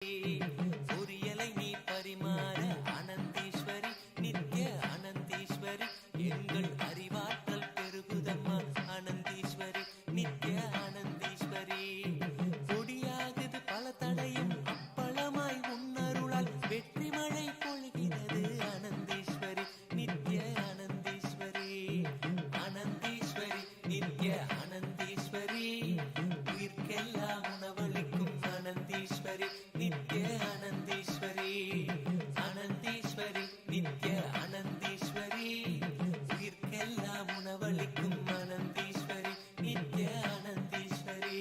பொரியலை நீ பரிமாற அனந்தீஸ்வரி நித்ய அனந்தீஸ்வரி எங்கள் அறிவாற்றல் பெருகுதம்மா அனந்தீஸ்வரி நித்ய அனந்தீஸ்வரி கொடியாகுது பல தடையும் அப்பளமாய் உன்னருளால் வெற்றி மழை பொழிகிறது அனந்தீஸ்வரி நித்ய அனந்தீஸ்வரி அனந்தீஸ்வரி நித்ய அனந்தீஸ்வரி உயிர்க்கெல்லாம் உணவளிக்கும் அனந்தீஸ்வரி நித்ய அனந்தீஸ்வரி அனந்தீஸ்வரி நித்ய அனந்தீஸ்வரி உயிர்க்கெல்லாம் உணவளிக்கும் அனந்தீஸ்வரி நித்ய அனந்தீஸ்வரி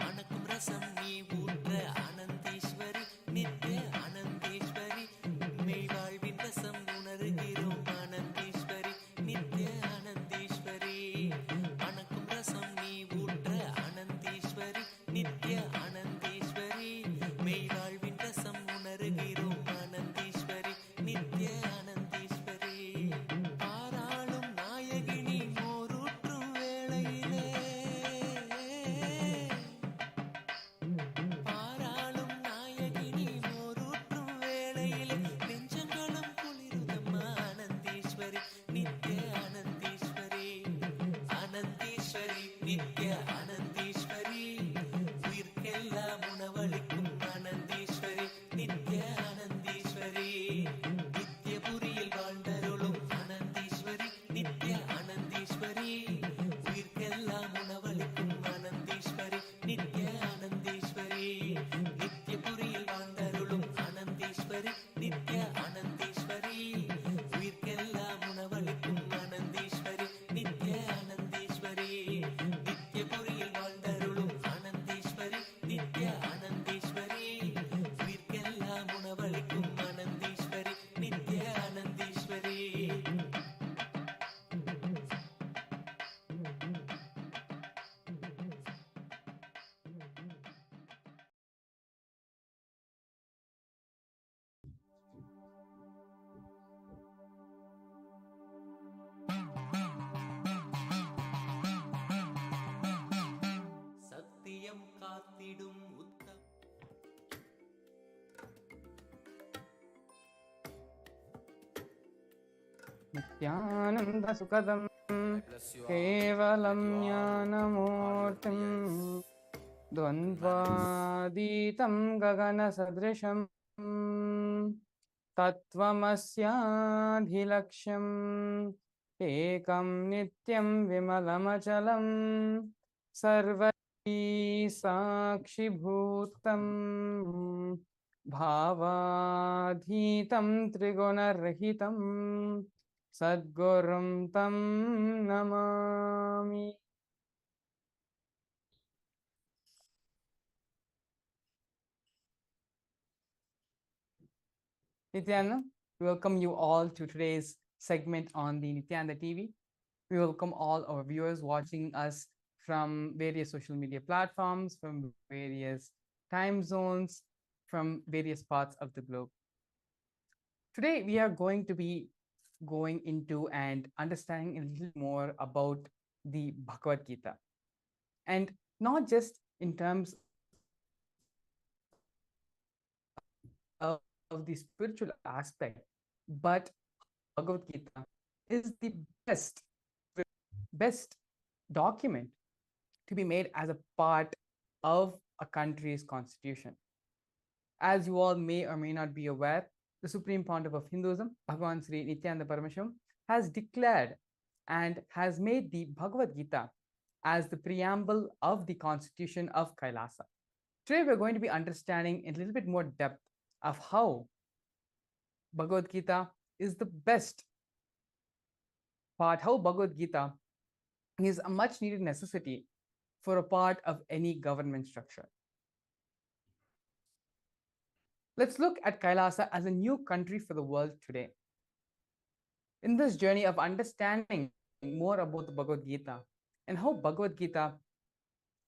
மணக்கும் ரசம் நீ ஊற்ற அனந்தீஸ்வரி நித்ய அனந்தீஸ்வரி மெய் வாழ்வின் ரசம் உணர்கிறோம் அனந்தீஸ்வரி நித்ய அனந்தீஸ்வரி மணக்கும் ரசம் நீ ஊற்ற அனந்தீஸ்வரி நித்ய அனந்தீஸ்வரி மெய் வாழ்வின் ரசம் உணர்கிறோம் அனந்தீஸ்வரி நித்ய அனந்தீஸ்வரி பாராளும் நாயகினி மோரூற்றும் வேளையிலே பாராளும் நாயகினி மோரூற்றும் வேளையிலே நெஞ்சங்களும் குளிருதம்மா அனந்தீஸ்வரி நித்ய அனந்தீஸ்வரி அனந்தீஸ்வரி நித்ய அனந்தீஸ்வரி உயிர்க்கெல்லாம் உணவளிக்கும் அனந்தீஸ்வரி நித்ய அனந்தீஸ்வரி நித்யபுரியில் வாழ்ந்தருளும் அனந்தீஸ்வரி நித்ய அனந்தீஸ்வரி உயிர்க்கெல்லாம் உணவளிக்கும் அனந்தீஸ்வரி நித்ய அனந்தீஸ்வரி நித்யபுரியில் வாழ்ந்தருளும் அனந்தீஸ்வரி நித்ய அனந்தீஸ்வரி உயிர்க்கெல்லாம் உணவளிக்கும் அனந்தீஸ்வரி நித்ய அனந்தீஸ்வரி நித்யபுரியில் வாழ்ந்தருளும் அனந்தீஸ்வரி நித்ய அனந்தீஸ்வரி உயிர்க்கெல்லாம் உணவளிக்கும் அனந்தீஸ்வரி நித்ய அனந்தீஸ்வரி. சத்தியம் காத்திடும் உத்தம நித்யானந்த சுகதம் கேவலம் ஞானமூர்த்திம் द्वन्द्वातीतं गगनसदृशं तत्त्वमस्याधिलक्ष्यम् एकं नित्यं विमलमचलं सर्वैः साक्षिभूतं भावाधीतं त्रिगुणरहितं सद्गुरुं तं Namami. Nithyananda, we welcome you all to today's segment on the Nithyananda TV. We welcome all our viewers watching us from various social media platforms, from various time zones, from various parts of the globe. Today, we are going to be going into and understanding a little more about the Bhagavad Gita. And not just in terms of the spiritual aspect, but Bhagavad Gita is the best document to be made as a part of a country's constitution. As you all may or may not be aware, the Supreme Pontiff of Hinduism, Bhagavan Sri Nithyananda Paramashivoham, has declared and has made the Bhagavad Gita as the preamble of the constitution of KAILASA. Today, we're going to be understanding in a little bit more depth of how Bhagavad Gita is the best part, how Bhagavad Gita is a much needed necessity for a part of any government structure. Let's look at Kailasa as a new country for the world today. In this journey of understanding more about the Bhagavad Gita and how Bhagavad Gita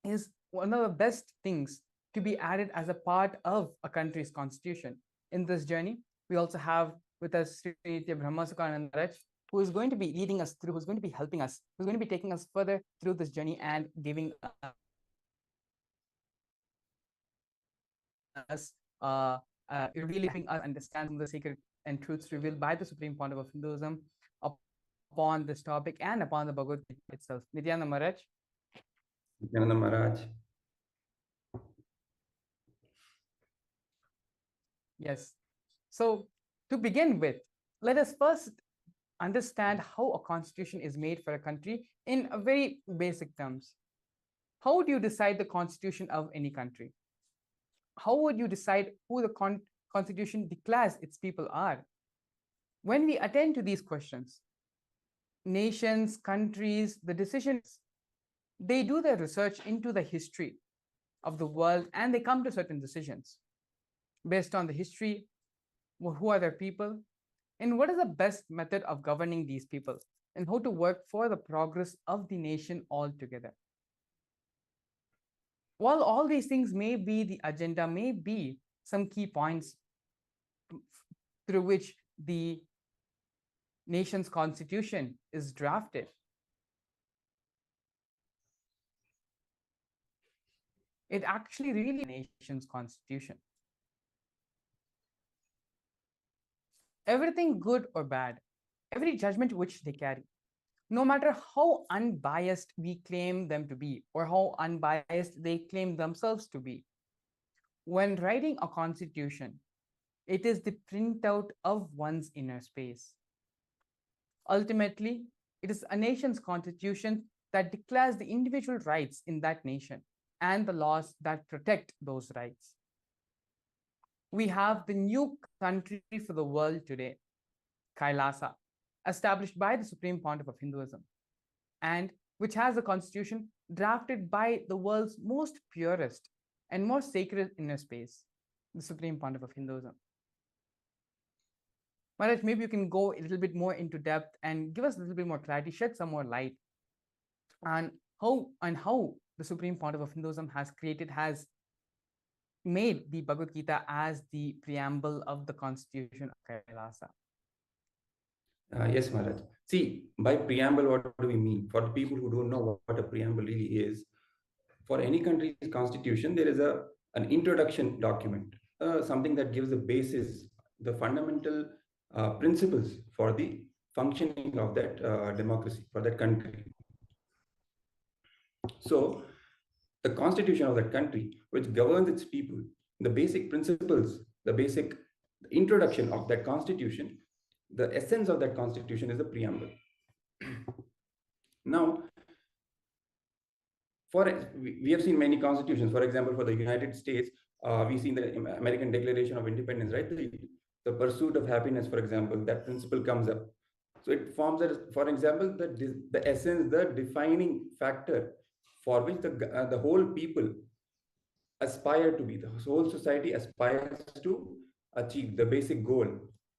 is one of the best things to be added as a part of a country's constitution. In this journey, we also have with us Sri Nitya Brahmasukhananda, who is going to be leading us through, who's going to be helping us, who's going to be taking us further through this journey and giving us really helping us understand some of the sacred and truths revealed by the Supreme Pontiff of Hinduism upon this topic and upon the Bhagavad Gita itself. Nithyananda Maharaj. Nithyananda Maharaj. Yes. So to begin with, let us first understand how a constitution is made for a country in a very basic terms. How do you decide the constitution of any country? How would you decide who the constitution declares its people are? When we attend to these questions, nations, countries, the decisions, they do their research into the history of the world and they come to certain decisions based on the history, who are their people, and what is the best method of governing these people, and how to work for the progress of the nation altogether. While all these things may be the agenda, may be some key points through which the nation's constitution is drafted, it actually really nation's constitution. Everything good or bad, every judgment which they carry, no matter how unbiased we claim them to be or how unbiased they claim themselves to be, when writing a constitution, it is the printout of one's inner space. Ultimately, it is a nation's constitution that declares the individual rights in that nation and the laws that protect those rights. We have the new country for the world today, KAILASA, established by the Supreme Pontiff of Hinduism, and which has a constitution drafted by the world's most purest and most sacred inner space, the Supreme Pontiff of Hinduism. Maharaj, maybe you can go a little bit more into depth and give us a little bit more clarity, shed some more light on how the Supreme Pontiff of Hinduism has made the Bhagavad Gita as the preamble of the constitution of Kailasa. Yes, Maharaj. See, by preamble, what do we mean? For the people who don't know what a preamble really is, for any country's constitution, there is an introduction document, something that gives the basis, the fundamental principles for the functioning of that democracy, for that country. So, the constitution of that country, which governs its people, the basic principles, the basic introduction of that constitution, the essence of that constitution is the preamble. Now, we have seen many constitutions. For example, for the United States, we've seen the American Declaration of Independence, right? The pursuit of happiness, for example, that principle comes up. So it forms, for example, the essence, the defining factor for which the whole people aspire to be, the whole society aspires to achieve the basic goal.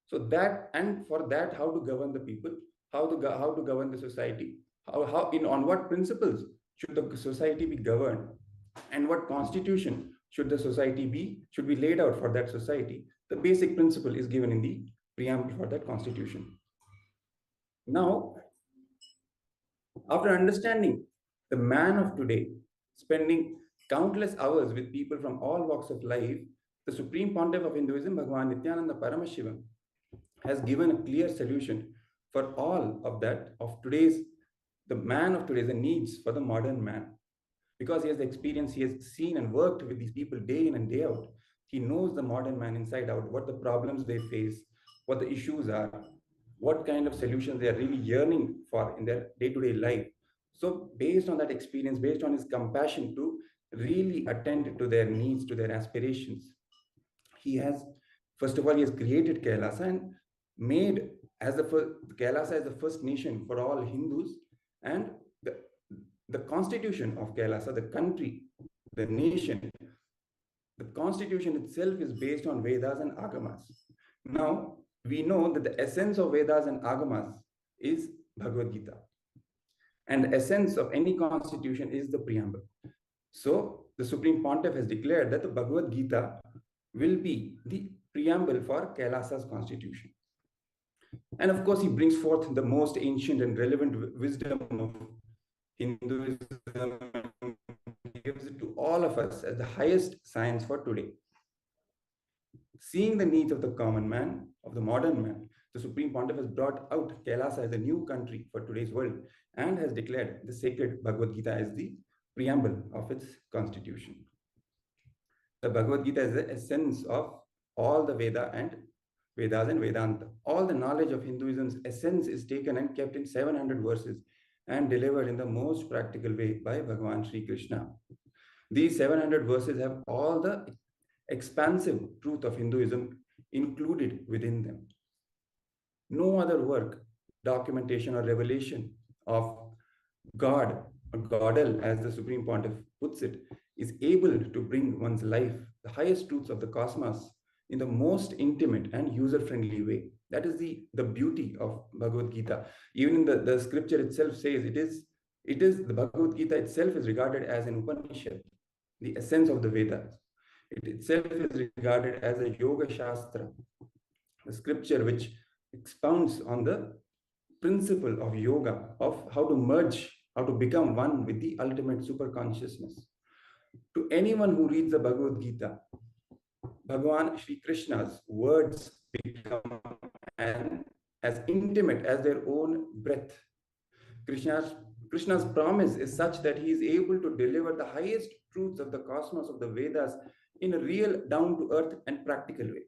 So that, and for that, how to govern the people, how to govern the society, on what principles should the society be governed, and what constitution should be laid out for that society. The basic principle is given in the preamble for that constitution. Now, after understanding the man of today, spending countless hours with people from all walks of life, the Supreme Pontiff of Hinduism, Bhagwan Nithyananda Paramashivam, has given a clear solution for all of that, the man of today, the needs for the modern man. Because he has the experience, he has seen and worked with these people day in and day out. He knows the modern man inside out, what the problems they face, what the issues are, what kind of solutions they are really yearning for in their day-to-day life. So based on that experience, based on his compassion to really attend to their needs, to their aspirations, he has, first of all, he has created Kailasa and made Kailasa as the first nation for all Hindus, and the constitution of Kailasa, the country, the nation, the constitution itself is based on Vedas and Agamas. Now, we know that the essence of Vedas and Agamas is Bhagavad Gita. And the essence of any constitution is the preamble. So, the Supreme Pontiff has declared that the Bhagavad Gita will be the preamble for Kailasa's constitution. And of course, he brings forth the most ancient and relevant wisdom of Hinduism, gives it to all of us as the highest science for today. Seeing the needs of the common man, of the modern man, the Supreme Pontiff has brought out Kailasa as a new country for today's world and has declared the sacred Bhagavad Gita as the preamble of its constitution. The Bhagavad Gita is the essence of all the Vedas and Vedanta. All the knowledge of Hinduism's essence is taken and kept in 700 verses and delivered in the most practical way by Bhagavan Sri Krishna. These 700 verses have all the expansive truth of Hinduism included within them. No other work, documentation, or revelation of God, or Godel, as the Supreme Pontiff puts it, is able to bring one's life, the highest truths of the cosmos, in the most intimate and user-friendly way. That is the beauty of Bhagavad Gita. Even in the scripture itself says it is the Bhagavad Gita itself is regarded as an Upanishad, the essence of the Vedas. It itself is regarded as a Yoga Shastra, a scripture which expounds on the principle of yoga, of how to merge, how to become one with the ultimate super consciousness. To anyone who reads the Bhagavad Gita, Bhagavan Sri Krishna's words become as intimate as their own breath. Krishna's promise is such that he is able to deliver the highest truths of the cosmos of the Vedas in a real, down-to-earth and practical way.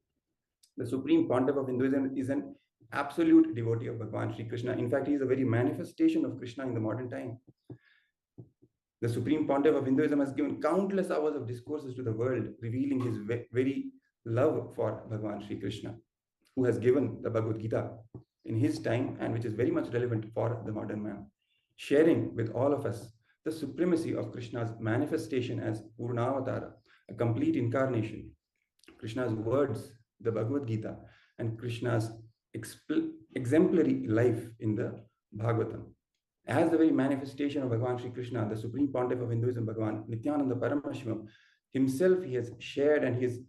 The Supreme Pontiff of Hinduism is an absolute devotee of Bhagavan Sri Krishna. In fact, he is a very manifestation of Krishna in the modern time. The Supreme Pontiff of Hinduism has given countless hours of discourses to the world, revealing his very love for Bhagavan Sri Krishna, who has given the Bhagavad Gita in his time and which is very much relevant for the modern man, sharing with all of us the supremacy of Krishna's manifestation as Purnavatara, a complete incarnation, Krishna's words, the Bhagavad Gita, and Krishna's exemplary life in the Bhagavatam. As the very manifestation of Bhagavan Sri Krishna, the Supreme Pontiff of Hinduism, Bhagavan Nithyananda Paramashivoham, himself he has shared and he has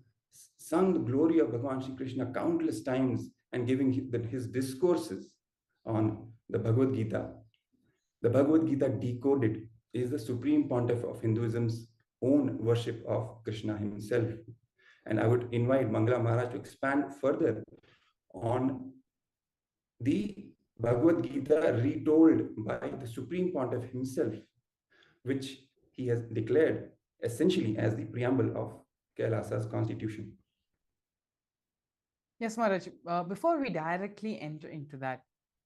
sung the glory of Bhagavan Sri Krishna countless times and giving his discourses on the Bhagavad Gita. The Bhagavad Gita decoded is the Supreme Pontiff of Hinduism's own worship of Krishna himself. And I would invite Mangala Maharaj to expand further on the Bhagavad Gita retold by the Supreme Pontiff himself, which he has declared essentially as the preamble of Kailasa's constitution. Yes, Maharaj. Before we directly enter into that,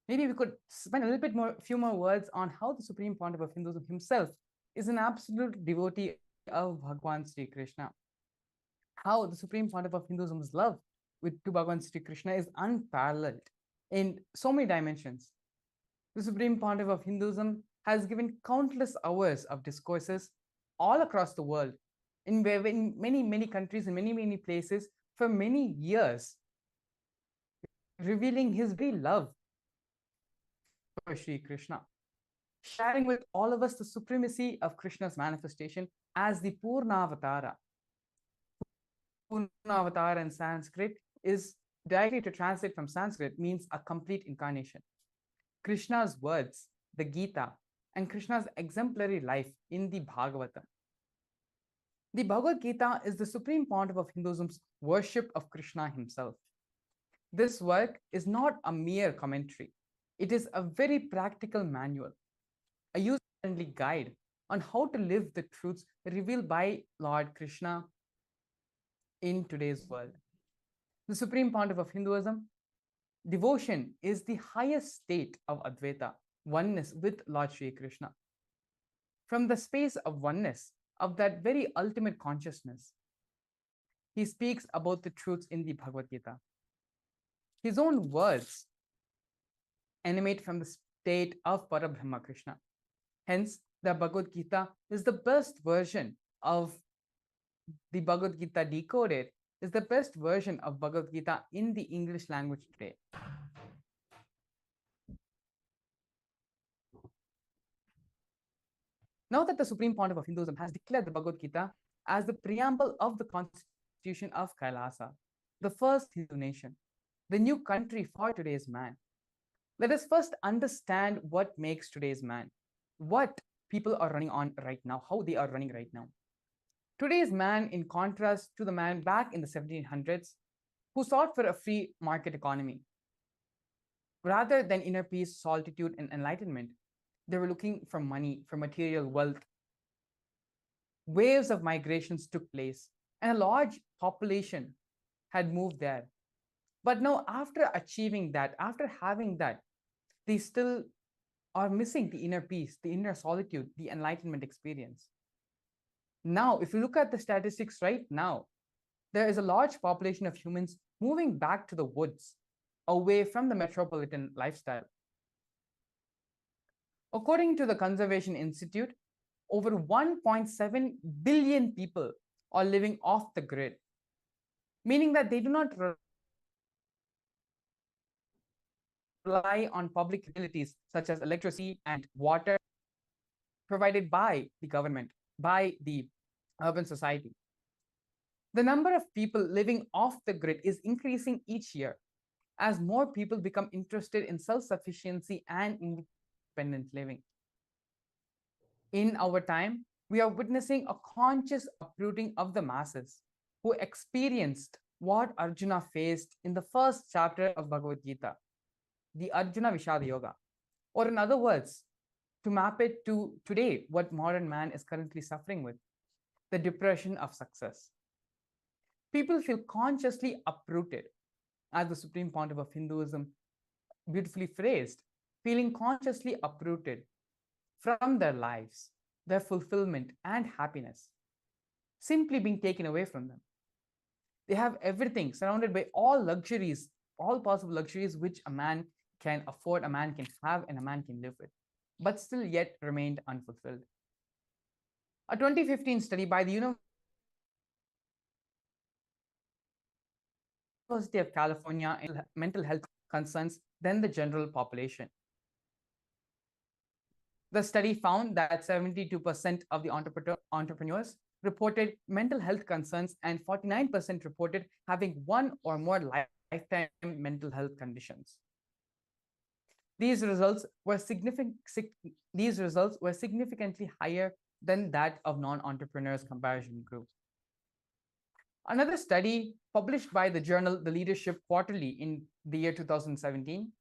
maybe we could spend a few more words on how the Supreme Pontiff of Hinduism himself is an absolute devotee of Bhagavan Sri Krishna. How the Supreme Pontiff of Hinduism's love to Bhagavan Sri Krishna is unparalleled in so many dimensions. The Supreme Pontiff of Hinduism has given countless hours of discourses all across the world, in many, many countries, in many, many places, for many years, revealing his very love for Sri Krishna, sharing with all of us the supremacy of Krishna's manifestation as the Purnavatara. Purnavatara in Sanskrit is directly to translate from Sanskrit means a complete incarnation. Krishna's words, the Gita, and Krishna's exemplary life in the Bhagavatam. The Bhagavad Gita is the Supreme Pontiff of Hinduism's worship of Krishna himself. This work is not a mere commentary. It is a very practical manual, a user-friendly guide on how to live the truths revealed by Lord Krishna in today's world. The Supreme Pontiff of Hinduism, devotion is the highest state of Advaita, oneness with Lord Sri Krishna. From the space of oneness, of that very ultimate consciousness, he speaks about the truths in the Bhagavad Gita. His own words emanate from the state of Parabrahma Krishna. Hence, the Bhagavad Gita is the best version of the Bhagavad Gita decoded, is the best version of Bhagavad Gita in the English language today. Now that the Supreme Pontiff of Hinduism has declared the Bhagavad Gita as the preamble of the constitution of Kailasa, the first Hindu nation, the new country for today's man, let us first understand what makes today's man, what people are running on right now, how they are running right now. Today's man, in contrast to the man back in the 1700s, who sought for a free market economy. Rather than inner peace, solitude, and enlightenment, they were looking for money, for material wealth. Waves of migrations took place, and a large population had moved there. But now, after achieving that, after having that, they still are missing the inner peace, the inner solitude, the enlightenment experience. Now, if you look at the statistics right now, there is a large population of humans moving back to the woods, away from the metropolitan lifestyle. According to the Conservation Institute, over 1.7 billion people are living off the grid, meaning that they do not rely on public utilities such as electricity and water provided by the government, by the urban society. The number of people living off the grid is increasing each year as more people become interested in self-sufficiency and independent living. In our time, we are witnessing a conscious uprooting of the masses who experienced what Arjuna faced in the first chapter of Bhagavad Gita, the Arjuna Vishada Yoga. Or in other words, to map it to today, what modern man is currently suffering with, the depression of success. People feel consciously uprooted, as the Supreme Pontiff of Hinduism beautifully phrased, feeling consciously uprooted from their lives, their fulfillment and happiness, simply being taken away from them. They have everything, surrounded by all luxuries, all possible luxuries which a man can afford, a man can have, and a man can live with, but still yet remained unfulfilled. A 2015 study by the University of California in mental health concerns than the general population. The study found that 72% of the entrepreneurs reported mental health concerns and 49% reported having one or more lifetime mental health conditions. These results were significantly higher than that of non-entrepreneurs comparison group. Another study published by the journal The Leadership Quarterly in the year 2017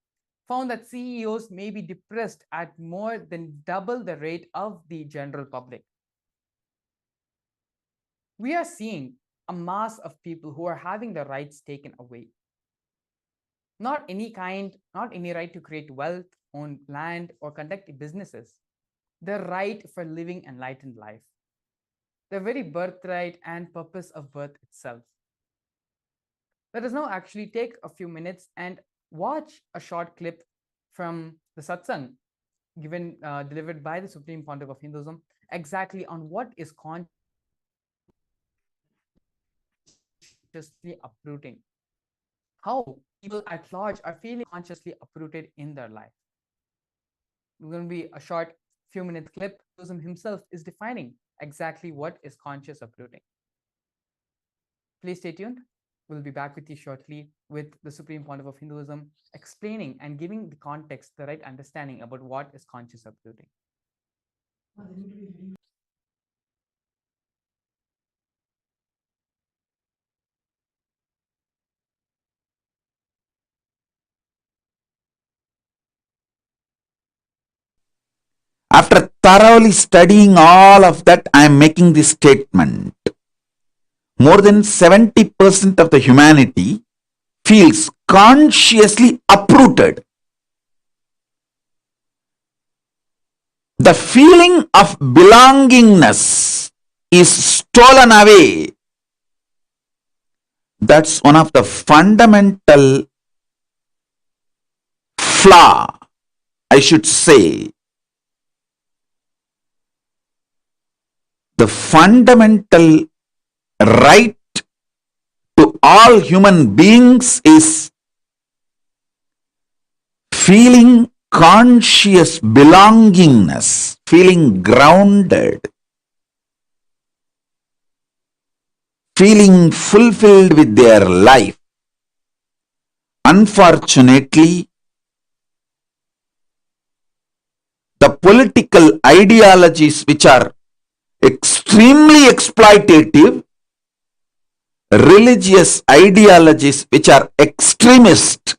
found that CEOs may be depressed at more than double the rate of the general public. We are seeing a mass of people who are having their rights taken away. Not any right to create wealth, own land, or conduct businesses. The right for living enlightened life. The very birthright and purpose of birth itself. Let us now actually take a few minutes and watch a short clip from the satsang delivered by the Supreme Pontiff of Hinduism exactly on what is consciously uprooting. How people at large are feeling consciously uprooted in their life. It's going to be a short few minute clip. Hinduism himself is defining exactly what is conscious uprooting. Please stay tuned. We'll be back with you shortly with the Supreme Pontiff of Hinduism explaining and giving the context, the right understanding about what is conscious uprooting. After thoroughly studying all of that, I am making this statement. More than 70% of the humanity feels consciously uprooted. The feeling of belongingness is stolen away. That's one of the fundamental flaw, I should say. The fundamental right to all human beings is feeling conscious belongingness, feeling grounded, feeling fulfilled with their life. Unfortunately, the political ideologies which are extremely exploitative religious ideologies which are extremist,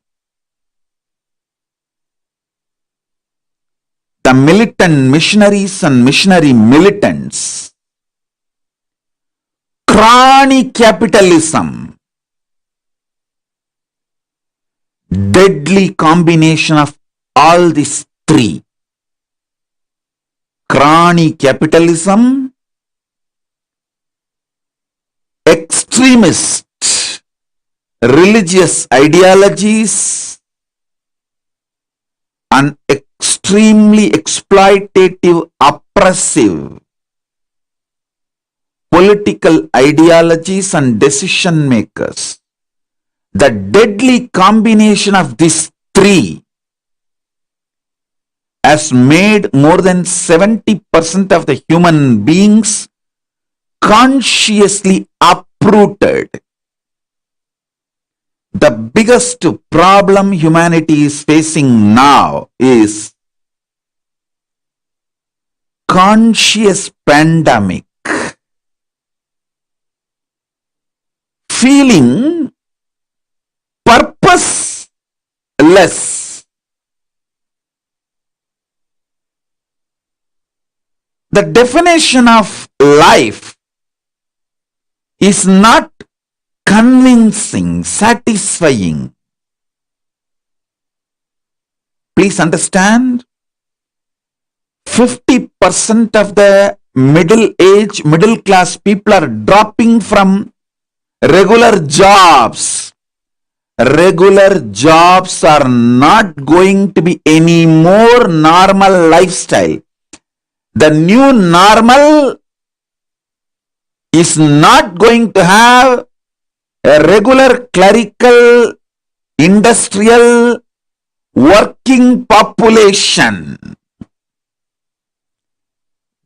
the militant missionaries and missionary militants, crony capitalism, deadly combination of all these three. Crony capitalism, extremist religious ideologies, and extremely exploitative, oppressive political ideologies and decision makers. The deadly combination of these three has made more than 70% of the human beings consciously uprooted. The biggest problem humanity is facing now is conscious pandemic. Feeling purposeless. The definition of life is not convincing, satisfying. Please understand, 50% of the middle class people are dropping from regular jobs. Regular jobs are not going to be any more normal lifestyle. The new normal is not going to have a regular clerical, industrial, working population.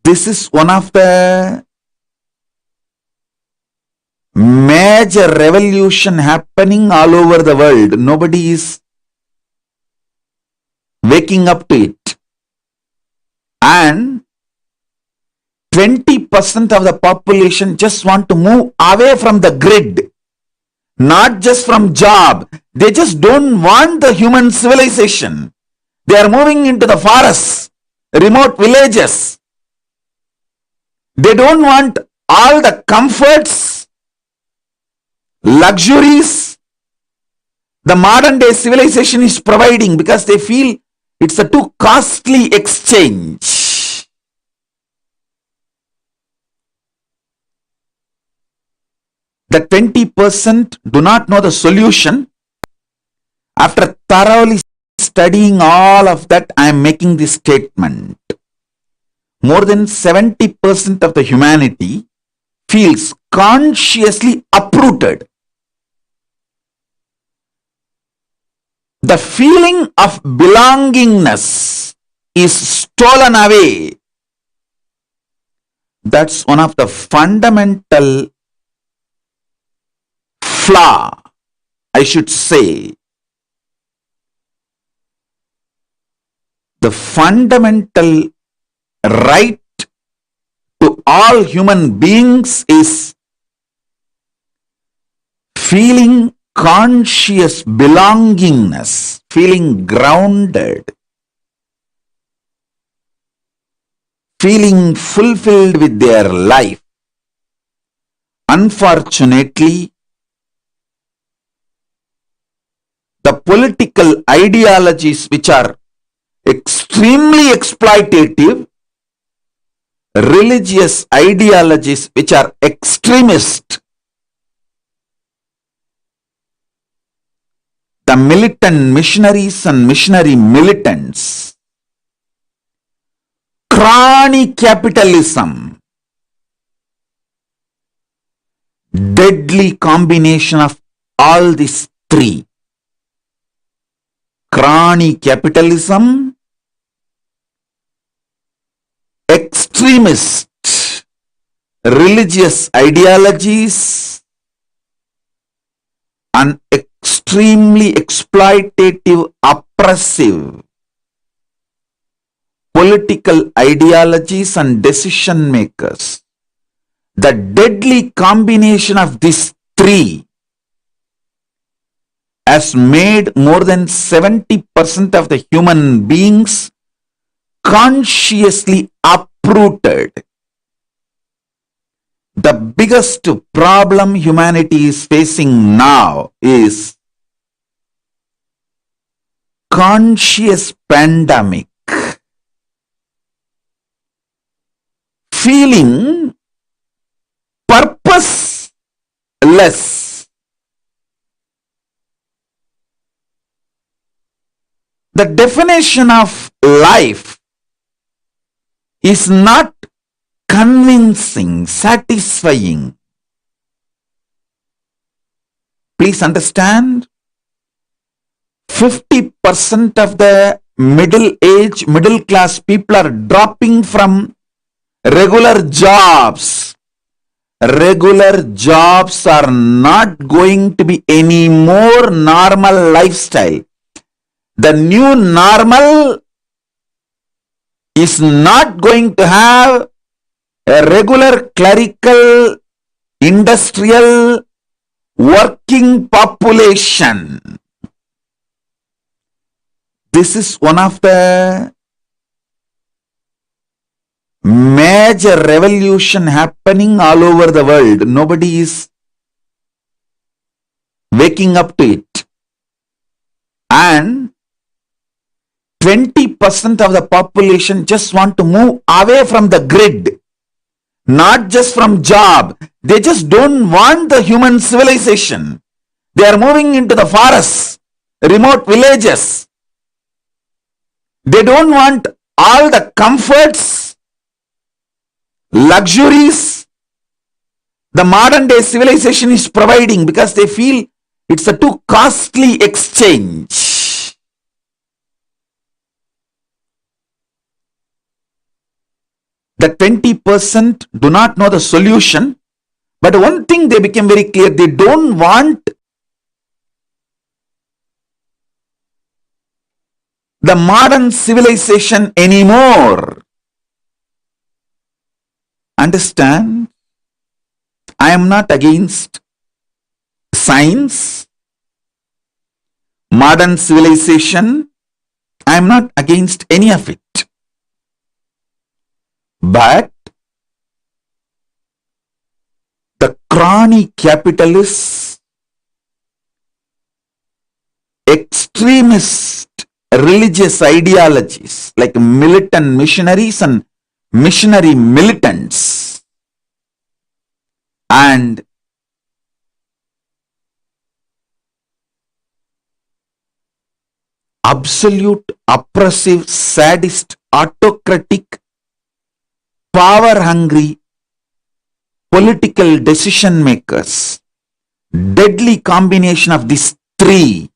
This is one of the major revolution happening all over the world. Nobody is waking up to it. And 20% of the population just want to move away from the grid. Not just from job. They just don't want the human civilization. They are moving into the forests, remote villages. They don't want all the comforts, luxuries the modern day civilization is providing, because they feel it's a too costly exchange. The 20% do not know the solution. After thoroughly studying all of that, I am making this statement. More than 70% of the humanity feels consciously uprooted. The feeling of belongingness is stolen away. That's one of the fundamental flaw, I should say. The fundamental right to all human beings is feeling conscious belongingness, feeling grounded, feeling fulfilled with their life. Unfortunately, the political ideologies which are extremely exploitative, religious ideologies which are extremist, the militant missionaries and missionary militants, crony capitalism, deadly combination of all these three. Crony capitalism, extremist religious ideologies, and extremely exploitative, oppressive political ideologies and decision makers. The deadly combination of these tree has made more than 70% of the human beings consciously uprooted. The biggest problem humanity is facing now is conscious pandemic. Feeling purposeless. The definition of life is not convincing, satisfying. Please understand, 50% of the middle class people are dropping from regular jobs. Regular jobs are not going to be any more normal lifestyle. The new normal is not going to have a regular clerical, industrial, working population. This is one of the major revolution happening all over the world. Nobody is waking up to it. And 20% of the population just want to move away from the grid. Not just from job. They just don't want the human civilization. They are moving into the forests, remote villages. They don't want all the comforts, luxuries the modern day civilization is providing, because they feel it's a too costly exchange. The 20% do not know the solution, but one thing they became very clear: they don't want the modern civilization anymore. Understand? I am not against science, modern civilization. I am not against any of it. But the crony capitalists, extremist religious ideologies like militant missionaries and missionary militants, and absolute oppressive, sadist, autocratic, power-hungry political decision makers, deadly combination of these three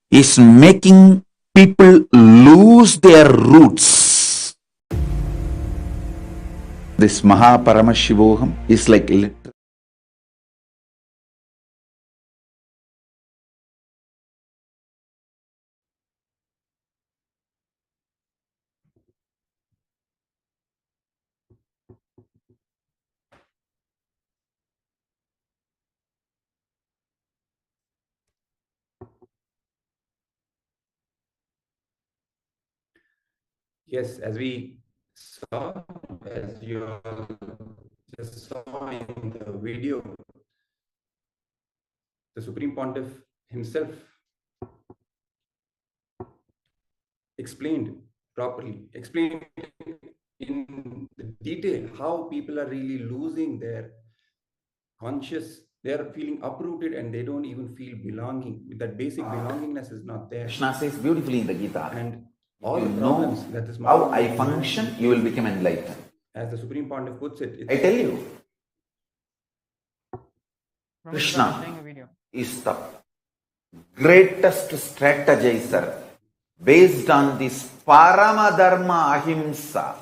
is making people lose their roots. This Paramashivoham is like Yes, as we saw, as you all just saw in the video, the Supreme Pontiff himself explained properly, explained in detail how people are really losing their conscious, they are feeling uprooted and they don't even feel belonging. That basic belongingness is not there. Krishna says beautifully in the Gita, And all you the know problems that this how modern I world function, you will become enlightened. As the Supreme Pontiff puts it, I tell you, Ramesh, Krishna I'm playing a video. is the greatest strategizer based on this Paramadharma Ahimsa.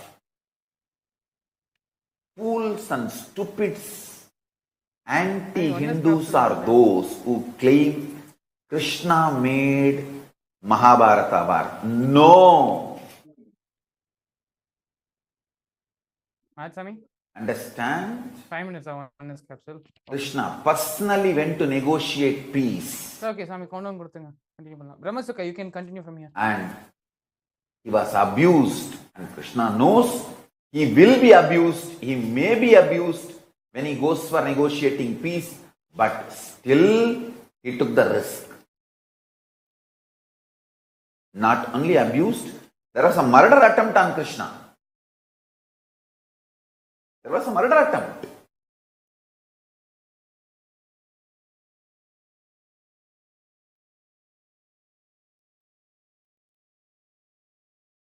Fools and stupids, anti-Hindus are those who claim Krishna made Mahabharata war. No. Right, Sami? Understand? 5 minutes I want this capsule. Okay. Krishna personally went to negotiate peace. Okay, Swami, continue. Brahmasukha, you can continue from here. And he was abused. And Krishna knows he will be abused. He may be abused when he goes for negotiating peace. But still, he took the risk. Not only abused, there was a murder attempt on Krishna. There was a murder attempt.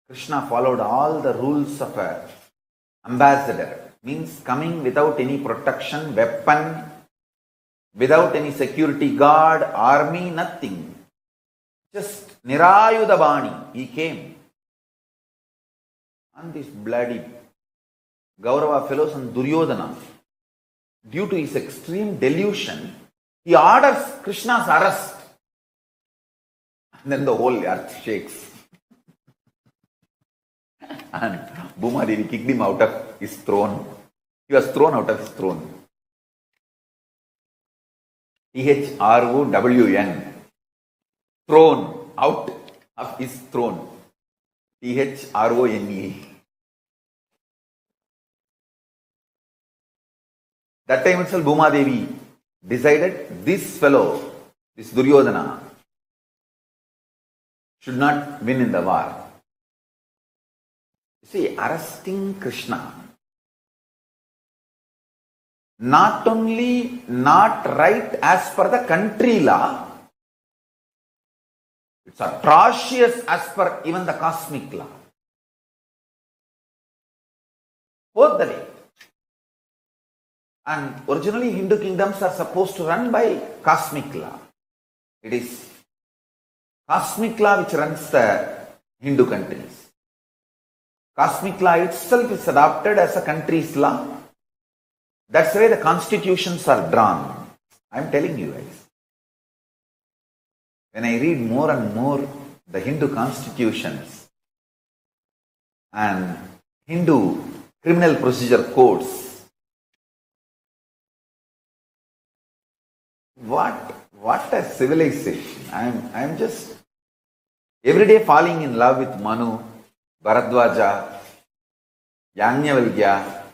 Krishna followed all the rules of an ambassador. Means coming without any protection, weapon, without any security guard, army, nothing. Just Nirayudabani, he came. And these bloody Gaurava fellows and Duryodhana, due to his extreme delusion, he orders Krishna's arrest. And then the whole earth shakes. And Bhumadevi kicked him out of his throne. He was thrown out of his throne. THROWN. Thrown out of his throne. THRONE. That time itself, Bhumadevi decided this fellow, this Duryodhana, should not win in the war. See, arresting Krishna, not only not right as per the country law, it's atrocious as per even the cosmic law. Both the way. And originally Hindu kingdoms are supposed to run by cosmic law. It is cosmic law which runs the Hindu countries. Cosmic law itself is adopted as a country's law. That's why the constitutions are drawn. I'm telling you guys. When I read more and more the Hindu constitutions and Hindu criminal procedure codes, what a civilization. I'm just every day falling in love with Manu, Bharadwaja, Yajnavalkya.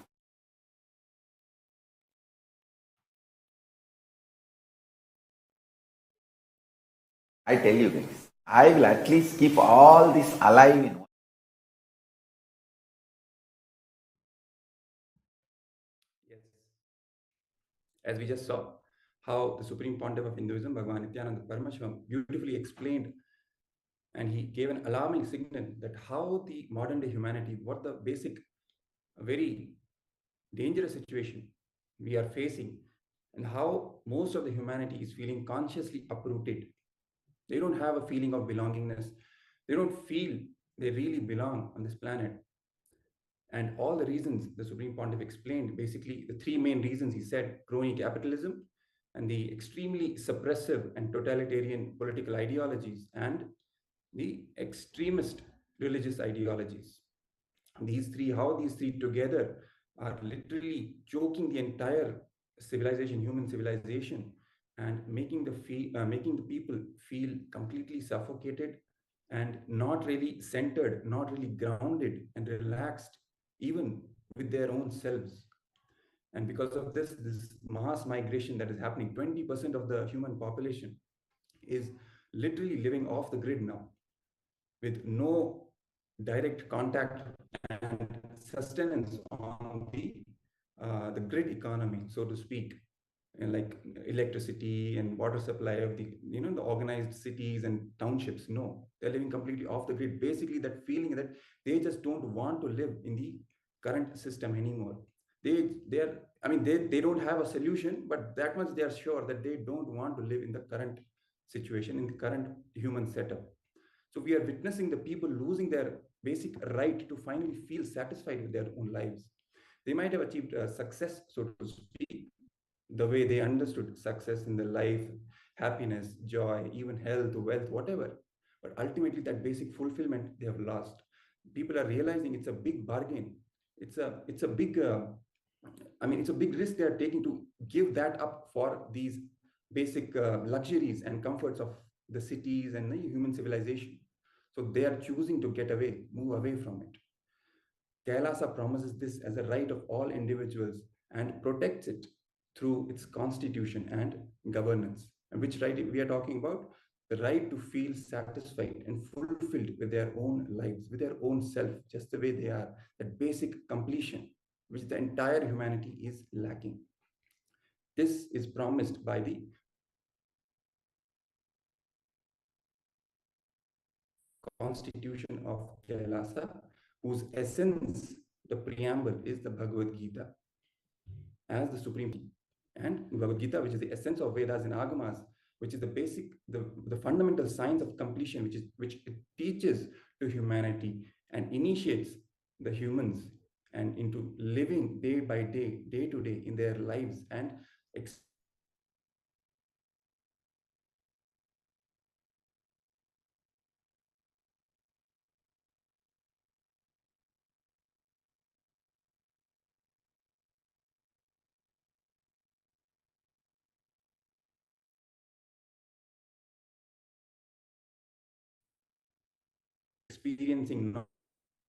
I tell you guys, I will at least keep all this alive in one. Yes. As we just saw, how the Supreme Pontiff of Hinduism, Bhagavad Nithyananda Paramashivam, beautifully explained, and he gave an alarming signal that how the modern day humanity, what the basic, very dangerous situation we are facing, and how most of the humanity is feeling consciously uprooted. They don't have a feeling of belongingness. They don't feel they really belong on this planet. And all the reasons the Supreme Pontiff explained, basically the three main reasons he said: crony capitalism, and the extremely suppressive and totalitarian political ideologies, and the extremist religious ideologies. These three, how these three together are literally choking the entire civilization, human civilization, and making the people feel completely suffocated and not really centered, not really grounded and relaxed, even with their own selves. And because of this mass migration that is happening, 20% of the human population is literally living off the grid now, with no direct contact and sustenance on the grid economy, so to speak, and like electricity and water supply of the the organized cities and townships. No, they're living completely off the grid. Basically, that feeling that they just don't want to live in the current system anymore. They don't have a solution, but that much they are sure that they don't want to live in the current situation, in the current human setup. So we are witnessing the people losing their basic right to finally feel satisfied with their own lives. They might have achieved success, so to speak, the way they understood success in their life, happiness, joy, even health, wealth, whatever. But ultimately, that basic fulfillment they have lost. People are realizing it's a big bargain. It's a big I mean, it's a big risk they are taking to give that up for these basic luxuries and comforts of the cities and the human civilization. So they are choosing to get away, move away from it. Kailasa promises this as a right of all individuals and protects it through its constitution and governance. And which right we are talking about? The right to feel satisfied and fulfilled with their own lives, with their own self, just the way they are. That basic completion, which the entire humanity is lacking. This is promised by the constitution of Kailasa, whose essence, the preamble, is the Bhagavad Gita as the supreme key. And Bhagavad Gita, which is the essence of Vedas and Agamas, which is the basic, the fundamental science of completion, which it teaches to humanity and initiates the humans and into living day by day, day to day in their lives and experiencing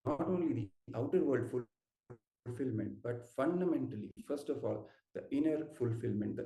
not only the outer world fulfillment, but fundamentally, first of all, the inner fulfillment.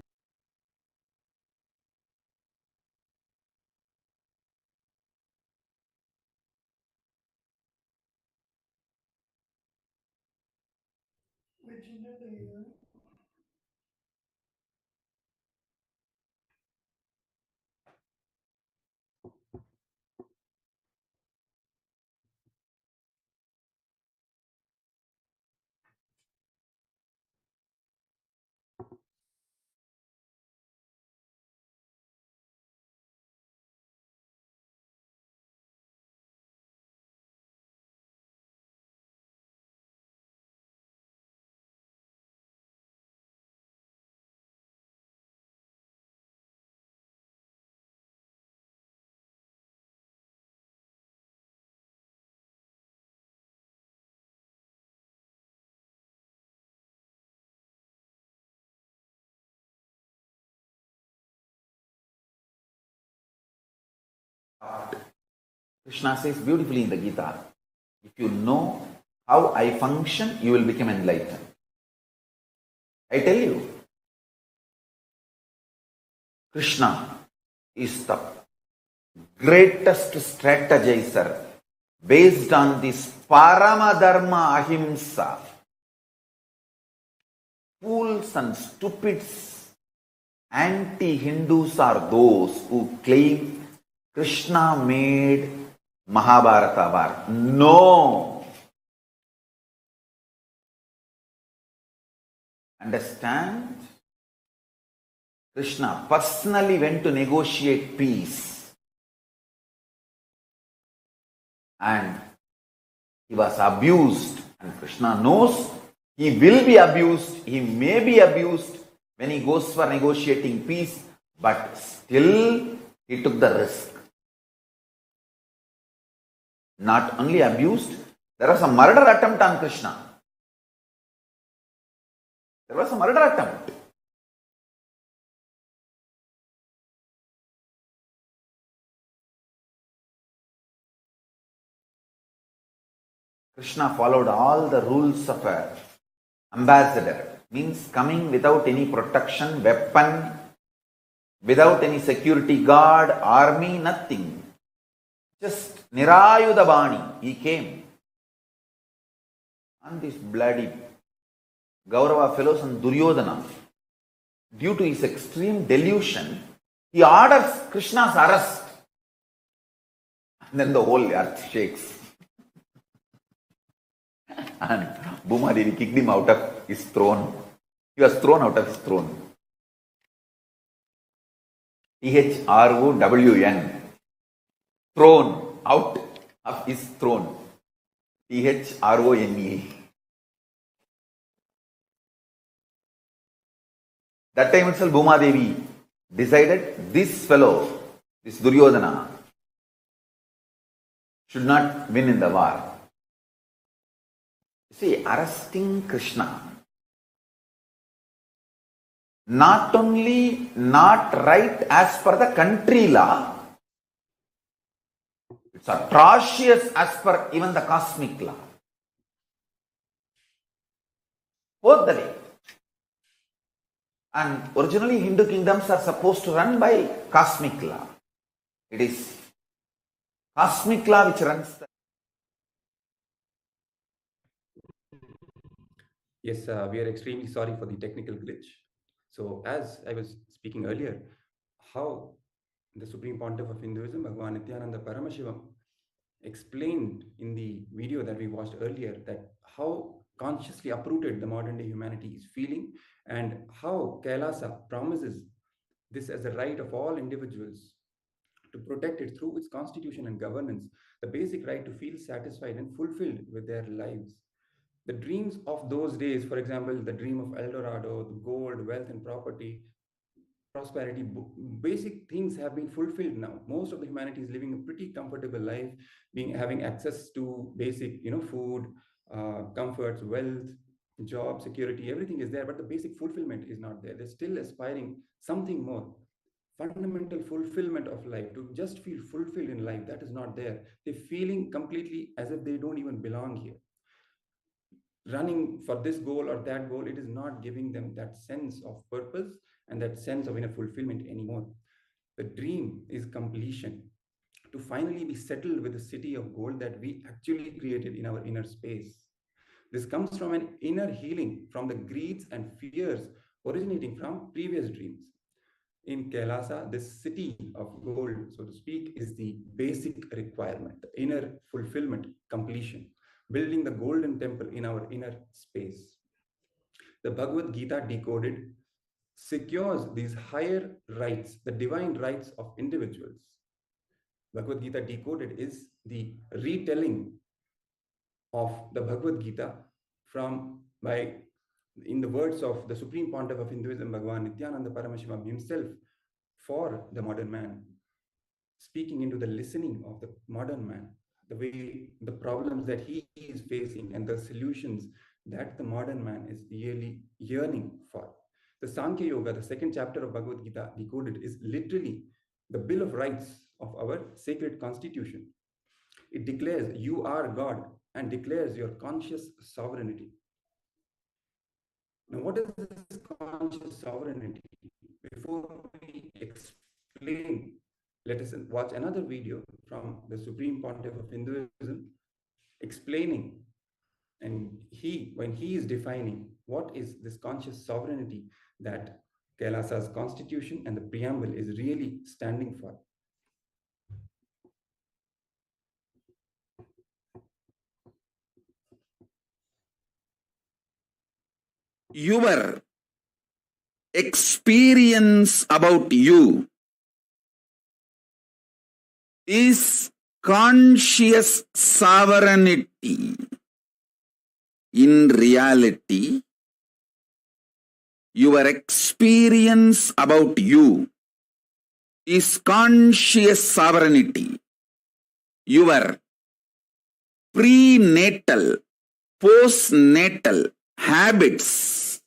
Krishna says beautifully in the Gita, if you know how I function, you will become enlightened. I tell you, Krishna is the greatest strategizer based on this Paramadharma Ahimsa. Fools and stupids, anti-Hindus are those who claim Krishna made Mahabharata war. No! Understand? Krishna personally went to negotiate peace. And he was abused. And Krishna knows he will be abused. He may be abused when he goes for negotiating peace. But still, he took the risk. Not only abused, there was a murder attempt on Krishna. There was a murder attempt. Krishna followed all the rules of an ambassador. Means coming without any protection, weapon, without any security guard, army, nothing. Just Nirayudhabani, he came. And these bloody Gaurava fellows and Duryodhana, due to his extreme delusion, he orders Krishna's arrest. And then the whole earth shakes. And Bhumadevi kicked him out of his throne. He was thrown out of his throne. THROWN. Thrown out of his throne. THRONE. That time itself, Bhumadevi decided this fellow, this Duryodhana, should not win in the war. See, arresting Krishna not only not right as per the country law, it's atrocious as per even the cosmic law. Both the way. And originally Hindu kingdoms are supposed to run by cosmic law. It is cosmic law which runs the... Yes, we are extremely sorry for the technical glitch. So, as I was speaking earlier, how the Supreme Pontiff of Hinduism, Bhagavan Nithyananda Paramashivam, explained in the video that we watched earlier that how consciously uprooted the modern day humanity is feeling, and how Kailasa promises this as a right of all individuals to protect it through its constitution and governance, the basic right to feel satisfied and fulfilled with their lives. The dreams of those days, for example, the dream of El Dorado, the gold, wealth, and property, prosperity, basic things have been fulfilled now. Most of the humanity is living a pretty comfortable life, having access to basic, food, comforts, wealth, job, security, everything is there, but the basic fulfillment is not there. They're still aspiring something more. Fundamental fulfillment of life, to just feel fulfilled in life, that is not there. They're feeling completely as if they don't even belong here. Running for this goal or that goal, it is not giving them that sense of purpose and that sense of inner fulfillment anymore. The dream is completion, to finally be settled with the city of gold that we actually created in our inner space. This comes from an inner healing from the greeds and fears originating from previous dreams. In Kailasa, this city of gold, so to speak, is the basic requirement, the inner fulfillment, completion, building the golden temple in our inner space. The Bhagavad Gita decoded secures these higher rights, the divine rights of individuals. Bhagavad Gita decoded is the retelling of the Bhagavad Gita in the words of the Supreme Pontiff of Hinduism, Bhagavan Nithyananda Paramashivam himself, for the modern man, speaking into the listening of the modern man, the problems that he is facing and the solutions that the modern man is really yearning for. The Sankhya Yoga, the second chapter of Bhagavad Gita decoded, is literally the Bill of Rights of our sacred constitution. It declares you are God and declares your conscious sovereignty. Now, what is this conscious sovereignty? Before we explain, let us watch another video from the Supreme Pontiff of Hinduism explaining, and when he is defining what is this conscious sovereignty that Kailasa's constitution and the preamble is really standing for. Your experience about you is conscious sovereignty. In reality, your experience about you is conscious sovereignty. Your prenatal, postnatal habits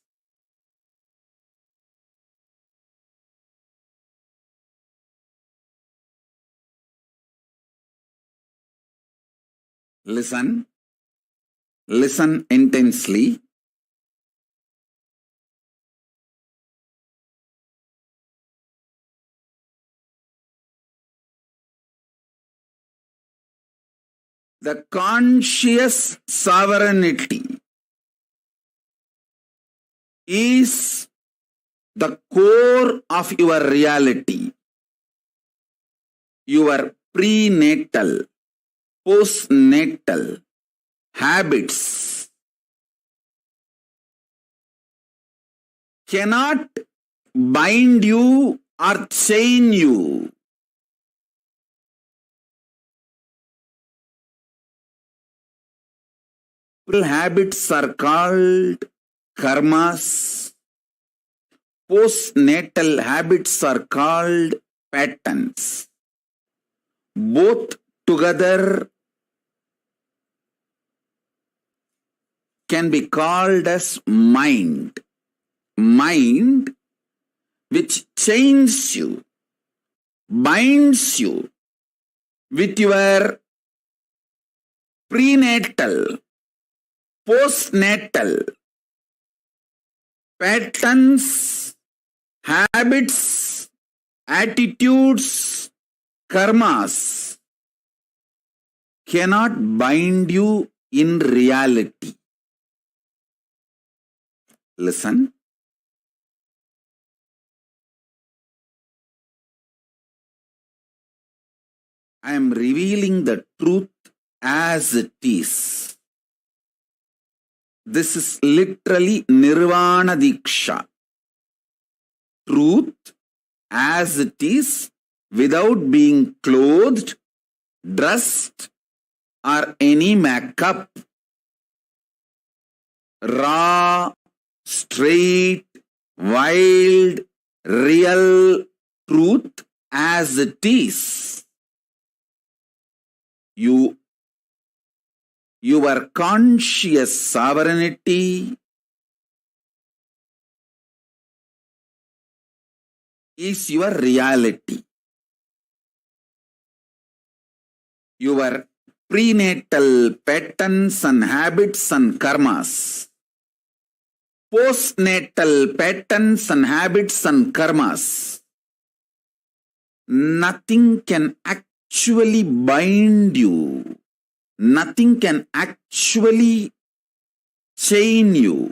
listen intensely. The conscious sovereignty is the core of your reality. Your prenatal, postnatal habits cannot bind you or chain you. Habits are called karmas. Postnatal habits are called patterns. Both together can be called as mind. Mind which chains you, binds you with your prenatal, postnatal patterns, habits, attitudes, karmas cannot bind you in reality. Listen. I am revealing the truth as it is. This is literally Nirvana Diksha. Truth as it is, without being clothed, dressed, or any makeup. Raw, straight, wild, real truth as it is. Your conscious sovereignty is your reality. Your prenatal patterns and habits and karmas, postnatal patterns and habits and karmas, nothing can actually bind you. Nothing can actually chain you.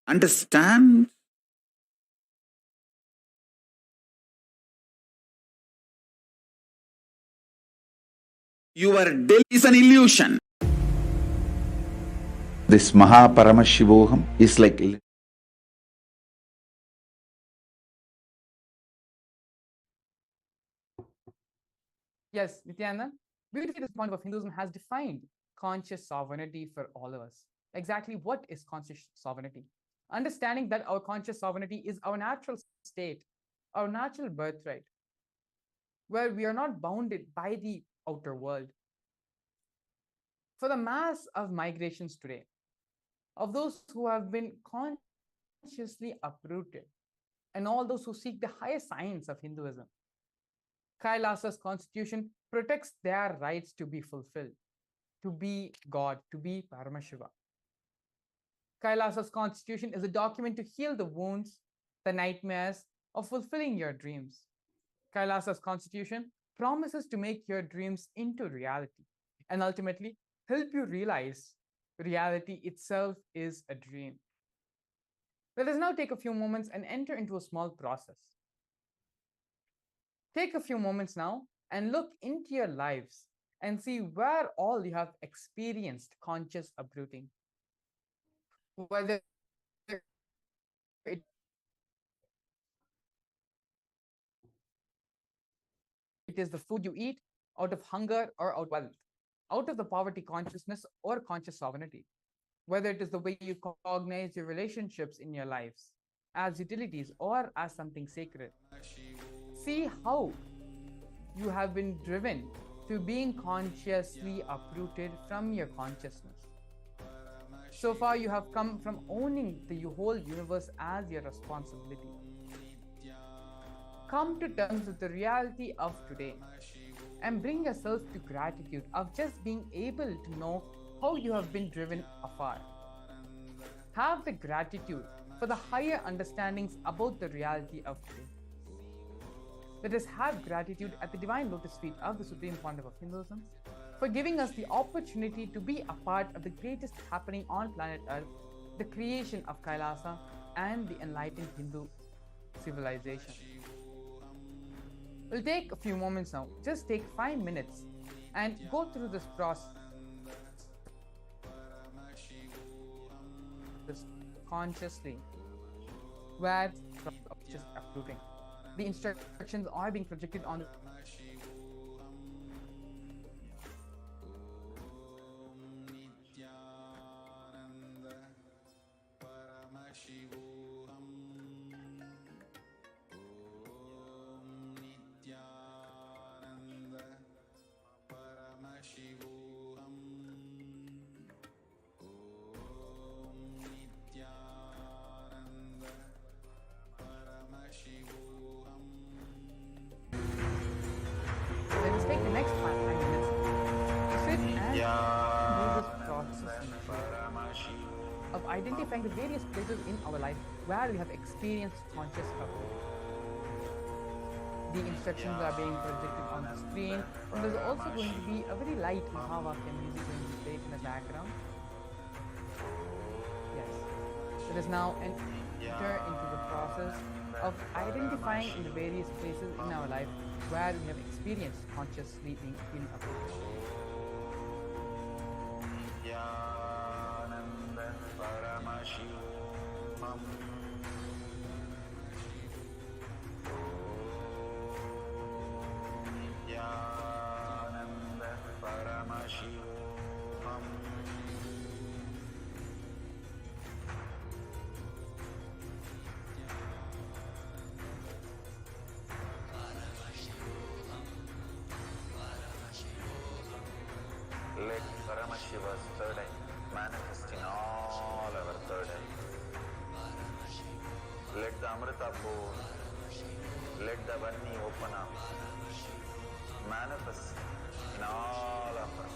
Understand? Your death is an illusion. This Paramashivoham is like Yes, Nithyananda, beautifully, this point of Hinduism has defined conscious sovereignty for all of us. Exactly what is conscious sovereignty? Understanding that our conscious sovereignty is our natural state, our natural birthright, where we are not bounded by the outer world. For the mass of migrations today, of those who have been consciously uprooted, and all those who seek the higher science of Hinduism, Kailasa's constitution protects their rights to be fulfilled, to be God, to be Paramashiva. Kailasa's constitution is a document to heal the wounds, the nightmares of fulfilling your dreams. Kailasa's constitution promises to make your dreams into reality and ultimately help you realize reality itself is a dream. Let us now take a few moments and enter into a small process. Take a few moments now and look into your lives and see where all you have experienced conscious uprooting. Whether it is the food you eat out of hunger or out of wealth, out of the poverty consciousness or conscious sovereignty, whether it is the way you cognize your relationships in your lives as utilities or as something sacred. See how you have been driven to being consciously uprooted from your consciousness. So far, you have come from owning the whole universe as your responsibility. Come to terms with the reality of today and bring yourself to gratitude of just being able to know how you have been driven afar. Have the gratitude for the higher understandings about the reality of today. Let us have gratitude at the divine lotus feet of the Supreme Pontiff of Hinduism for giving us the opportunity to be a part of the greatest happening on planet Earth, the creation of Kailasa and the enlightened Hindu civilization. We'll take a few moments now, just take 5 minutes and go through this process consciously, where just uprooting. The instructions are being projected on the Nithyananda Paramashivoham Om Nithyananda Paramashivoham Om Nithyananda Paramashivoham identifying the various places in our life where we have experienced conscious suffering. The instructions are being projected on the screen, and there's also going to be a very light Mahavakya music going to be played in the background. Yes, let us now enter into the process of identifying in the various places in our life where we have experienced consciously being feeling uplifted. Nithyananda Paramashivoham. Nithyananda Paramashivoham. Let Paramashiva's third eye manifest in all our third eyes. Let the Amrita pour, let the Vani open up, manifest in all of us.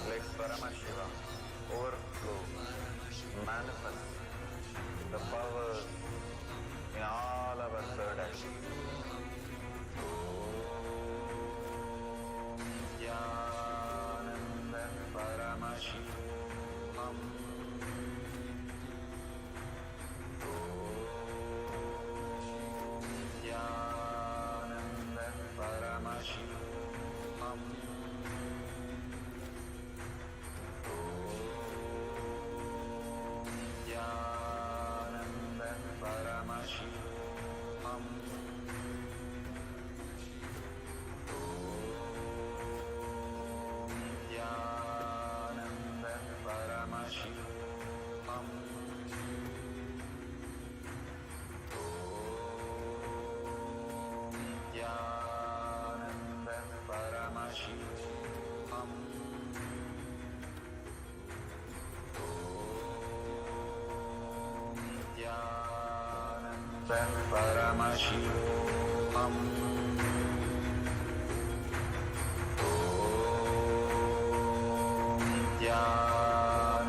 Let Paramashivam overflow, manifest the powers in all our third eye. Nithyananda Paramashivoham. Nithyananda Paramashivoham. Nithyananda Paramashivoham. Nithyananda Paramashivoham. Nithyananda Paramashivoham.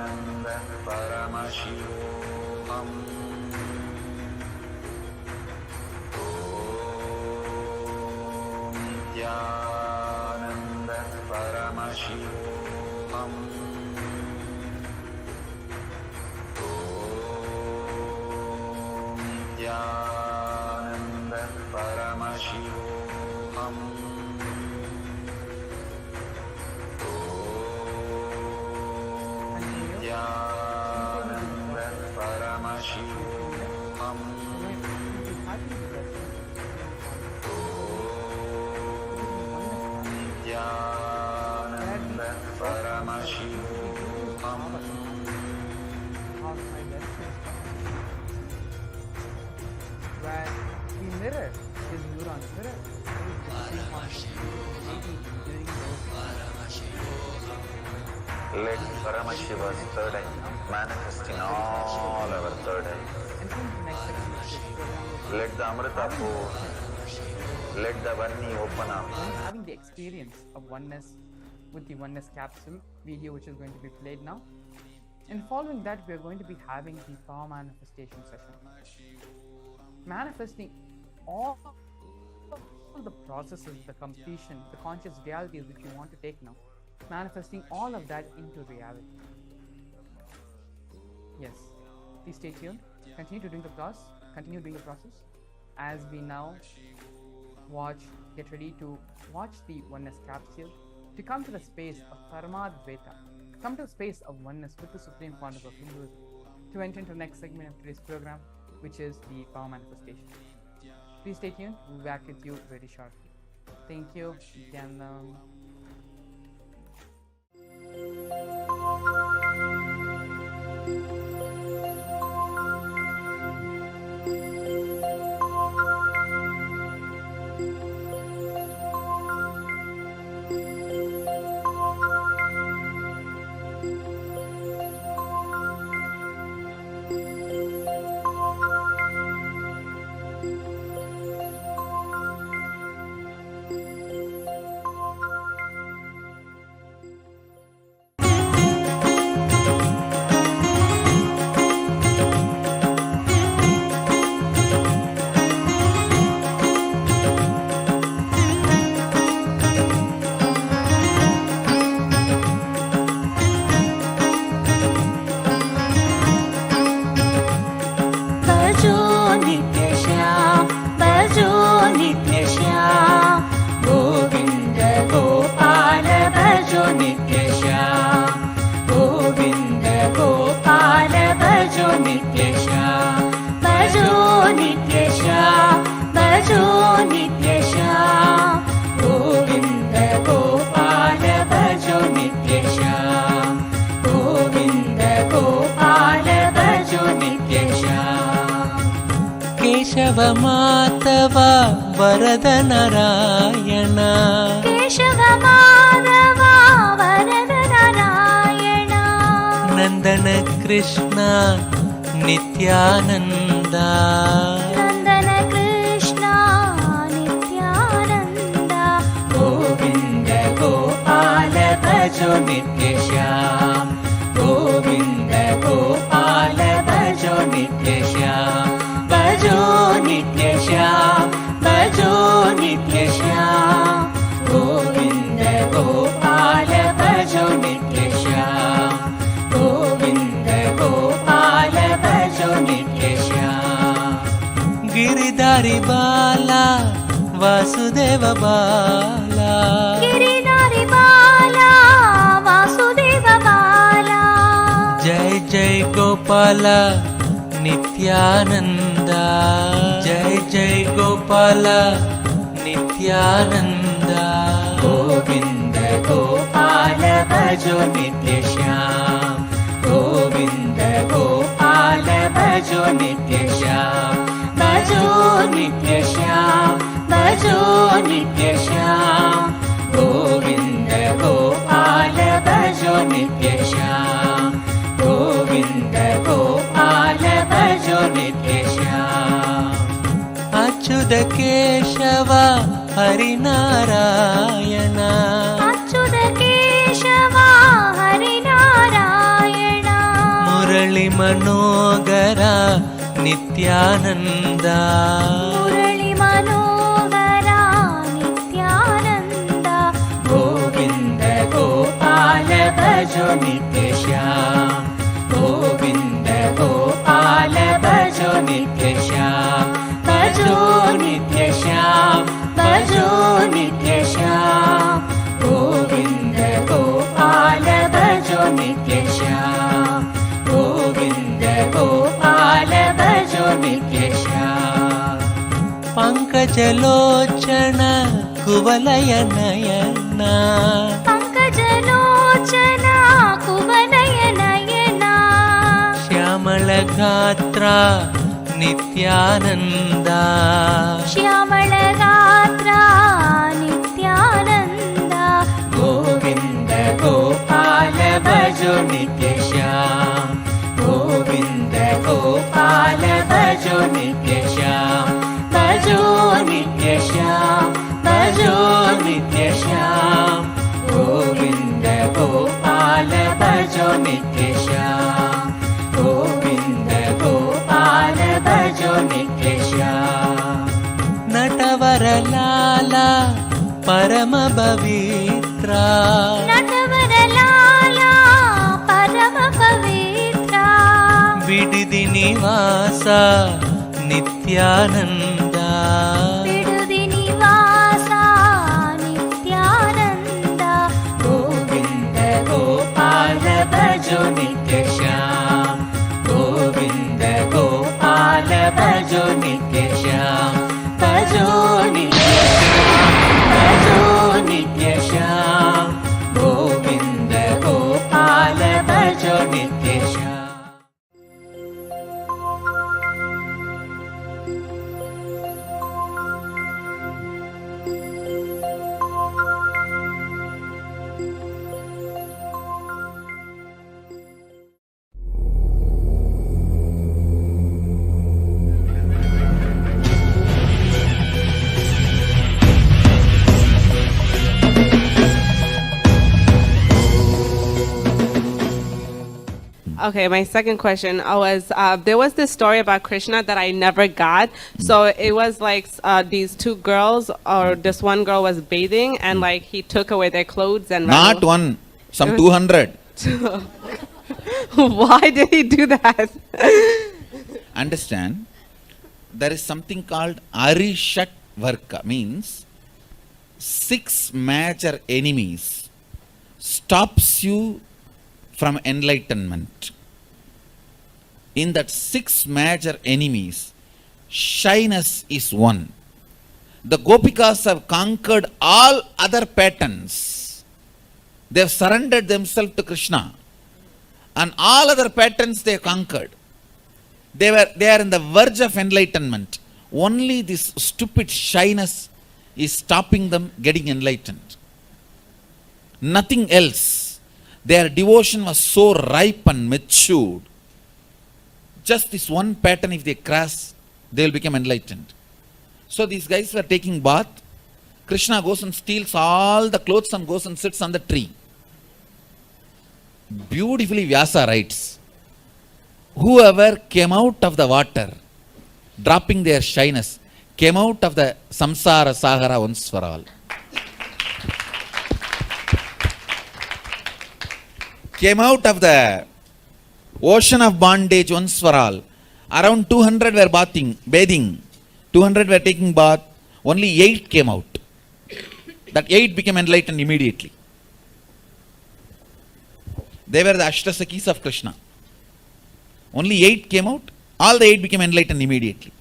Nithyananda Paramashivoham. Nithyananda Paramashivoham. Nithyananda Paramashivoham. Nithyananda Paramashivoham. Nithyananda Paramashivoham. Nithyananda Paramashivoham. Where we mirror his neurons, mirror his discipline during those Let Paramashiva's third eye manifest in all our third eyes. and then the next section of this program, Let the Amrita pour, let the Vani open up. having the experience of oneness with the oneness capsule video, which is going to be played now. And following that, we are going to be having the power manifestation session, manifesting all the processes, the completion, the conscious realities which you want to take now, manifesting all of that into reality. Yes, please stay tuned. Continue doing the process as we now get ready to watch the oneness capsule, to come to the space of Paramadvaita, come to the space of oneness with the Supreme Pontiff of Hinduism, to enter into the next segment of today's program, which is the power manifestation. Please stay tuned. We'll be back with you very shortly. Thank you. Nithyananda. Keshava Madhava ವರದ ನಾರಾಯಣ ಕೇಶವ ಮಾಧವ ವರದ ನಾರಾಯಣ ನಂದನ ಕೃಷ್ಣ ನಿತ್ಯಾನಂದ ನಂದನ ಕೃಷ್ಣ ನಿತ್ಯಾನಂದ ಗೋವಿಂದ ಗೋಪಾಲ ಭಜೋ ನಿತ್ಯ ಶ್ಯಾಮ ಗೋವಿಂದ ಗೋಪಾಲ ಭಜೋ ನಿತ್ಯ ಶ್ಯಾಮ ಭಜೋ ನಿತ್ಯ ಶ್ಯಾಮ ಭಜೋ ನಿತ್ಯ ಶ್ಯಾಮ ಗೋವಿಂದ ಗೋಪಾಲ ಭಜೋ ನಿತ್ಯ ಶ್ಯಾಮ ಗೋವಿಂದ ಗೋಪಾಲ ಭಜೋ ನಿತ್ಯ ಶ್ಯಾಮ ಗಿರಿಧಾರಿ ಬಾಲ ವಾಸುದೇವ ಬಾಲ ಗಿರಿಧಾರಿ ಬಾಲ ವಾಸುದೇವ ಬಾಲ ಜಯ ಜಯ ಗೋಪಾಲ ನಿತ್ಯಾನಂದ ಜಯ ಜಯ ಗೋಪಾಲ ನಿತ್ಯಾನಂದ ಗೋವಿಂದ ಗೋಪಾಲ ಭಜೋ ನಿತ್ಯ ಶ್ಯಾಮ ಗೋವಿಂದ ಗೋಪಾಲ ಭಜೋ ನಿತ್ಯ ಶ್ಯಾಮ ಭಜೋ ನಿತ್ಯ ಶ್ಯಾಮ ಭಜೋ ನಿತ್ಯ ಶ್ಯಾಮ ಗೋವಿಂದ ಗೋಪಾಲ ಭಜೋ ನಿತ್ಯ ಶ್ಯಾಮ ಗೋವಿಂದ ಗೋಪಾಲ ಭಜೋ ನಿತ್ಯ ಶ್ಯಾಮ ಅಚ್ಯುತ ಕೇಶವ ಹರಿನಾರಾಯಣ ಅಚ್ಯುತ ಕೇಶವ ಹರಿನಾರಾಯಣ ಮುರಳಿ ಮನೋಗರ ನಿತ್ಯಾನಂದ ಮುರಳಿ ಮನೋಗರ ನಿತ್ಯಾನಂದ ಗೋವಿಂದ ಗೋಪಾಲ ಭಜೋ ನಿತ್ಯ ಶ್ಯಾಮ ಗೋವಿಂದ ಗೋಪಾಲ ಭಜೋ ನಿತ್ಯ ಶ್ಯಾಮ ಭಜೋ ನಿತ್ಯ ಶ್ಯಾಮ ಭಜೋ ನಿತ್ಯ ಶ್ಯಾಮ ಗೋವಿಂದ ಗೋಪಾಲ ಭಜೋ ನಿತ್ಯ ಶ್ಯಾಮ ಗೋವಿಂದ ಗೋಪಾಲ ಭಜೋ ನಿತ್ಯ ಶ್ಯಾಮ ಪಂಕಜಲೋಚನ ಕುವಲಯ ನಯನ ಪಂಕಜಲೋಚನ ಕುವಲಯ ನಯನ ಶ್ಯಾಮಳ ಗಾತ್ರ ನಿತ್ಯಾನಂದ ಶ್ಯಾಮಳ ಗಾತ್ರ ನಿತ್ಯಾನಂದ ಗೋವಿಂದ ಗೋಪಾಲ ಭಜೋ ನಿತ್ಯ ಶ್ಯಾಮ ಗೋವಿಂದ ಗೋಪಾಲ ಭಜೋ ನಿತ್ಯ ಶ್ಯಾಮ ಭಜೋ ನಿತ್ಯ ಶ್ಯಾಮ ಭಜೋ ನಿತ್ಯ ಶ್ಯಾಮ ಗೋವಿಂದ ಗೋಪಾಲ ಭಜೋ ನಿತ್ಯ ಶ್ಯಾಮ ಗೋವಿಂದ ಗೋಪಾಲ ಭಜೋ ನಿತ್ಯ ಶ್ಯಾಮ ನಟವರ ಲಾಲ ಪರಮ ಪವಿತ್ರ ನಟವರ ಲಾಲ ಪರಮ ಪವಿತ್ರ ಬಿಡಿದಿ ನಿವಾಸ ನಿತ್ಯಾನಂದ ಬಿಡುದಿ ನಿವಾಸ ನಿತ್ಯಾನಂದ ಗೋವಿಂದ ಗೋಪಾಲ ಭಜೋ ನಿತ್ಯ ಶ್ಯಾಮ ಗೋವಿಂದ ಗೋಪಾಲ ಭಜೋ ನಿತ್ಯ ಶ್ಯಾಮ ಭಜೋ ನಿತ್ಯ ಶ್ಯಾಮ ಭಜೋ ನಿತ್ಯ ಶ್ಯಾಮ ಗೋವಿಂದ ಗೋಪಾಲ ಭಜೋ ನಿತ್ಯ Shyama Okay, my second question was there was this story about Krishna that I never got. So it was like these two girls, or this one girl was bathing, and like he took away their clothes and ran Not away. one, some 200. Why did he do that? Understand, there is something called Arishat Varka, means 6 major enemies stops you from enlightenment. In that 6 major enemies, shyness is one. The Gopikas have conquered all other patterns. They have surrendered themselves to Krishna. And all other patterns they have conquered. They are in the verge of enlightenment. Only this stupid shyness is stopping them getting enlightened. Nothing else. Their devotion was so ripe and matured. Just this one pattern, if they cross, they will become enlightened. So these guys were taking bath. Krishna goes and steals all the clothes and goes and sits on the tree. Beautifully Vyasa writes, whoever came out of the water, dropping their shyness, came out of the samsara sagara once for all. Came out of the ocean of bondage once for all. Around 200 were bathing. 200 were taking bath. Only 8 came out. That 8 became enlightened immediately. They were the Ashtasakis of Krishna. Only 8 came out. All the 8 became enlightened immediately.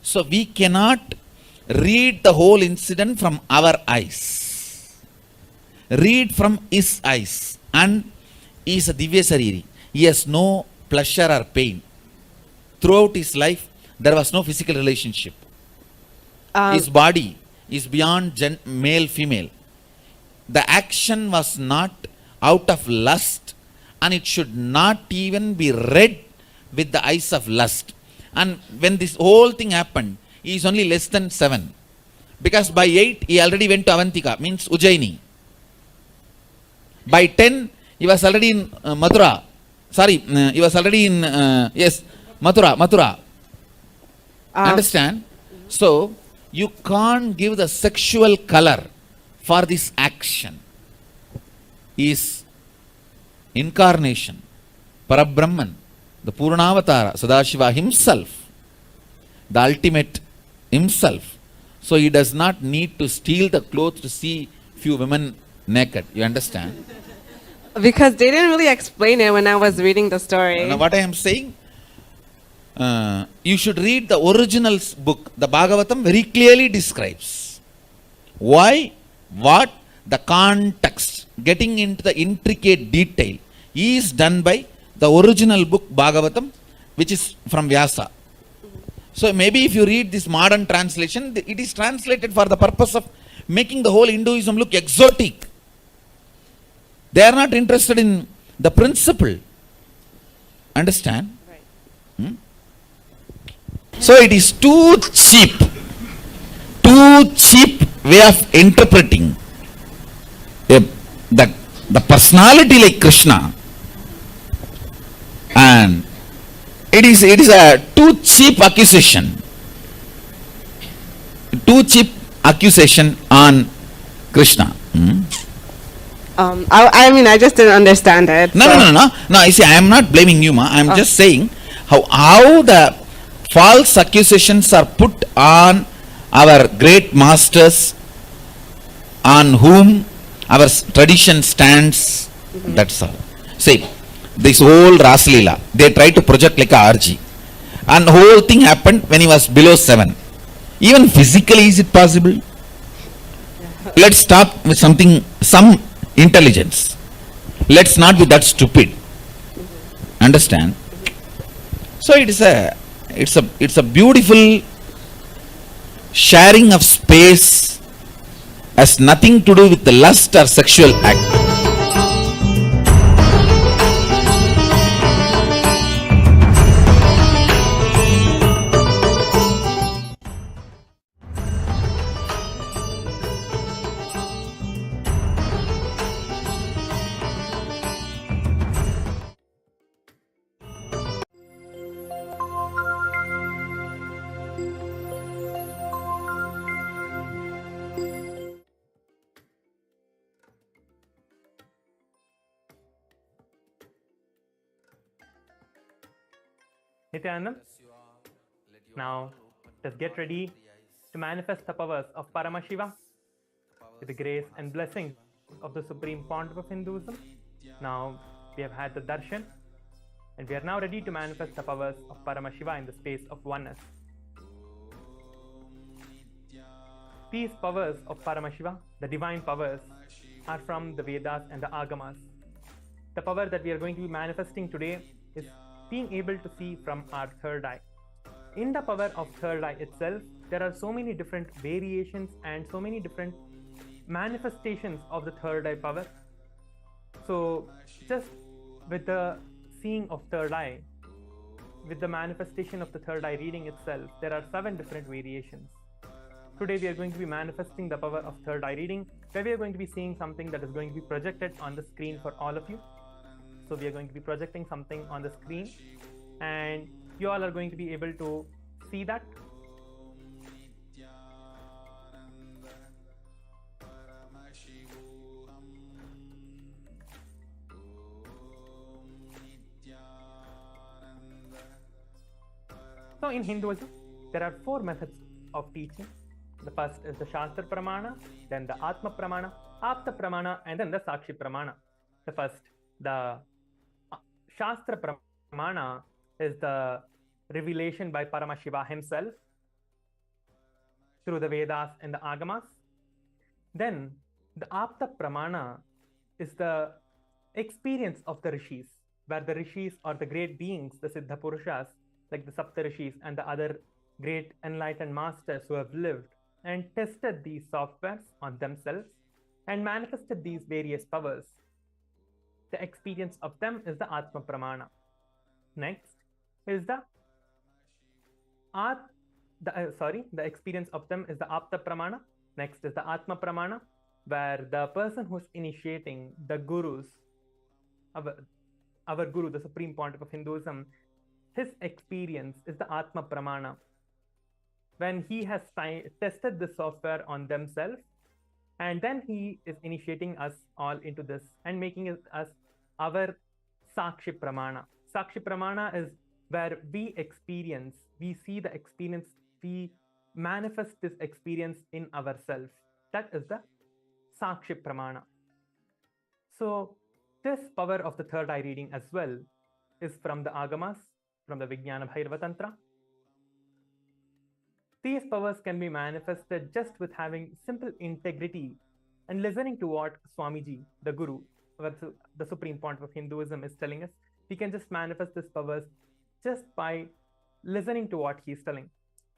So we cannot read the whole incident from our eyes. Read from his eyes. And he is a Divya Sariri. He has no pleasure or pain. Throughout his life, there was no physical relationship. His body is beyond male, female. The action was not out of lust, and it should not even be read with the eyes of lust. And when this whole thing happened, he is only less than 7. Because by 8, he already went to Avantika, means Ujjaini. By 10, he was already in Mathura. He was already in, Mathura. Understand? So, you can't give the sexual color for this action. Is incarnation, Parabrahman, the Puranavatara, Sadashiva himself, the ultimate himself. So he does not need to steal the clothes to see few women naked. You understand? Because they didn't really explain it when I was reading the story. Now what I am saying, you should read the original book. The Bhagavatam very clearly describes why, what, the context, getting into the intricate detail is done by the original book Bhagavatam, which is from Vyasa. So maybe if you read this modern translation, it is translated for the purpose of making the whole Hinduism look exotic. They are not interested in the principle. Understand? Right. So it is too cheap way of interpreting the personality like Krishna, and it is a too cheap accusation on Krishna. I just didn't understand it. No. You see, I am not blaming you, ma. I am just saying how the false accusations are put on our great masters, on whom our tradition stands. That's all. See, this whole Rasalila, they try to project like a RG. And the whole thing happened when he was below 7. Even physically, is it possible? Let's talk with some intelligence. Let's not be that stupid. Understand? So it's a beautiful sharing of space, has nothing to do with the lust or sexual act. Nithyananda, now let's get ready to manifest the powers of Paramashiva with the grace and blessing of the Supreme Pontiff of Hinduism. Now we have had the darshan, and we are now ready to manifest the powers of Paramashiva in the space of oneness. These powers of Paramashiva, the divine powers, are from the Vedas and the Agamas. The power that we are going to be manifesting today is being able to see from our third eye. in the power of third eye itself, there are so many different variations and so many different manifestations of the third eye power. So just with the seeing of third eye, with the manifestation of the third eye reading itself, there are 7 different variations. Today we are going to be manifesting the power of third eye reading, where we are going to be seeing something that is going to be projected on the screen for all of you. So we are going to be projecting something on the screen, and you all are going to be able to see that. So in Hinduism, there are 4 methods of teaching. The first is the Shastra Pramana, then the Atma Pramana, Apta Pramana, and then the Sakshi Pramana. The first, the Shastra Pramana, is the revelation by Paramashiva himself through the Vedas and the Agamas. Then the Apta Pramana is the experience of the Rishis, where the Rishis are the great beings, the Siddha Purushas, like the Sapta Rishis and the other great enlightened masters who have lived and tested these softwares on themselves and manifested these various powers. The experience of them is the Atma Pramana. Next is the experience of them is the Apta Pramana. Next is the Atma Pramana, where the person who's initiating, the gurus, our guru, the Supreme Pontiff of Hinduism, his experience is the Atma Pramana. When he has tested the software on themselves, and then he is initiating us all into this and making us our Sakshi Pramana. Sakshi Pramana is where we experience, we see the experience, we manifest this experience in ourselves. That is the Sakshi Pramana. So this power of the third eye reading as well is from the Agamas, from the Vijnana Bhairava Tantra. These powers can be manifested just with having simple integrity and listening to what Swamiji, the Guru, the Supreme Pontiff of Hinduism, is telling us. We can just manifest these powers just by listening to what he is telling.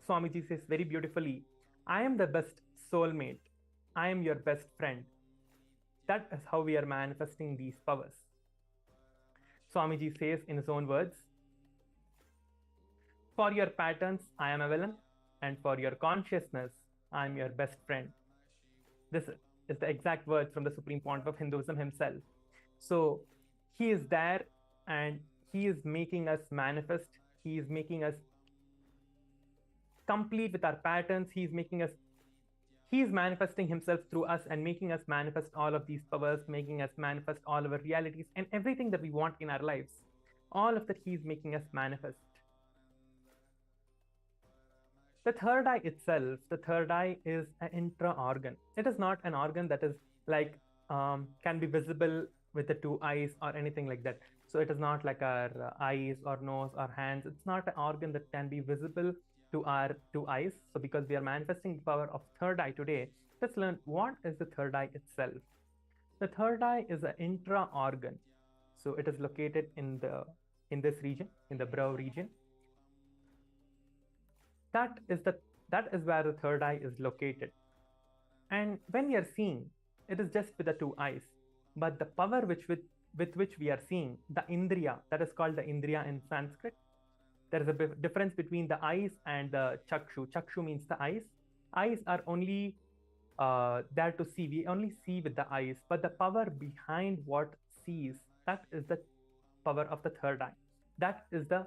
Swamiji says very beautifully, I am the best soulmate. I am your best friend. That is how we are manifesting these powers. Swamiji says in his own words, for your patterns, I am a villain, and for your consciousness, I am your best friend. This is the exact words from the Supreme Pontiff of Hinduism himself. So he is there and he is making us manifest. He is making us complete with our patterns. He is manifesting himself through us and making us manifest all of these powers, making us manifest all our realities and everything that we want in our lives. All of that he is making us manifest. The third eye itself, the third eye is an intra-organ. It is not an organ that is like, can be visible with the 2 eyes or anything like that. So it is not like our eyes or nose or hands. It's not an organ that can be visible to our 2 eyes. So because we are manifesting the power of third eye today, let's learn what is the third eye itself. The third eye is an intra-organ. So it is located in this region, in the brow region. That is where the third eye is located. And when we are seeing, it is just with the 2 eyes. But the power with which we are seeing, the indriya, that is called the indriya in Sanskrit. There is a difference between the eyes and the chakshu. Chakshu means the eyes. Eyes are only there to see. We only see with the eyes. But the power behind what sees, that is the power of the third eye. That is the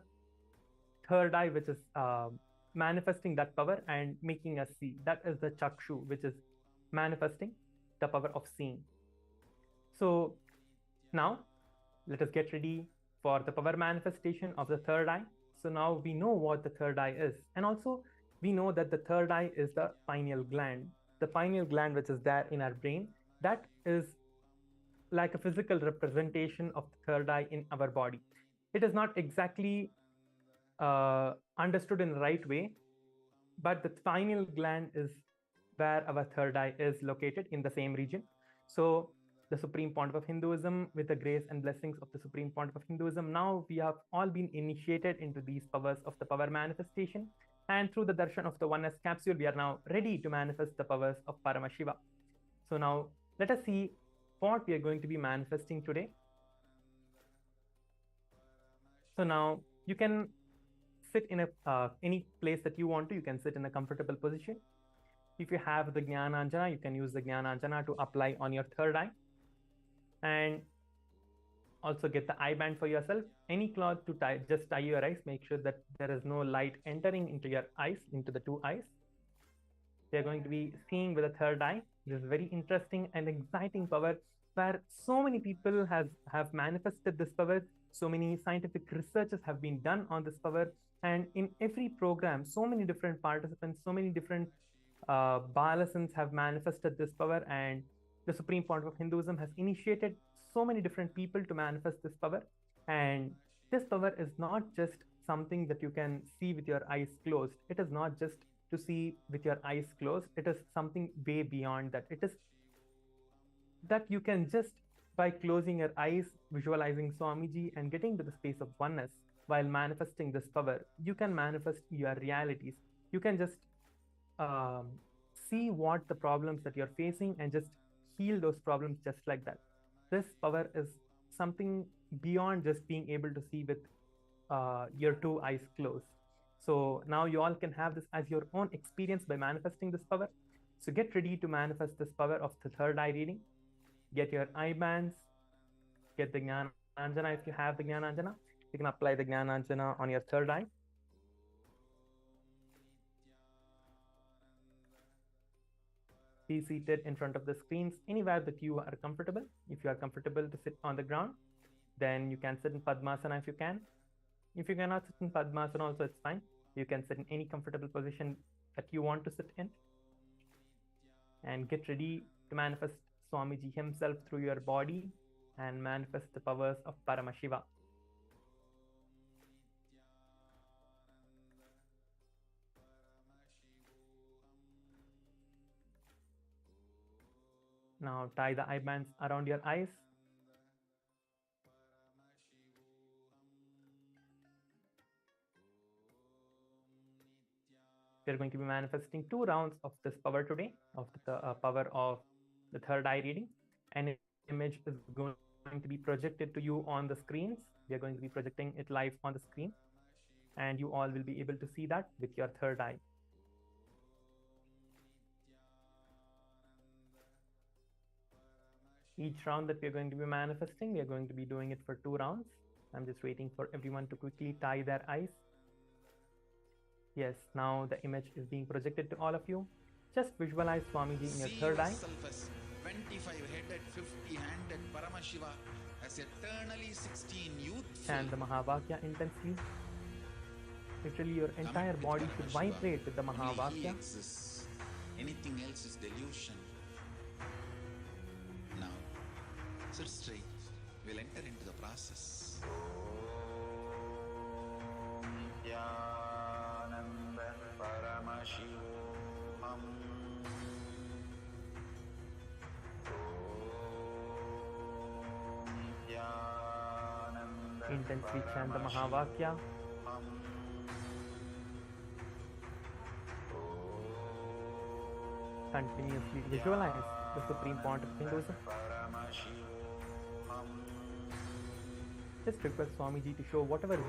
third eye which is manifesting that power and making us see. That is the chakshu, which is manifesting the power of seeing. So now let us get ready for the power manifestation of the third eye. So now we know what the third eye is, and also we know that the third eye is the pineal gland. The pineal gland which is there in our brain, that is like a physical representation of the third eye in our body. It is not exactly understood in the right way, but the pineal gland is where our third eye is located, in the same region. So the Supreme Pontiff of Hinduism, with the grace and blessings of the Supreme Pontiff of Hinduism, now we have all been initiated into these powers of the power manifestation. And through the darshan of the oneness capsule, we are now ready to manifest the powers of Paramashiva. So now let us see what we are going to be manifesting today. So now you can sit in any place that you want to. You can sit in a comfortable position. If you have the Jnananjana, you can use the Jnananjana to apply on your third eye. And also get the eye band for yourself. Any cloth to tie, just tie your eyes. Make sure that there is no light entering into your eyes, into the two eyes. We are going to be seeing with the third eye. This is very interesting and exciting power where so many people have manifested this power. So many scientific researches have been done on this power. And in every program, so many different participants, so many different Balasans have manifested this power, and the Supreme Pontiff of Hinduism has initiated so many different people to manifest this power. And this power is not just something that you can see with your eyes closed. It is not just to see with your eyes closed. It is something way beyond that. It is that you can just, by closing your eyes, visualizing Swamiji and getting to the space of oneness while manifesting this power, you can manifest your realities. You can just see what the problems that you're facing and just heal those problems just like that. This power is something beyond just being able to see with your two eyes closed. So now you all can have this as your own experience by manifesting this power. So get ready to manifest this power of the third eye reading. Get your eye bands, get the Jnananjana. If you have the Jnananjana, you can apply the Jnananjana on your third eye. Be seated in front of the screens anywhere that you are comfortable. If you are comfortable to sit on the ground, then you can sit in Padmasana if you can. If you cannot sit in Padmasana also, it's fine. You can sit in any comfortable position that you want to sit in. And get ready to manifest Swamiji himself through your body and manifest the powers of Paramashiva. Now tie the eye bands around your eyes. We are going to be manifesting 2 rounds of this power today, of the power of the third eye reading. An image is going to be projected to you on the screens. We are going to be projecting it live on the screen, and you all will be able to see that with your third eye. Each round that we are going to be manifesting, we are going to be doing it for 2 rounds. I'm just waiting for everyone to quickly tie their eyes. Yes, now the image is being projected to all of you. Just visualize Swamiji in your third eye. 25-headed, 50-handed Paramashiva as eternally 16 youthful. Chant the Mahavakya intensely. Literally your entire body should vibrate with the Only Mahavakya. he exists. Anything else is delusion. Now, sit straight. We'll enter into the process. Nithyananda Paramashivoham. Nithyananda Intensely chant the Mahavakya. Continuously visualize the Supreme Pontiff of Hinduism. Just request Swamiji to show whatever is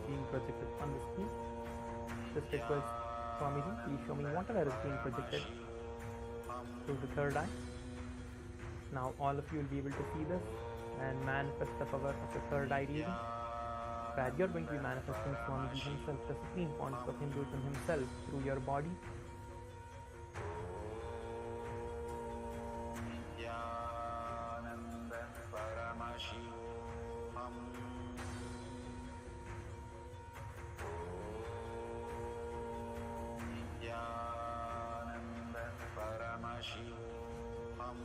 being projected on the screen. Just request Swamiji, please show me whatever is being projected through the third eye. Now all of you will be able to see this and manifest the power of the third eye reading, where you're going to be manifesting Swamiji himself, the Supreme Pontiff of Hinduism himself, through your body. Nithyananda Paramashivoham. Nithyananda Paramashivoham.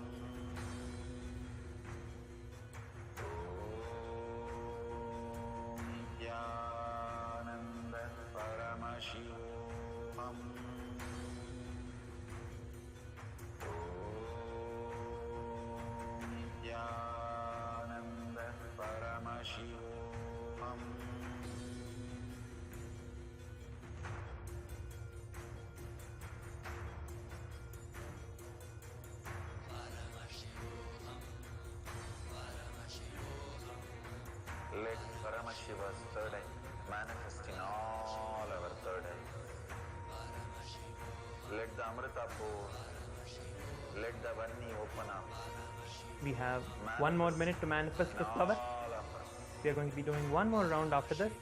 Nithyananda Paramashivoham. Paramashiva's third eye manifest in all our third eyes. Let the Amrita pour, let the Vanni open up. We have 1 more minute to manifest this power. All of us. We are going to be doing 1 more round after this.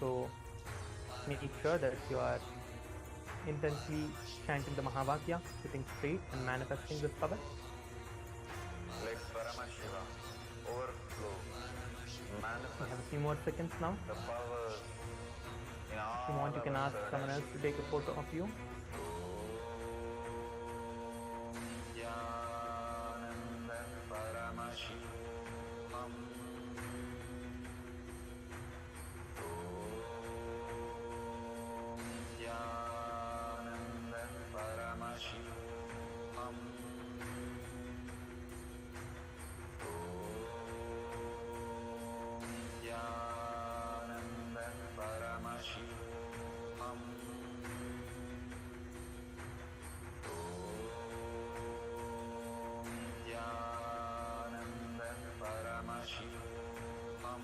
So make sure that you are intensely chanting the Mahavakya, sitting straight and manifesting this power. Let Paramashiva overflow, We manifest have a few more seconds now. the powers in all If you want, you can our ask third someone eyes. else to take a photo of you. Nithyananda Paramashivoham. Nithyananda Paramashivoham. Nithyananda Paramashivoham. Nithyananda Paramashivoham.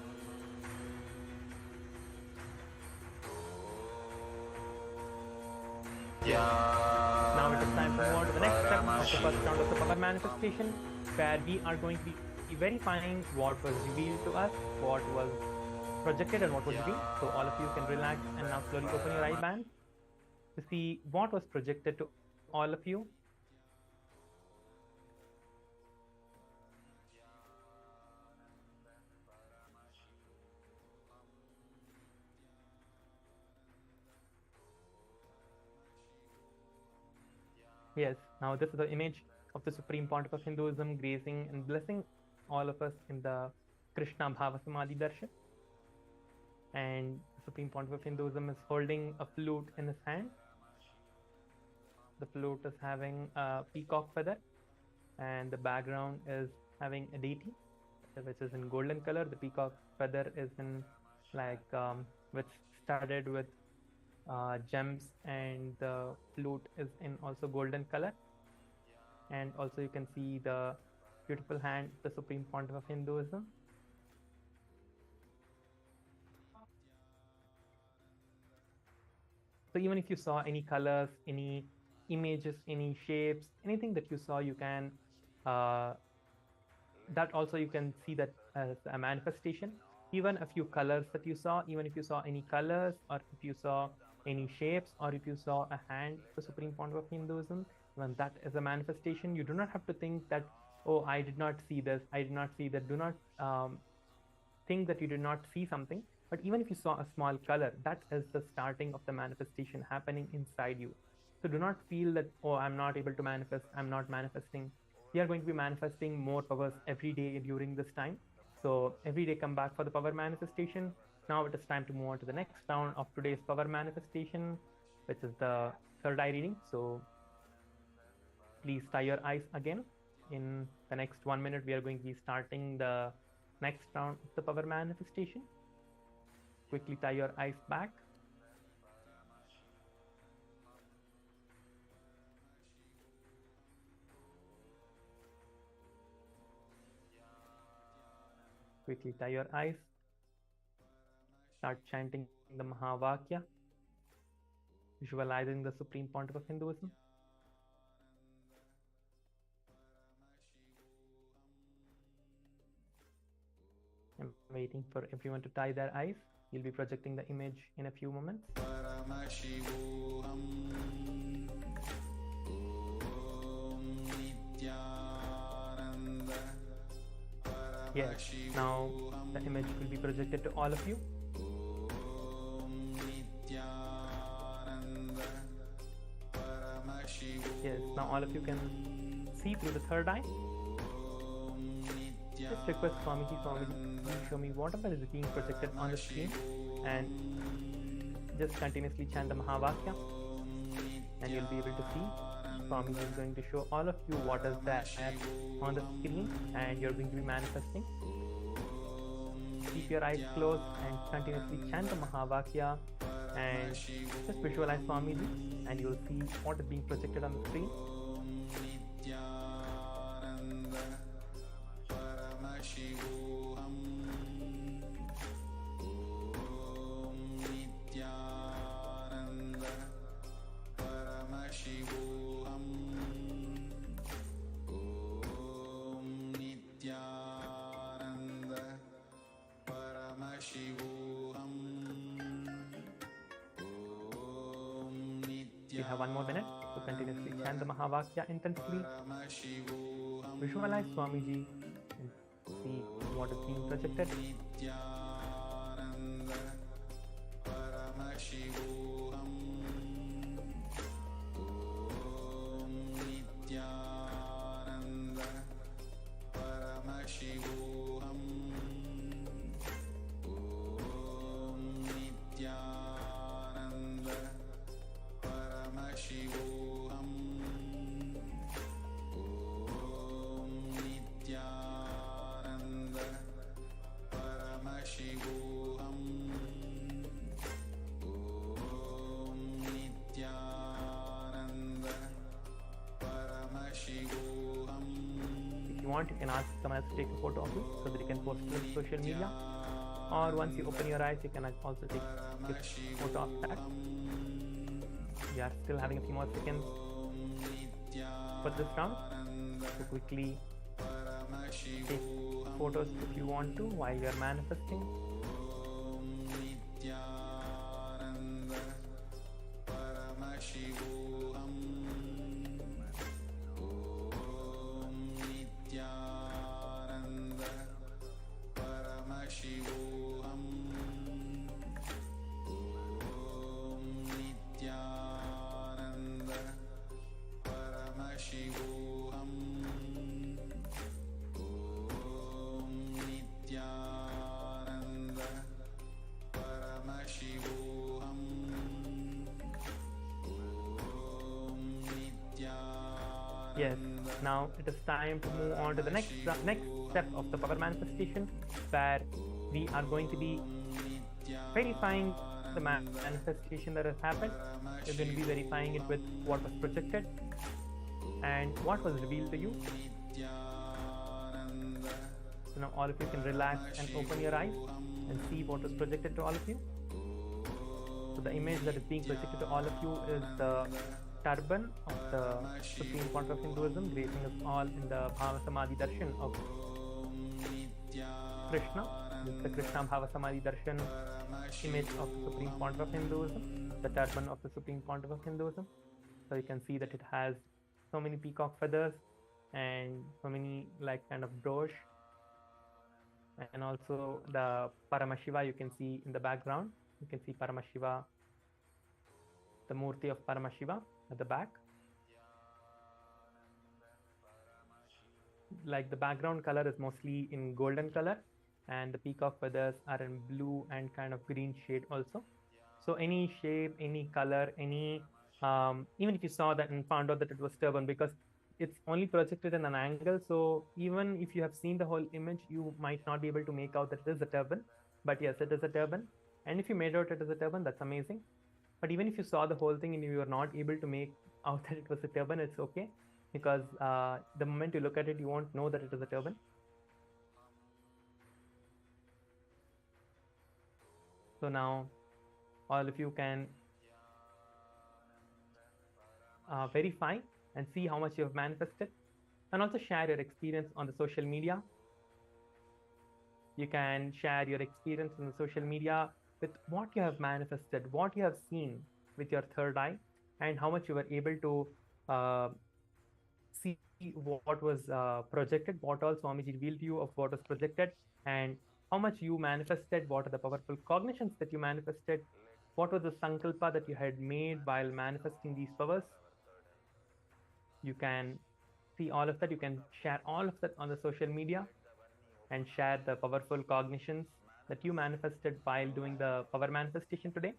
Now it is time to move on to the next step of the first round of the power manifestation, where we are going to be verifying what was revealed to us, what was projected and what was revealed. So all of you can relax and now slowly open your eye band to see what was projected to all of you. Yes, now this is the image of the Supreme Pontiff of Hinduism gracing and blessing all of us in the Krishna Bhava Samadhi Darshan. And the Supreme Pontiff of Hinduism is holding a flute in his hand. The flute is having a peacock feather, and the background is having a deity, which is in golden color. The peacock feather is in which studded with gems, and the flute is in also golden color. And also you can see the beautiful hand of the Supreme Pontiff of Hinduism. So even if you saw any colors, any images, any shapes, anything that you saw, you can that also you can see that as a manifestation. Even a few colors that you saw, even if you saw any colors, or if you saw any shapes, or if you saw a hand of the Supreme Pontiff of Hinduism, when that is a manifestation, you do not have to think that, oh, I did not see this, I did not see that. Do not think that you did not see something. But even if you saw a small color, that is the starting of the manifestation happening inside you. So do not feel that, oh, I'm not able to manifest, I'm not manifesting. We are going to be manifesting more powers every day during this time. So every day come back for the power manifestation. Now it is time to move on to the next round of today's power manifestation, which is the third eye reading. So please tie your eyes again. In the next 1 minute, we are going to be starting the next round of the power manifestation. Quickly tie your eyes back. Quickly tie your eyes. Start chanting the Mahavakya, visualizing the Supreme Pontiff of Hinduism. I'm waiting for everyone to tie their eyes. You'll be projecting the image in a few moments. Paramashivoham. Om Nithyananda. Yes, now the image will be projected to all of you. Om Nithyananda. Paramashivoham. Yes, now all of you can see through the third eye. Just request Swamiji, please show me whatever is being projected on the screen, and just continuously chant the Mahavakya, and you'll be able to see. Swamiji is going to show all of you what is there on the screen, and you're going to be manifesting. Keep your eyes closed and continuously chant the Mahavakya, and just visualize Swamiji, and you'll see what is being projected on the screen. Paramashivoham. We have 1 more minute to continuously chant the Mahavakya intensely. Visualize Swamiji and see what is being projected. Paramashivoham. Om Nithyananda. Paramashivoham. Om Nithyananda. Paramashivoham. Om Nithyananda. Paramashivoham. Om Nithyananda. Paramashivoham. If you want, you can ask someone else to take a photo of you so that you can post it on social media. Or once you open your eyes, you can also take a photo of that. We are still having a few more seconds for this round. So quickly take photos if you want to while you are manifesting. Nithyananda. Paramashivoham. Om Nithyananda. Paramashivoham. Om Nithyananda. Paramashivoham. Om Nithyananda. Paramashivoham. Om Nithyananda. Yes, now it is time to move on to the next step of the power manifestation, where we are going to be verifying the manifestation that has happened. You're going to be verifying it with what was projected and what was revealed to you. So now all of you can relax and open your eyes and see what was projected to all of you. So the image that is being projected to all of you is the turban of the Supreme Pontiff of Hinduism, gracing us all in the Bhava Samadhi Darshan of Krishna. This is the Krishna Bhava Samadhi Darshan image of the Supreme Pontiff of Hinduism, the turban of the Supreme Pontiff of Hinduism. So you can see that it has so many peacock feathers and so many like kind of brooch, and also the Paramashiva you can see in the background. You can see Paramashiva, the Murti of Paramashiva at the back. Like the background color is mostly in golden color, and the peacock feathers are in blue and kind of green shade also. So any shape, any color, any even if you saw that and found out that it was turban, because it's only projected in an angle, so even if you have seen the whole image, you might not be able to make out that it is a turban. But yes, it is a turban, and if you made out it is a turban, that's amazing. But even if you saw the whole thing and you were not able to make out that it was a turban, it's okay, because the moment you look at it, you won't know that it is a turban. So now all of you can verify and see how much you have manifested, and also share your experience on the social media. You can share your experience on the social media with what you have manifested, what you have seen with your third eye, and how much you were able to see what was projected, what all Swamiji revealed to you of what was projected, and how much you manifested, what are the powerful cognitions that you manifested, what was the sankalpa that you had made while manifesting these powers. You can see all of that. You can share all of that on the social media and share the powerful cognitions that you manifested while doing the power manifestation today.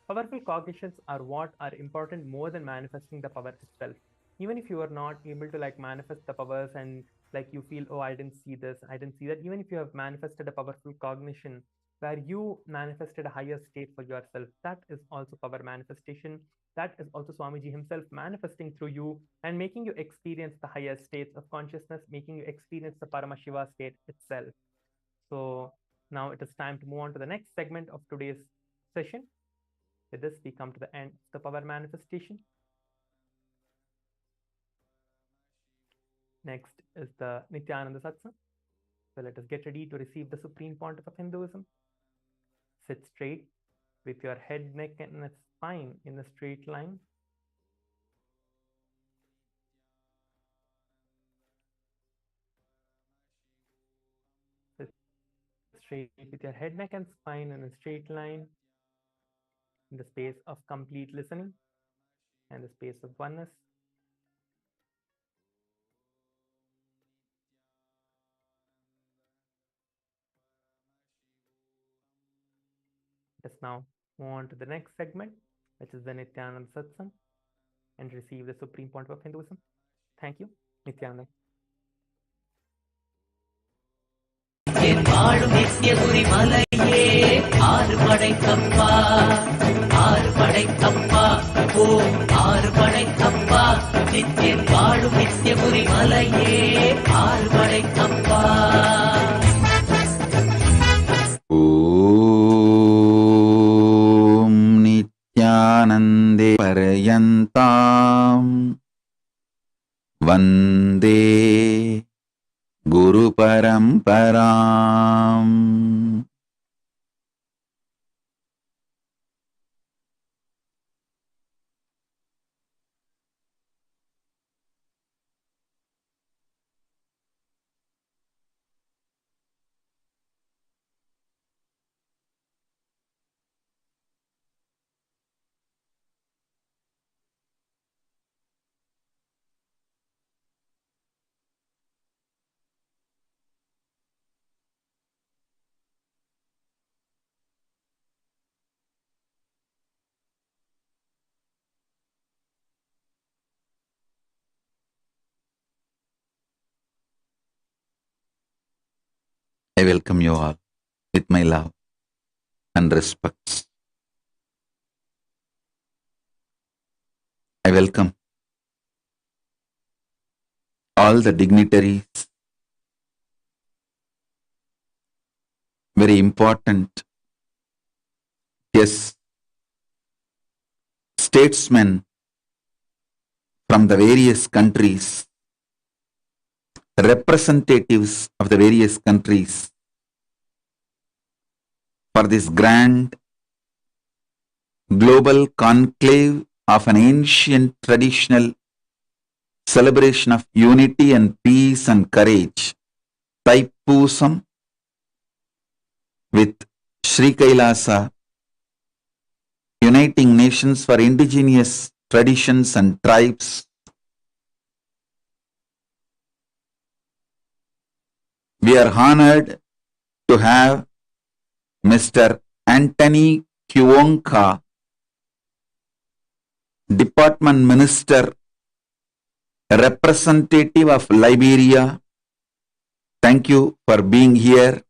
Powerful cognitions are what are important more than manifesting the power itself. Even if you are not able to like manifest the powers and like you feel, oh, I didn't see this, I didn't see that. Even if you have manifested a powerful cognition where you manifested a higher state for yourself, that is also power manifestation. That is also Swamiji himself manifesting through you and making you experience the higher states of consciousness, making you experience the Paramashiva state itself. So now it is time to move on to the next segment of today's session. With this, we come to the end of the power manifestation. Next is the Nithyananda Satsang. So let us get ready to receive the Supreme Pontiff of Hinduism. Sit straight with your head, neck, and spine in a straight line. straight with your head, neck, and spine in a straight line, in the space of complete listening and the space of oneness. Let's now move on to the next segment, which is the Nithyananda Satsang, and receive the supreme point of Hinduism. Thank you, Nithyananda. வாழும் நித்தியபுரி மலையே ஆறு படைத்தப்பா ஆறு படைத்தப்பா ஓம் ஆறு படைத்தப்பா நித்தியம் வாழும் நித்தியபுரி மலையே ஆறு படைத்தப்பா ஓம் நித்யானந்தே பரயந்தாம் வந்தே குரு பரம்பராம். I welcome you all with my love and respect. I welcome all the dignitaries, very important, yes, statesmen from the various countries, representatives of the various countries for this grand global conclave of an ancient traditional celebration of unity and peace and courage, Thaipusam with Sri KAILASA, uniting nations for indigenous traditions and tribes. We are honored to have Mr. Anthony Kiwonka, Department Minister, representative of Liberia. Thank you for being here.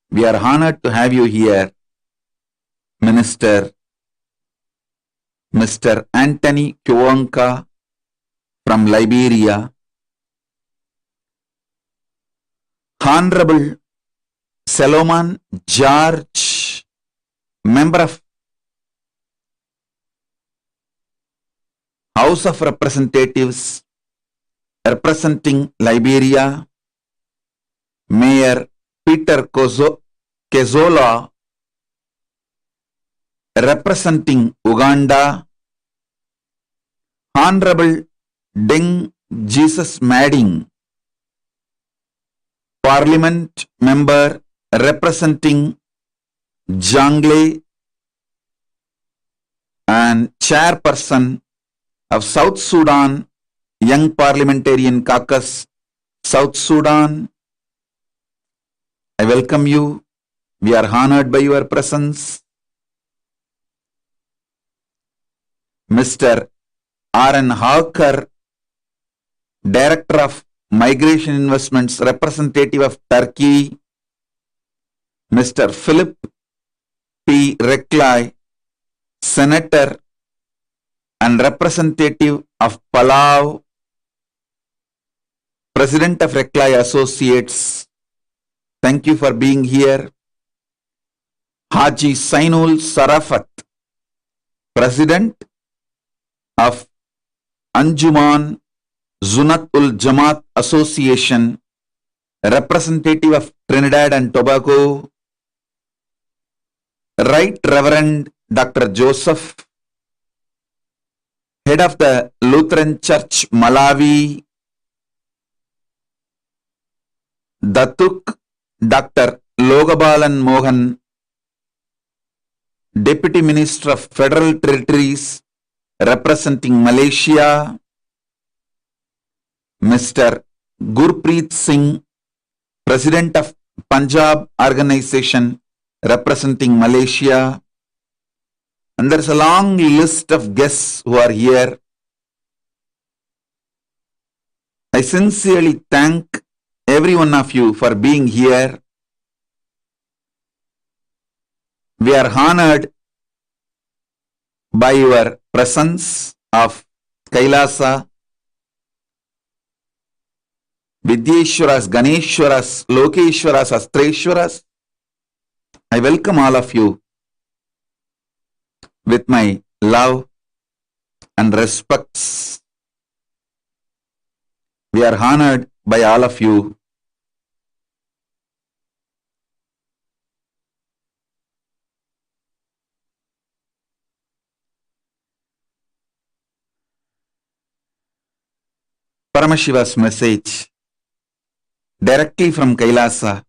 We are honored to have you here, Minister Mr. Anthony Kiwonka from Liberia. Honorable Solomon George, member of House of Representatives representing Liberia. Mayor Peter Kezola representing Uganda. Honorable Deng Jesus Mading, Parliament member representing Jangle and chairperson of South Sudan Young Parliamentarian Caucus, South Sudan. I welcome you. We are honored by your presence. Mr. R.N. Hawker, Director of Migration Investments, representative of Turkey. Mr. Philip P. Reklai, Senator and representative of Palau, President of Reklai Associates. Thank you for being here. Haji Sainul Sarafat, President of Anjuman Zunatul Jamaat Association, representative of Trinidad and Tobago. Right Reverend Dr. Joseph, head of the Lutheran Church Malawi. Datuk Dr. Logabalan Mohan, Deputy Minister of Federal Territories representing Malaysia, Mr. Gurpreet Singh, President of Punjab Organization representing Malaysia, and there's a long list of guests who are here. I sincerely thank every one of you for being here. We are honored by your presence of Kailasa, Vidyeshwaras, Ganeshwaras, Lokeshwaras, Astreshwaras. I welcome all of you with my love and respects. We are honored by all of you. Paramashiva's message directly from Kailasa.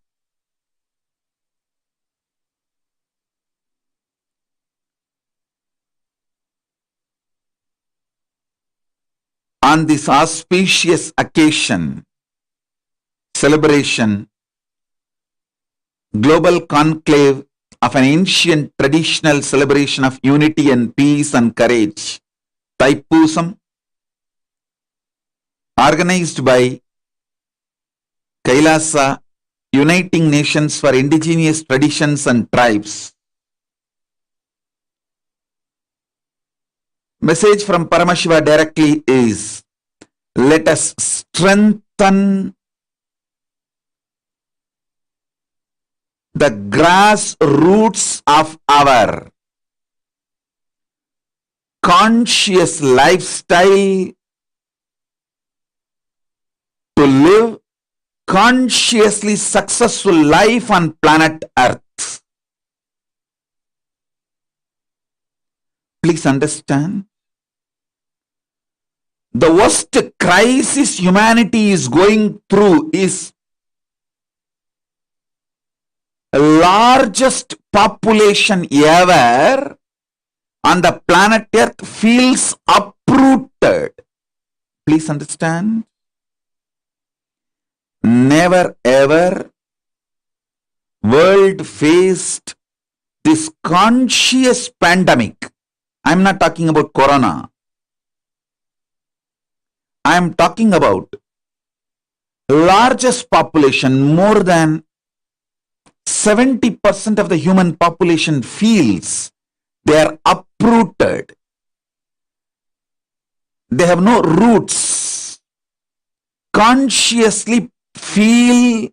On this auspicious occasion, celebration, global conclave of an ancient traditional celebration of unity and peace and courage, Thaipusam, organized by Kailasa, Uniting Nations for Indigenous Traditions and Tribes. Message from Paramashiva directly is, let us strengthen the grassroots of our conscious lifestyle to live consciously successful life on planet Earth. Please understand, the worst crisis humanity is going through is the largest population ever on the planet Earth feels uprooted. Please understand, never ever world faced this conscious pandemic. I'm not talking about corona. I am talking about largest population, more than 70% of the human population feels they are uprooted. They have no roots. Consciously feel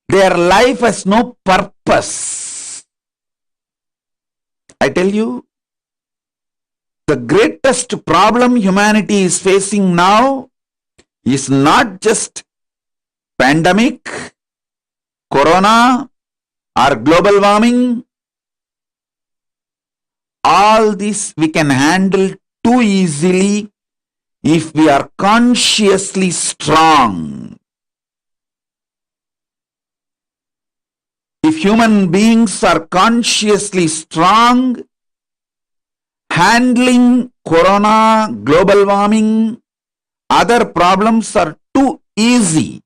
their life has no purpose. I tell you, the greatest problem humanity is facing now is not just pandemic, corona, or global warming. All this we can handle too easily if we are consciously strong. If human beings are consciously strong, handling corona, global warming, other problems are too easy.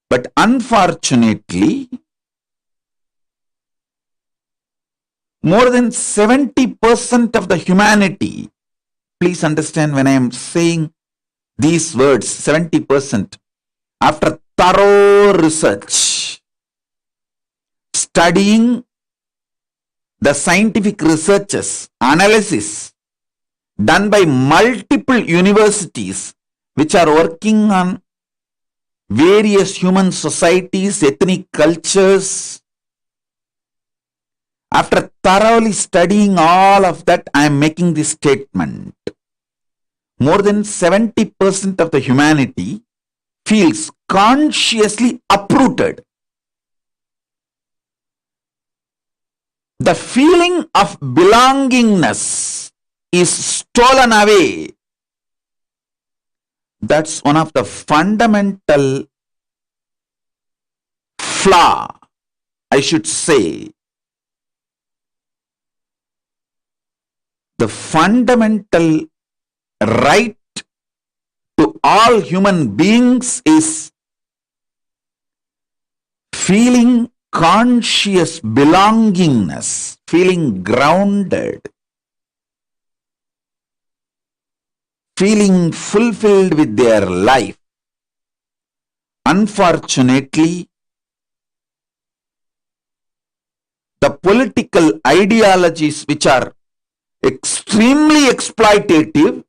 But unfortunately, more than 70% of the humanity, please understand when I am saying these words, 70%, after thorough research, studying the scientific researches, analysis done by multiple universities which are working on various human societies, ethnic cultures. After thoroughly studying all of that, I am making this statement. More than 70% of the humanity feels consciously uprooted. The feeling of belongingness is stolen away. That's one of the fundamental flaw, I should say. The fundamental right to all human beings is feeling conscious belongingness, feeling grounded, feeling fulfilled with their life. Unfortunately, the political ideologies which are extremely exploitative,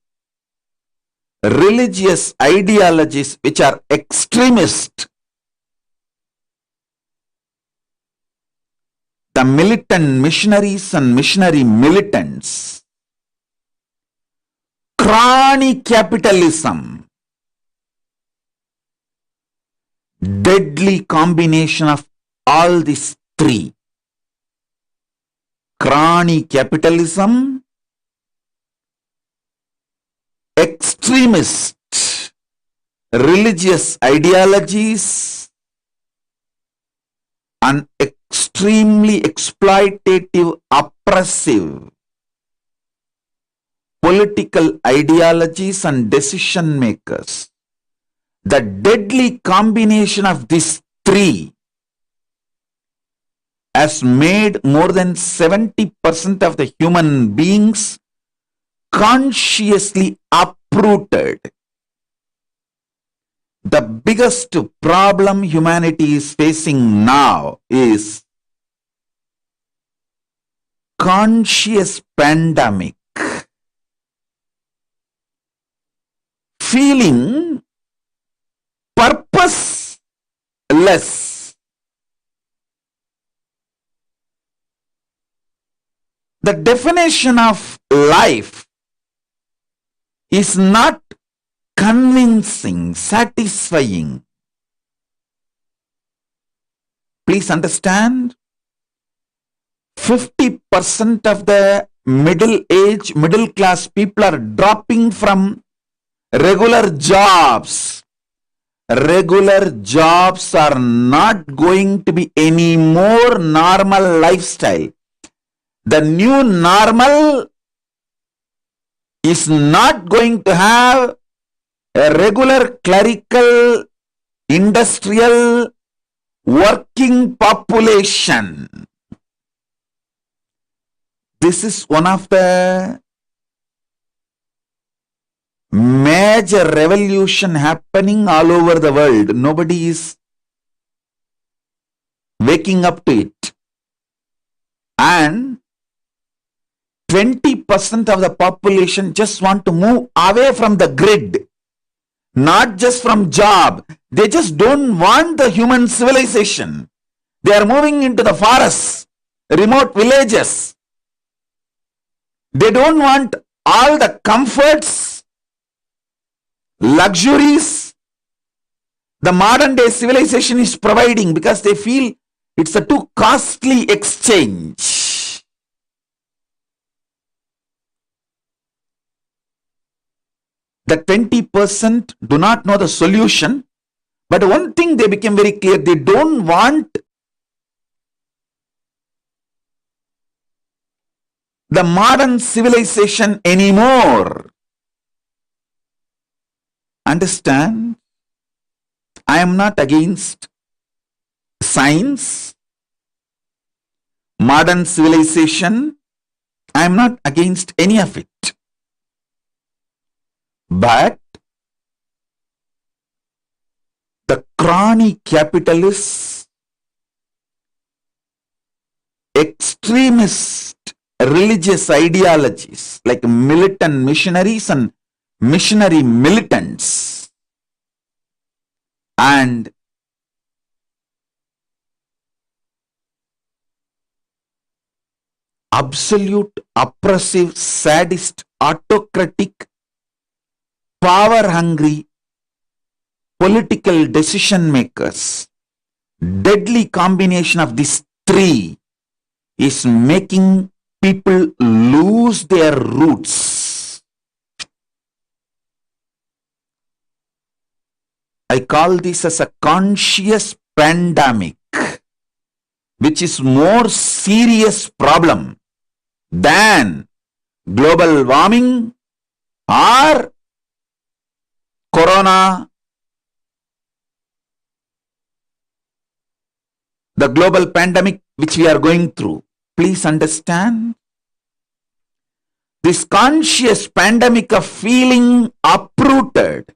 religious ideologies which are extremist, the militant missionaries and missionary militants, crony capitalism, deadly combination of all these three. Crony capitalism, extremist religious ideologies, and extremely exploitative, oppressive political ideologies and decision makers. The deadly combination of these three has made more than 70% of the human beings consciously uprooted. The biggest problem humanity is facing now is conscious pandemic. Feeling purposeless. The definition of life is not convincing, satisfying. Please understand, 50% of the middle class people are dropping from regular jobs. Regular jobs are not going to be any more normal lifestyle. The new normal is not going to have a regular clerical, industrial, working population. This is one of the major revolution happening all over the world. Nobody is waking up to it. And 20% of the population just want to move away from the grid. Not just from job. They just don't want the human civilization. They are moving into the forests, remote villages. They don't want all the comforts, luxuries the modern day civilization is providing, because they feel it's a too costly exchange. The 20% do not know the solution, but one thing they became very clear, they don't want the modern civilization anymore. Understand? I am not against science, modern civilization. I am not against any of it. But the crony capitalists, extremist religious ideologies like militant missionaries and missionary militants, and absolute oppressive, sadist, autocratic, power-hungry political decision makers, deadly combination of these three is making people lose their roots. I call this as a conscious pandemic, which is more serious problem than global warming or corona, the global pandemic which we are going through. Please understand. This conscious pandemic of feeling uprooted,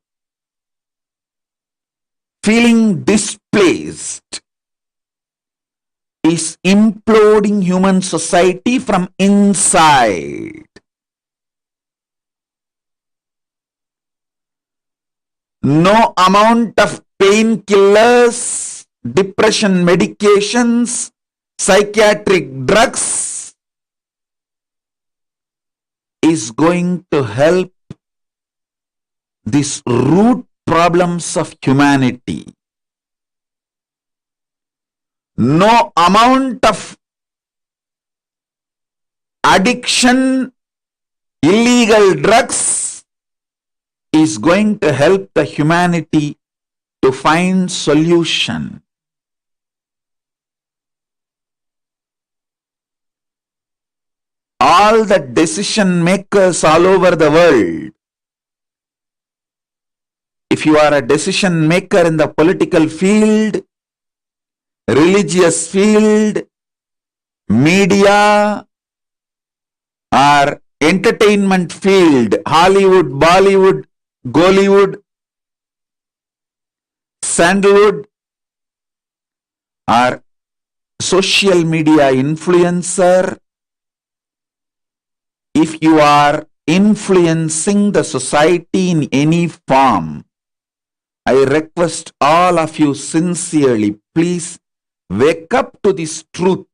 feeling displaced, is imploding human society from inside. No amount of painkillers, depression medications, psychiatric drugs is going to help these root problems of humanity. No amount of addiction, illegal drugs is going to help the humanity to find solution. All the decision makers all over the world, if you are a decision maker in the political field, religious field, media, or entertainment field, Hollywood, Bollywood, Gollywood, Sandalwood, or social media influencer, if you are influencing the society in any form, I request all of you sincerely, please wake up to this truth.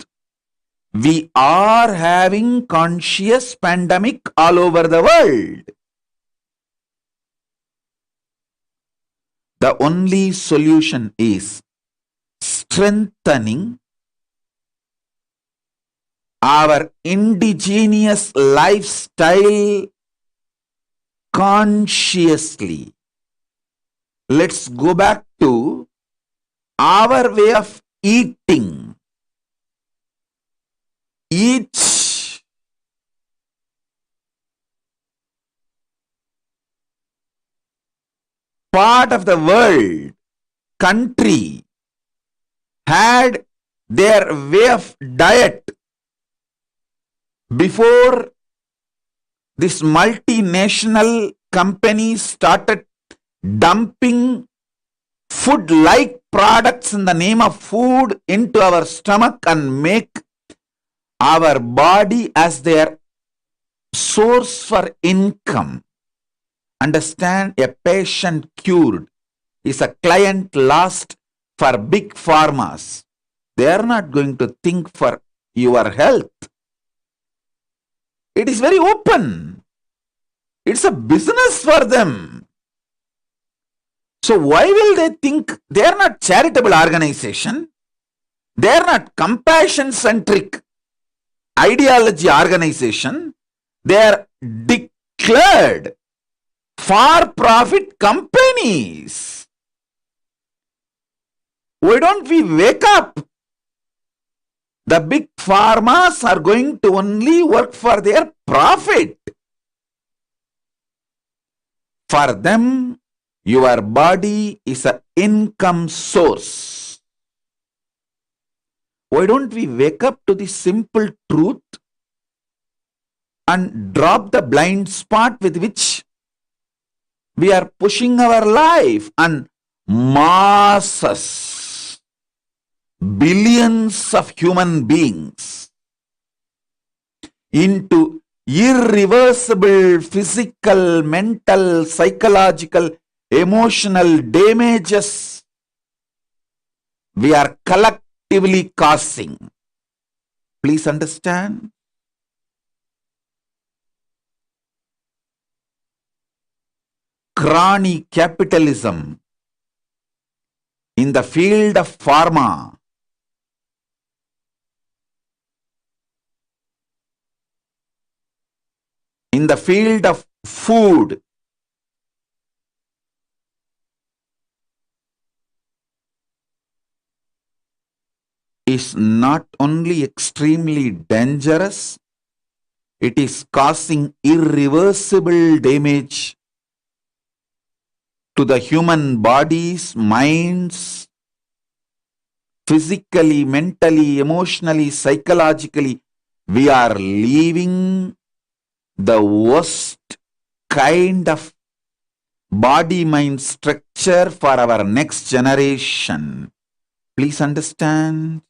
We are having conscious pandemic all over the world. The only solution is strengthening our indigenous lifestyle consciously. Let's go back to our way of eating. Each part of the world, country, had their way of diet before this multinational companies started dumping food-like products in the name of food into our stomach and make our body as their source for income. Understand, a patient cured is a client lost for big pharmas. They are not going to think for your health. It is very open. It's a business for them. So why will they think they are not charitable organization? They are not compassion-centric ideology organization. They are declared for-profit companies. Why don't we wake up? The big pharmas are going to only work for their profit. For them, your body is an income source. Why don't we wake up to this simple truth and drop the blind spot with which we are pushing our life and masses, billions of human beings into irreversible physical, mental, psychological, emotional damages we are collectively causing. Please understand. Crony capitalism in the field of pharma, in the field of food, is not only extremely dangerous, it is causing irreversible damage to the human bodies, minds, physically, mentally, emotionally, psychologically. We are leaving the worst kind of body-mind structure for our next generation. Please understand.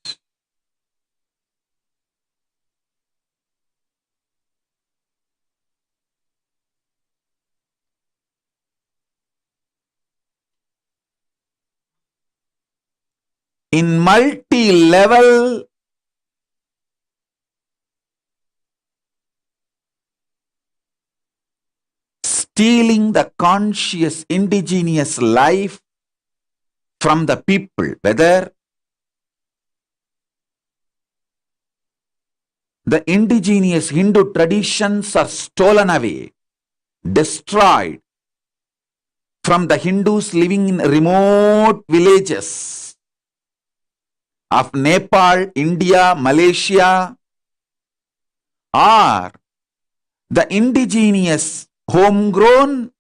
In multi-level stealing the conscious indigenous life from the people, whether the indigenous Hindu traditions are stolen away, destroyed from the Hindus living in remote villages of Nepal, India, Malaysia, or the indigenous homegrown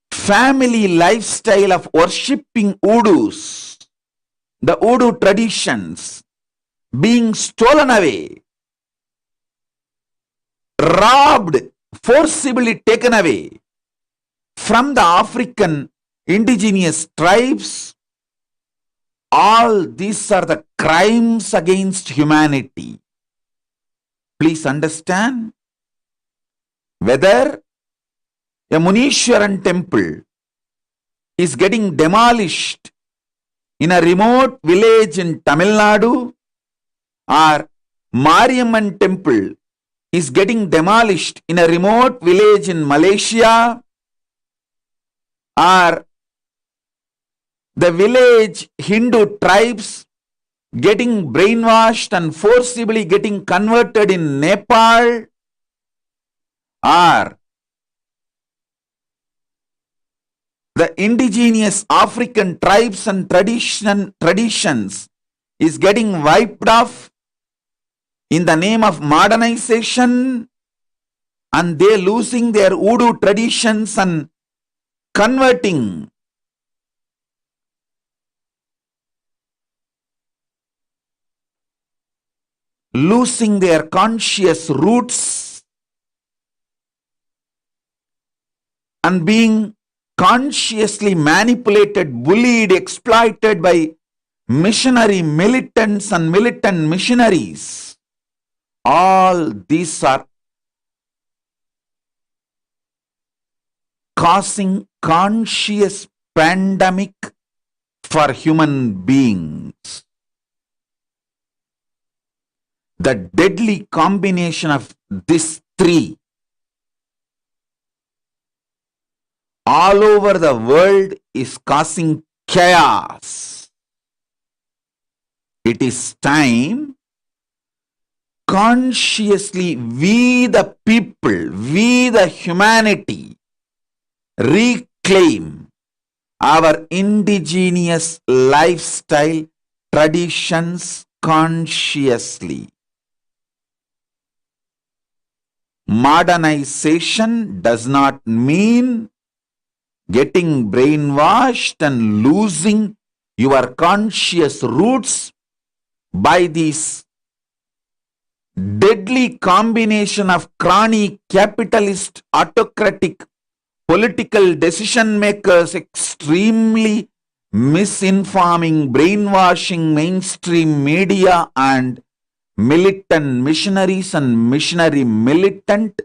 family lifestyle of worshipping voodoos, the voodoo traditions being stolen away, robbed, forcibly taken away from the African indigenous tribes. All these are the crimes against humanity. Please understand. Whether a Munishwaran temple is getting demolished in a remote village in Tamil Nadu, or Mariamman temple is getting demolished in a remote village in Malaysia, or the village Hindu tribes getting brainwashed and forcibly getting converted in Nepal, or the indigenous African tribes and traditions is getting wiped off in the name of modernization, and they losing their voodoo traditions and converting losing their conscious roots and being consciously manipulated, bullied, exploited by missionary militants and militant missionaries. All these are causing conscious pandemic for human beings. The deadly combination of these three all over the world is causing chaos. It is time consciously we the people, we the humanity reclaim our indigenous lifestyle traditions consciously. Modernization does not mean getting brainwashed and losing your conscious roots by this deadly combination of crony capitalist autocratic political decision makers extremely misinforming, brainwashing mainstream media and militant missionaries and missionary militant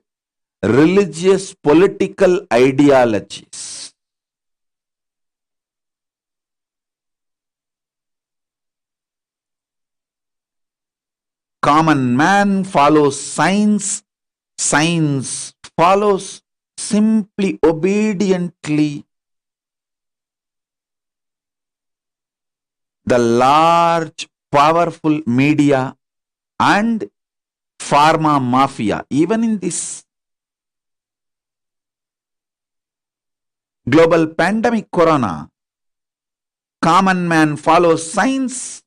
religious political ideologies. Common man follows science, science follows simply obediently the large powerful media and pharma mafia. Even in this global pandemic corona, common man follows science,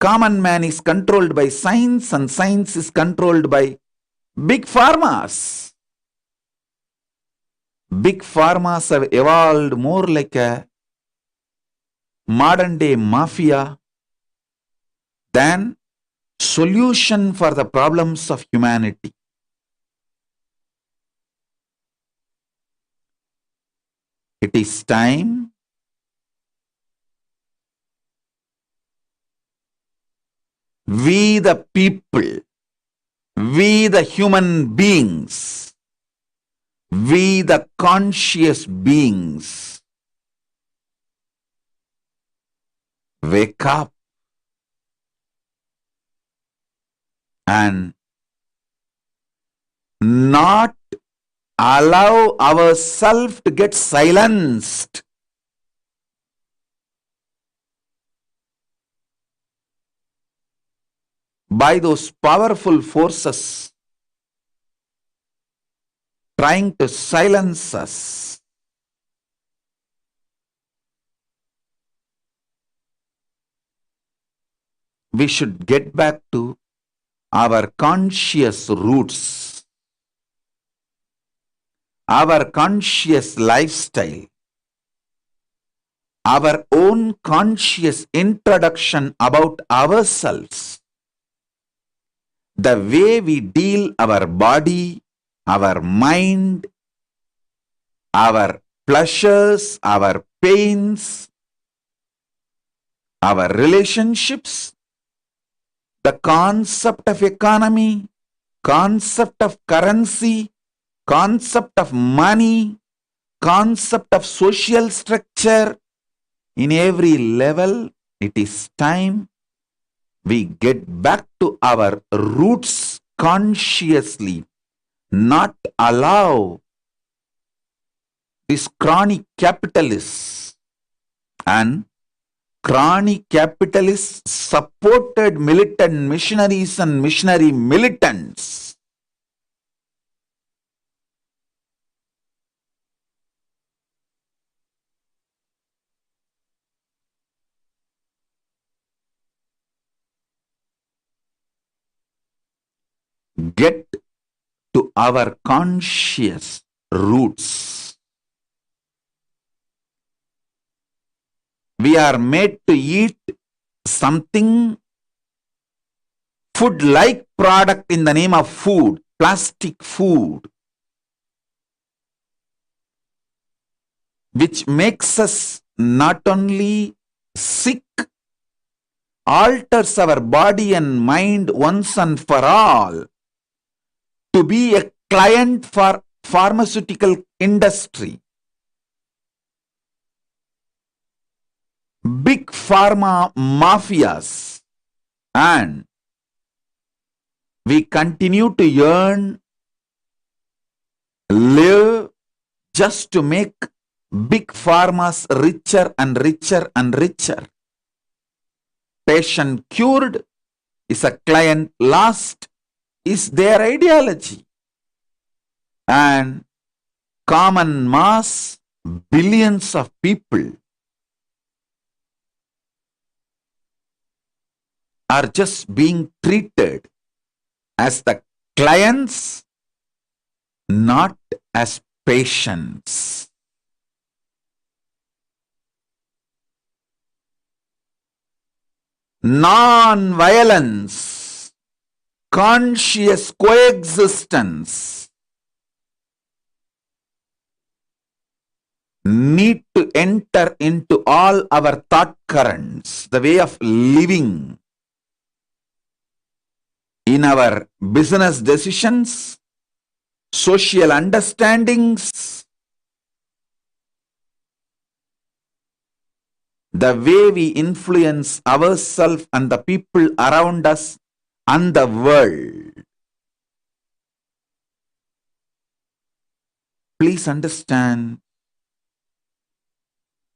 common man is controlled by science and science is controlled by big pharmas. Big pharmas have evolved more like a modern day mafia than solution for the problems of humanity. It is time we the people, we the human beings, we the conscious beings wake up and not allow ourselves to get silenced by those powerful forces trying to silence us. We should get back to our conscious roots, our conscious lifestyle, our own conscious introduction about ourselves, the way we deal our body, our mind, our pleasures, our pains, our relationships, the concept of economy, concept of currency, concept of money, concept of social structure. In every level, it is time we get back to our roots consciously, not allow these chronic capitalists and chronic capitalists supported militant missionaries and missionary militants get to our conscious roots. We are made to eat something food-like product in the name of food, plastic food, which makes us not only sick, alters our body and mind once and for all to be a client for pharmaceutical industry. Big pharma mafias, and we continue to earn, live just to make big pharmas richer and richer and richer. Patient cured is a client lost is their ideology. And common mass, billions of people are just being treated as the clients, not as patients. Non-violence, conscious coexistence need to enter into all our thought currents, the way of living, in our business decisions, social understandings, the way we influence ourselves and the people around us and the world. Please understand,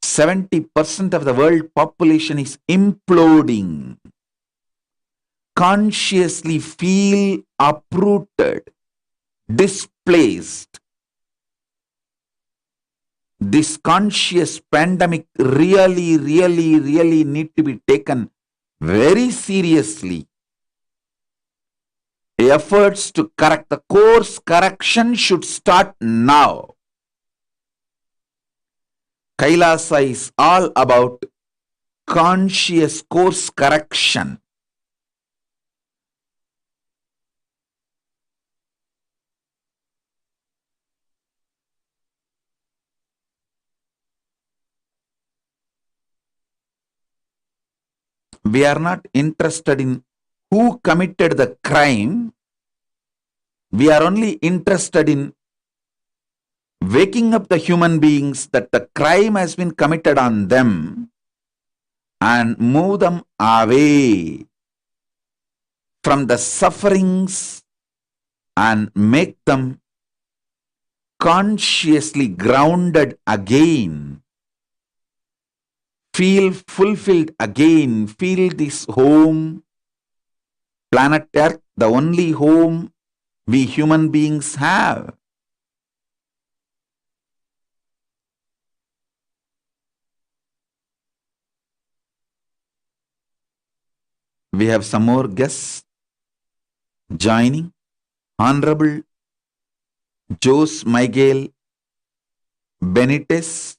70% of the world population is imploding. Consciously feel uprooted, displaced. This conscious pandemic really need to be taken very seriously. Efforts to correct the course correction should start now. Kailasa is all about conscious course correction. We are not interested in who committed the crime. We are only interested in waking up the human beings that the crime has been committed on them and move them away from the sufferings and make them consciously grounded again. Feel fulfilled again. Feel this home, planet Earth, the only home we human beings have. We have some more guests joining. Honorable Jose Miguel Benitez,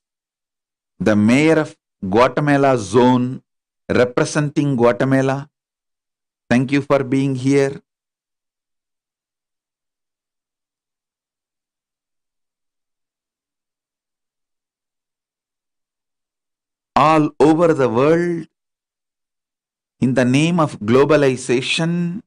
the Mayor of Guatemala Zone, representing Guatemala. Thank you for being here. All over the world, in the name of globalization,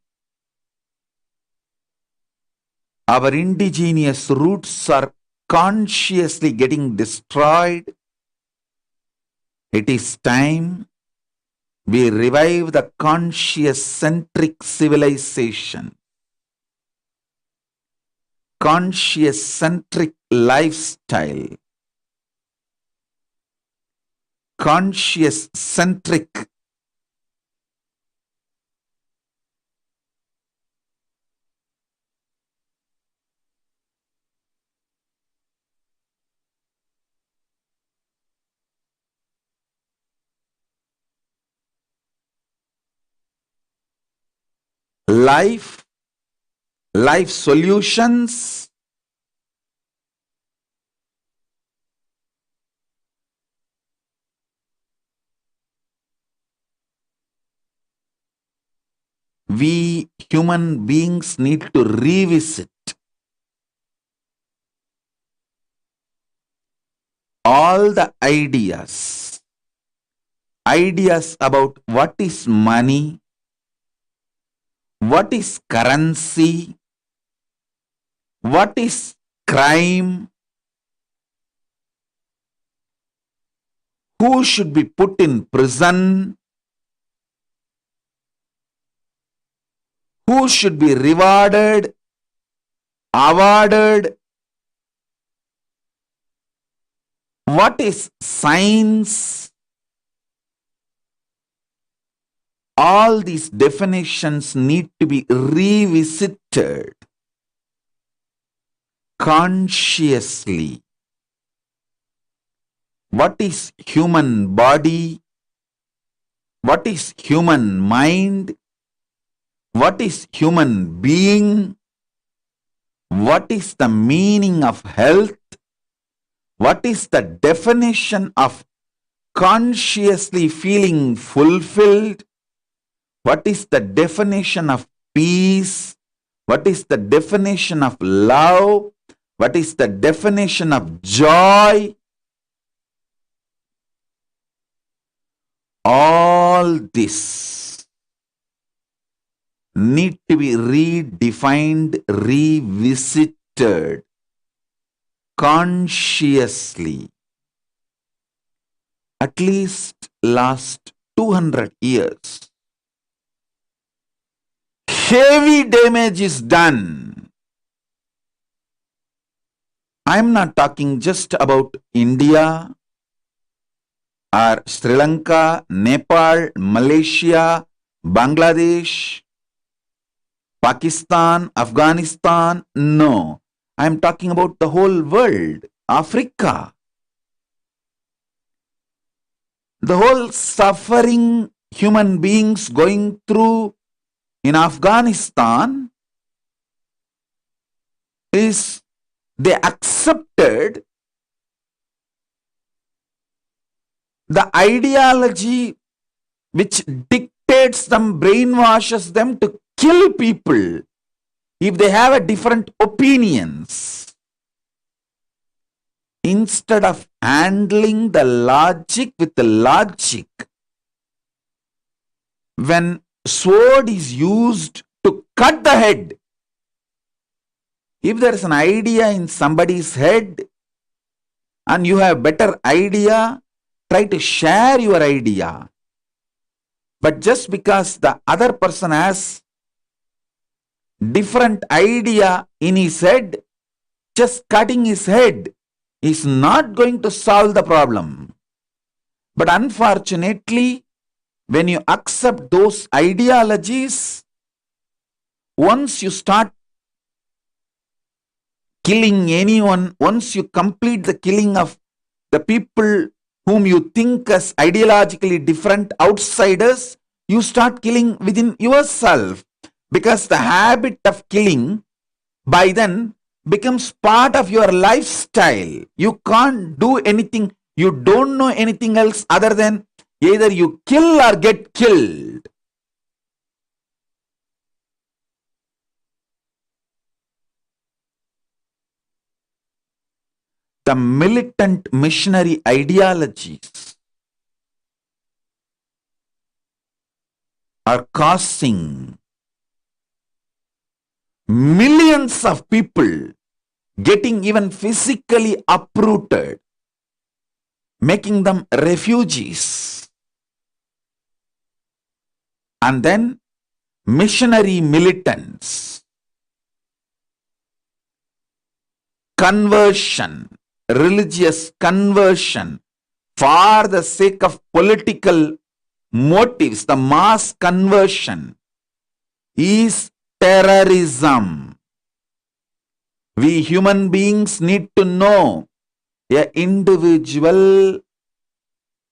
our indigenous roots are consciously getting destroyed. It is time we revive the conscious-centric civilization, conscious-centric lifestyle, conscious-centric life solutions. We human beings need to revisit all the ideas about what is money, what is currency, what is crime, who should be put in prison, who should be rewarded, awarded, what is science. All these definitions need to be revisited consciously. What is human body? What is human mind? What is human being? What is the meaning of health? What is the definition of consciously feeling fulfilled? What is the definition of peace? What is the definition of love? What is the definition of joy? All this need to be redefined, revisited consciously. At least last 200 years. Heavy damage is done. I'm not talking just about India or Sri Lanka, Nepal, Malaysia, Bangladesh, Pakistan, Afghanistan. No, I'm talking about the whole world, Africa. The whole suffering human beings going through in Afghanistan is they accepted the ideology which dictates them, brainwashes them to kill people if they have a different opinions. Instead of handling the logic with the logic, when sword is used to cut the head, if there is an idea in somebody's head and you have better idea, try to share your idea. But just because the other person has different idea in his head, just cutting his head is not going to solve the problem. But unfortunately, when you accept those ideologies, once you start killing anyone, once you complete the killing of the people whom you think as ideologically different outsiders, you start killing within yourself, because the habit of killing by then becomes part of your lifestyle. You can't do anything. You don't know anything else other than either you kill or get killed. The militant missionary ideologies are causing millions of people getting even physically uprooted, making them refugees. And then missionary militants, conversion, religious conversion for the sake of political motives, the mass conversion is terrorism. We human beings need to know an individual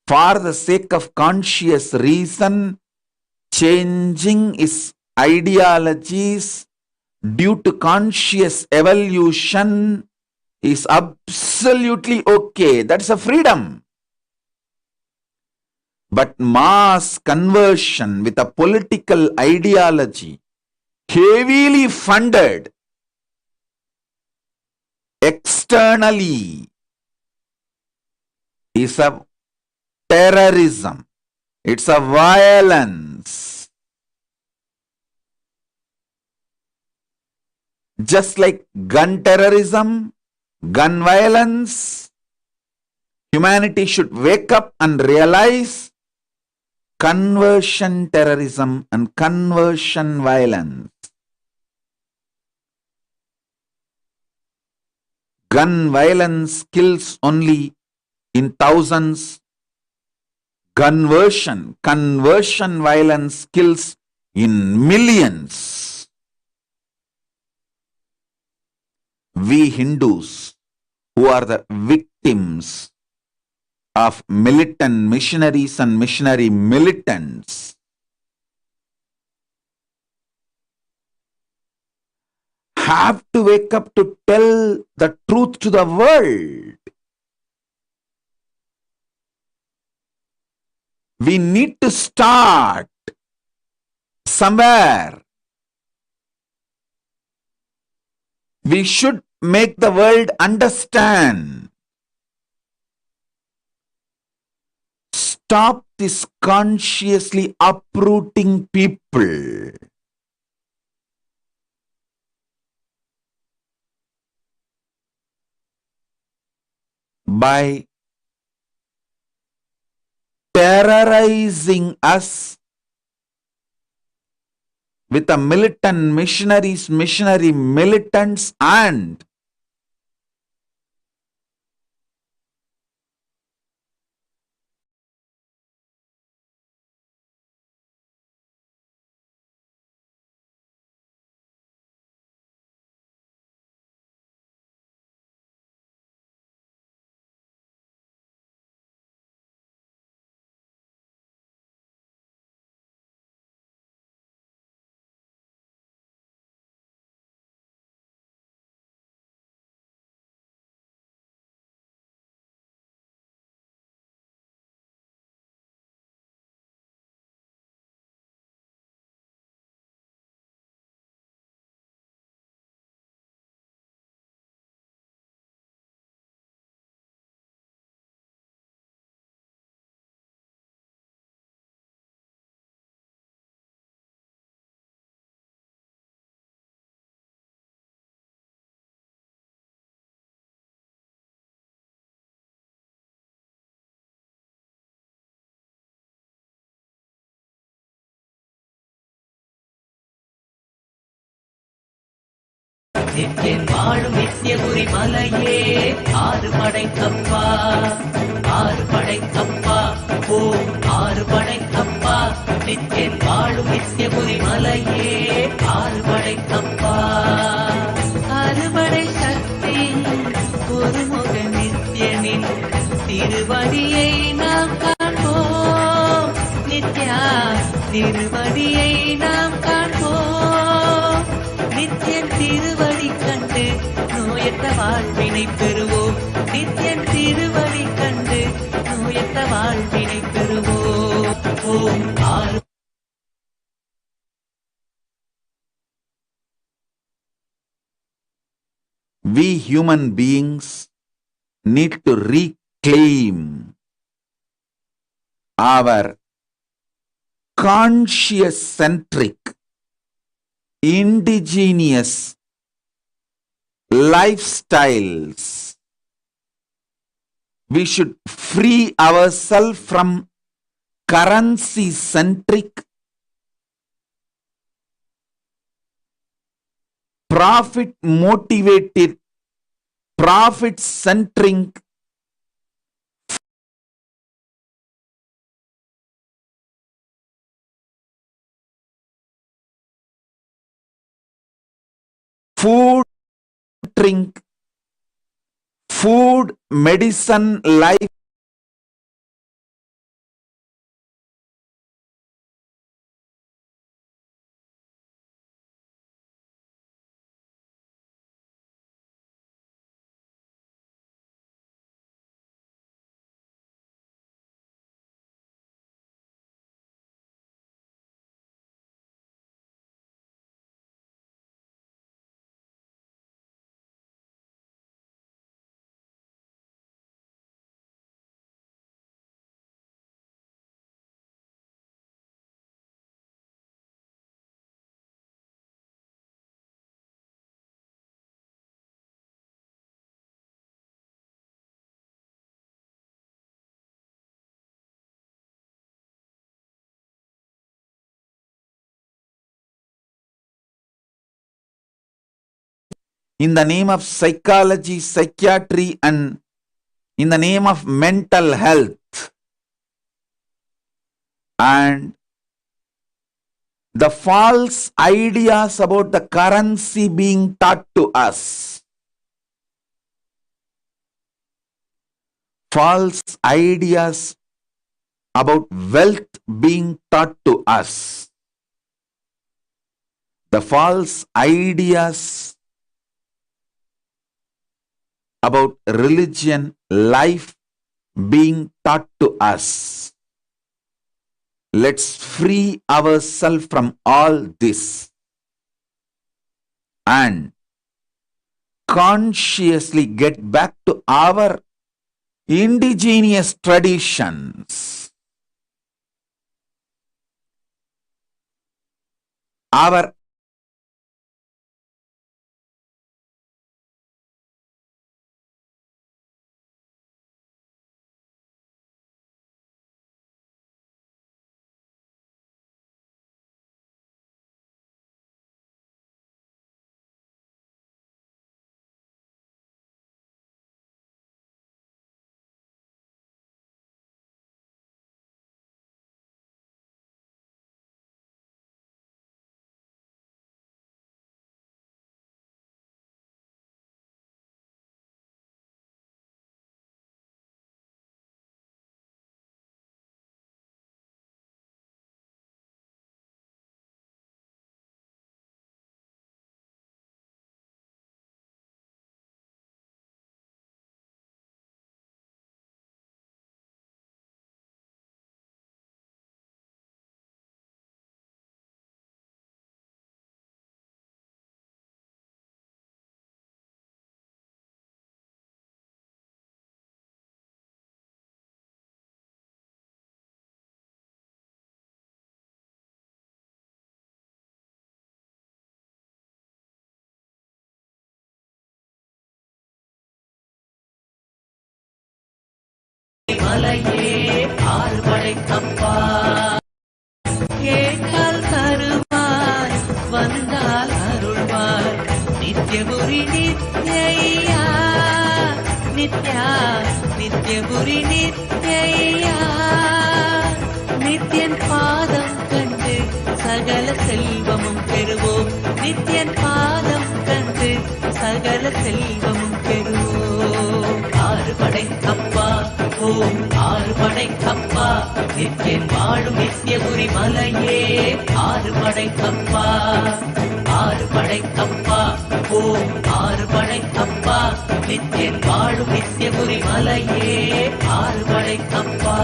for the sake of conscious reason changing his ideologies due to conscious evolution is absolutely okay. That's a freedom. But mass conversion with a political ideology heavily funded externally is a terrorism. It's a violence. Just like gun terrorism, gun violence, humanity should wake up and realize conversion terrorism and conversion violence. Gun violence kills only in thousands. Conversion violence kills in millions. We Hindus, who are the victims of militant missionaries and missionary militants, have to wake up to tell the truth to the world. We need to start somewhere. We should make the world understand. Stop this consciously uprooting people. By terrorizing us with the militant missionaries, missionary militants, and Nithiyan வாழும் நித்தியபுரி மலையே ஆறு படைத்தப்பா ஆறு படைத்தப்பா ஓம் ஆறு படைத்தப்பா நித்தியன் வாழும் நித்தியபுரி மலையே ஆறு படைத்தப்பா அறுபடை சக்தி ஒரு முக நித்தியனின் திருவடியை நாம் காண்போம் நித்யா திருவடியை நாம் காண்போம் நித்தியன் திருவடி கண்டு நோயற்ற வாழ்வினை பெறுவோம் நித்தியன் திருவடி கண்டு நோயற்ற வாழ்வினை பெறுவோம் ஓம் ஆறு We human beings need to reclaim our conscious centric, indigenous lifestyles. We should free ourselves from currency centric, profit motivated, profit centric, food, drink, food, medicine, life, in the name of psychology, psychiatry, and in the name of mental health. And the false ideas about the currency being taught to us. False ideas about wealth being taught to us. The false ideas about religion, life being taught to us. Let's free ourselves from all this and consciously get back to our indigenous traditions, our மலையே ஆறு படைத்தப்பா கேட்டால் தருவாய் வந்தால் அருள்வாய் நித்திய நித்யபுரி நித்யையா நித்யா நித்யபுரி நித்யையா நித்யன் பாதம் கண்டு சகல செல்வமும் பெறுவோம் நித்யன் பாதம் கண்டு சகல செல்வமும் பெறுவோம் ஆறு படைக்கப்பா ஓம் ஆறு படைக்கப்பா நித்யன் வாழும் நித்யபுரி மலையே ஆறு படைக்கப்பா ஆறு படைக்கப்பா ஓம் ஆறு படைக்கப்பா நித்யன் வாழும் நித்யபுரி மலையே ஆறு படைக்கப்பா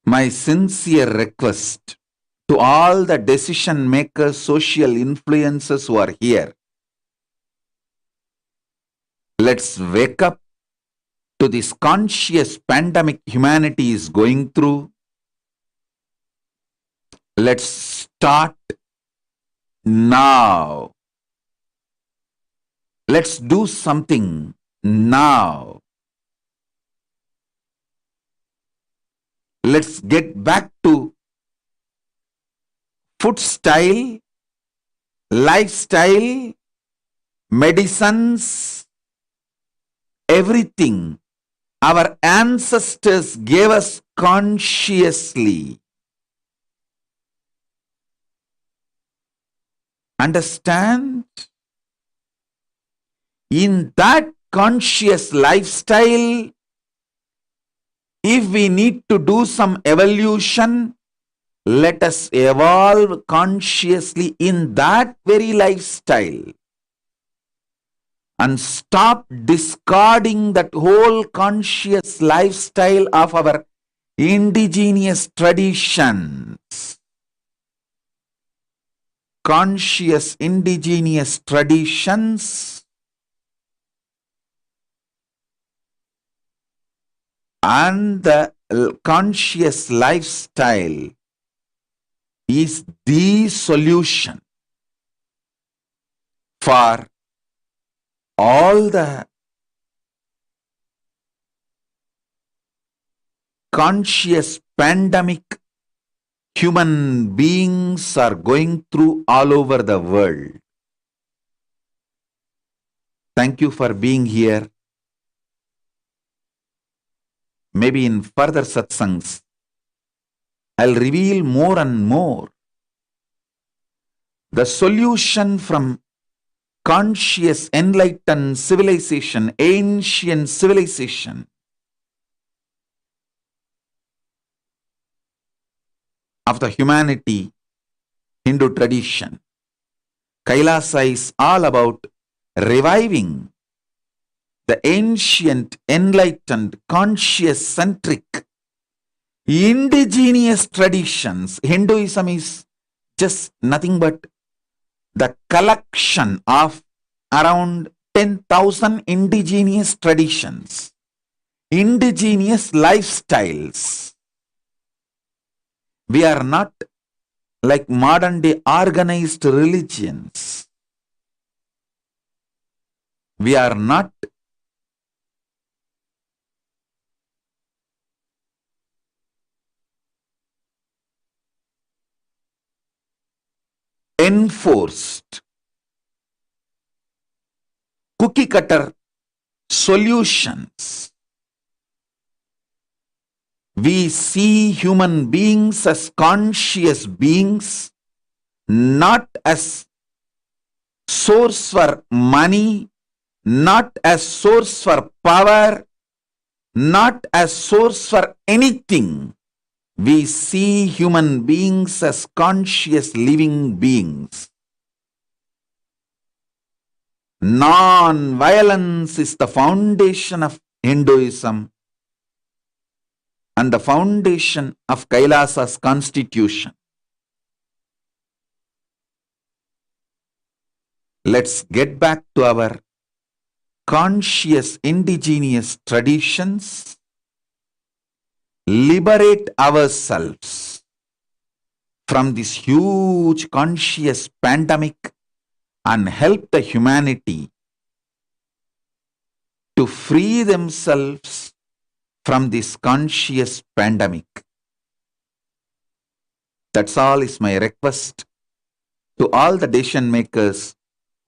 My sincere request to all the decision makers, social influencers who are here, let's wake up to this conscious pandemic humanity is going through. Let's start now. Let's do something now. Let's get back to food style, lifestyle, medicines, everything our ancestors gave us consciously. Understand? In that conscious lifestyle, if we need to do some evolution, let us evolve consciously in that very lifestyle and stop discarding that whole conscious lifestyle of our indigenous traditions. Conscious indigenous traditions and the conscious lifestyle is the solution for all the conscious pandemic human beings are going through all over the world. Thank you for being here. Maybe in further satsangs, I'll reveal more and more the solution from conscious enlightened civilization, ancient civilization of the humanity, Hindu tradition. Kailasa is all about reviving the ancient, enlightened, conscious-centric, indigenous traditions. Hinduism is just nothing but the collection of around 10,000 indigenous traditions, indigenous lifestyles. We are not like modern-day organized religions. We are not enforced cookie cutter solutions. We see human beings as conscious beings, not as source for money, not as source for power, not as source for anything. We see human beings as conscious living beings. Non-violence is the foundation of Hinduism and the foundation of Kailasa's constitution. Let's get back to our conscious indigenous traditions liberate ourselves from this huge conscious pandemic and help the humanity to free themselves from this conscious pandemic. That's all is my request to all the decision makers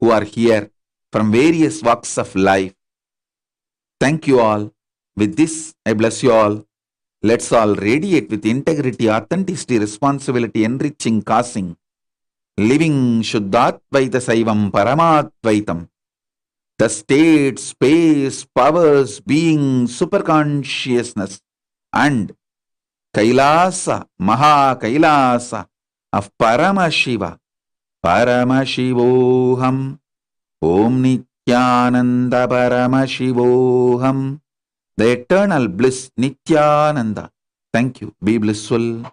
who are here from various walks of life. Thank you all. With this, I bless you all. Let's all radiate with integrity, authenticity, responsibility, enriching, causing, living Shuddhatvaita Saivam Paramadvaitam. The state, space, powers, being, superconsciousness, and Kailasa, Maha Kailasa of Paramashiva, Paramashivoham, Om Nithyananda Paramashivoham, the eternal bliss Nithyananda. Thank you. Be blissful.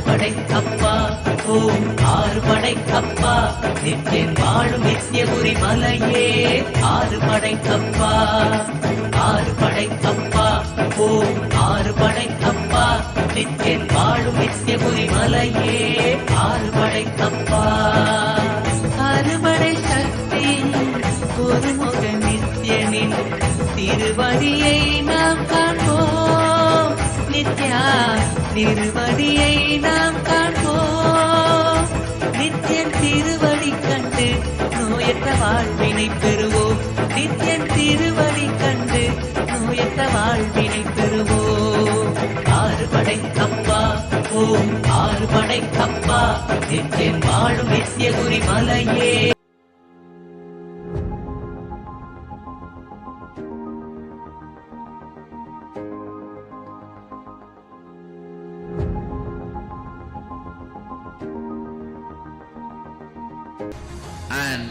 படைக்கப்பா ஓம் ஆறு படைக்கப்பா நித்தியன் வாழும் நித்தியபுரி மலையே ஆறு படைக்கப்பா ஆறு படைக்கப்பா ஓம் ஆறு படைக்கப்பா நித்தியன் வாழும் நித்தியபுரி மலையே ஆறு படைக்கப்பா அறுபடை சக்தி ஒருமுக நித்தியனின் திருவடியை நாம் காண்போம் நித்யா திருவடியை நாம் காண்போம் நித்தியன் திருவடி கண்டு நோயற்ற வாழ்வினை பெறுவோம் நித்தியன் திருவடி கண்டு நோயற்ற வாழ்வினை பெறுவோம் ஆறு படைக்கப்பா ஓம் ஆறு படைக்கப்பா நித்தியன் வாழும் நித்தியபுரி மலையே. And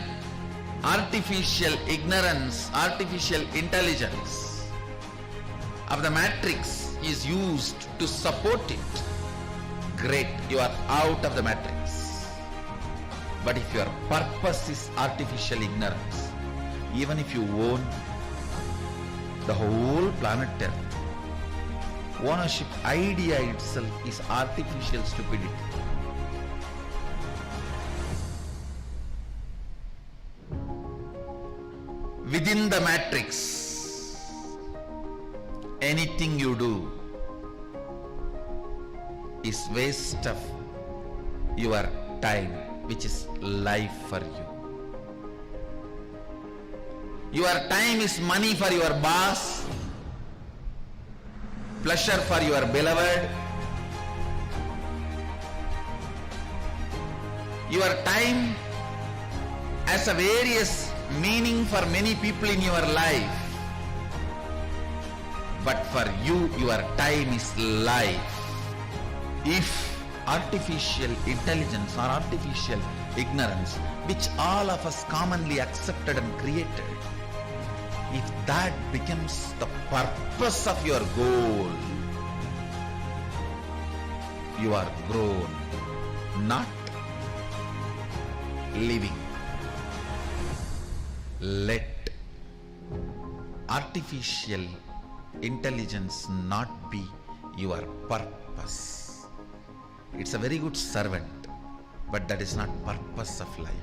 artificial ignorance, artificial intelligence of the matrix is used to support it. Great, you are out of the matrix. But if your purpose is artificial ignorance, even if you own the whole planet Earth, ownership idea itself is artificial stupidity. Within the matrix, anything you do is waste of your time, which is life for you. Your time is money for your boss, pleasure for your beloved. Your time has a various meaning for many people in your life, but for you, your time is life. If artificial intelligence or artificial ignorance, which all of us commonly accepted and created, if that becomes the purpose of your goal, you are grown, not living. Let artificial intelligence not be your purpose. It's a very good servant, but that is not purpose of life.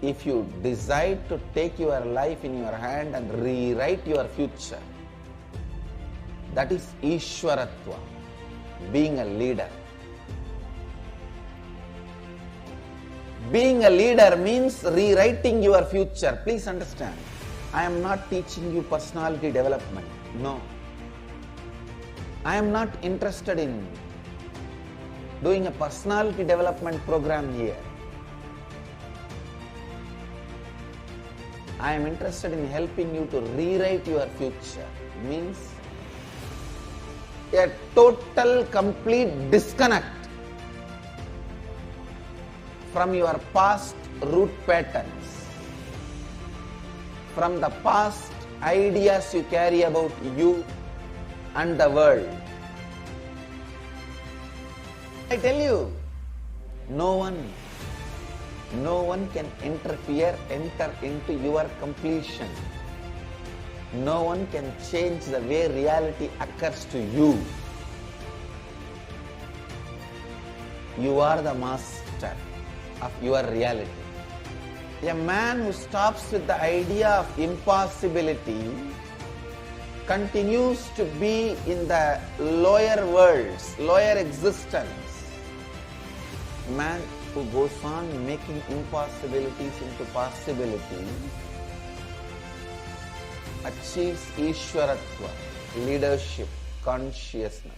If you decide to take your life in your hand and rewrite your future, that is Ishwaratva, being a leader. Being a leader means rewriting your future. Please understand, I am not teaching you personality development. No. I am not interested in doing a personality development program here. I am interested in helping you to rewrite your future. Means a total, complete disconnect from your past root patterns, from the past ideas you carry about you and the world. I tell you, no one can interfere, enter into your completion. No one can change the way reality occurs to you. You are the master of your reality. A man who stops with the idea of impossibility continues to be in the lower worlds, lower existence. Man who goes on making impossibilities into possibilities achieves Ishwaratva, leadership, consciousness.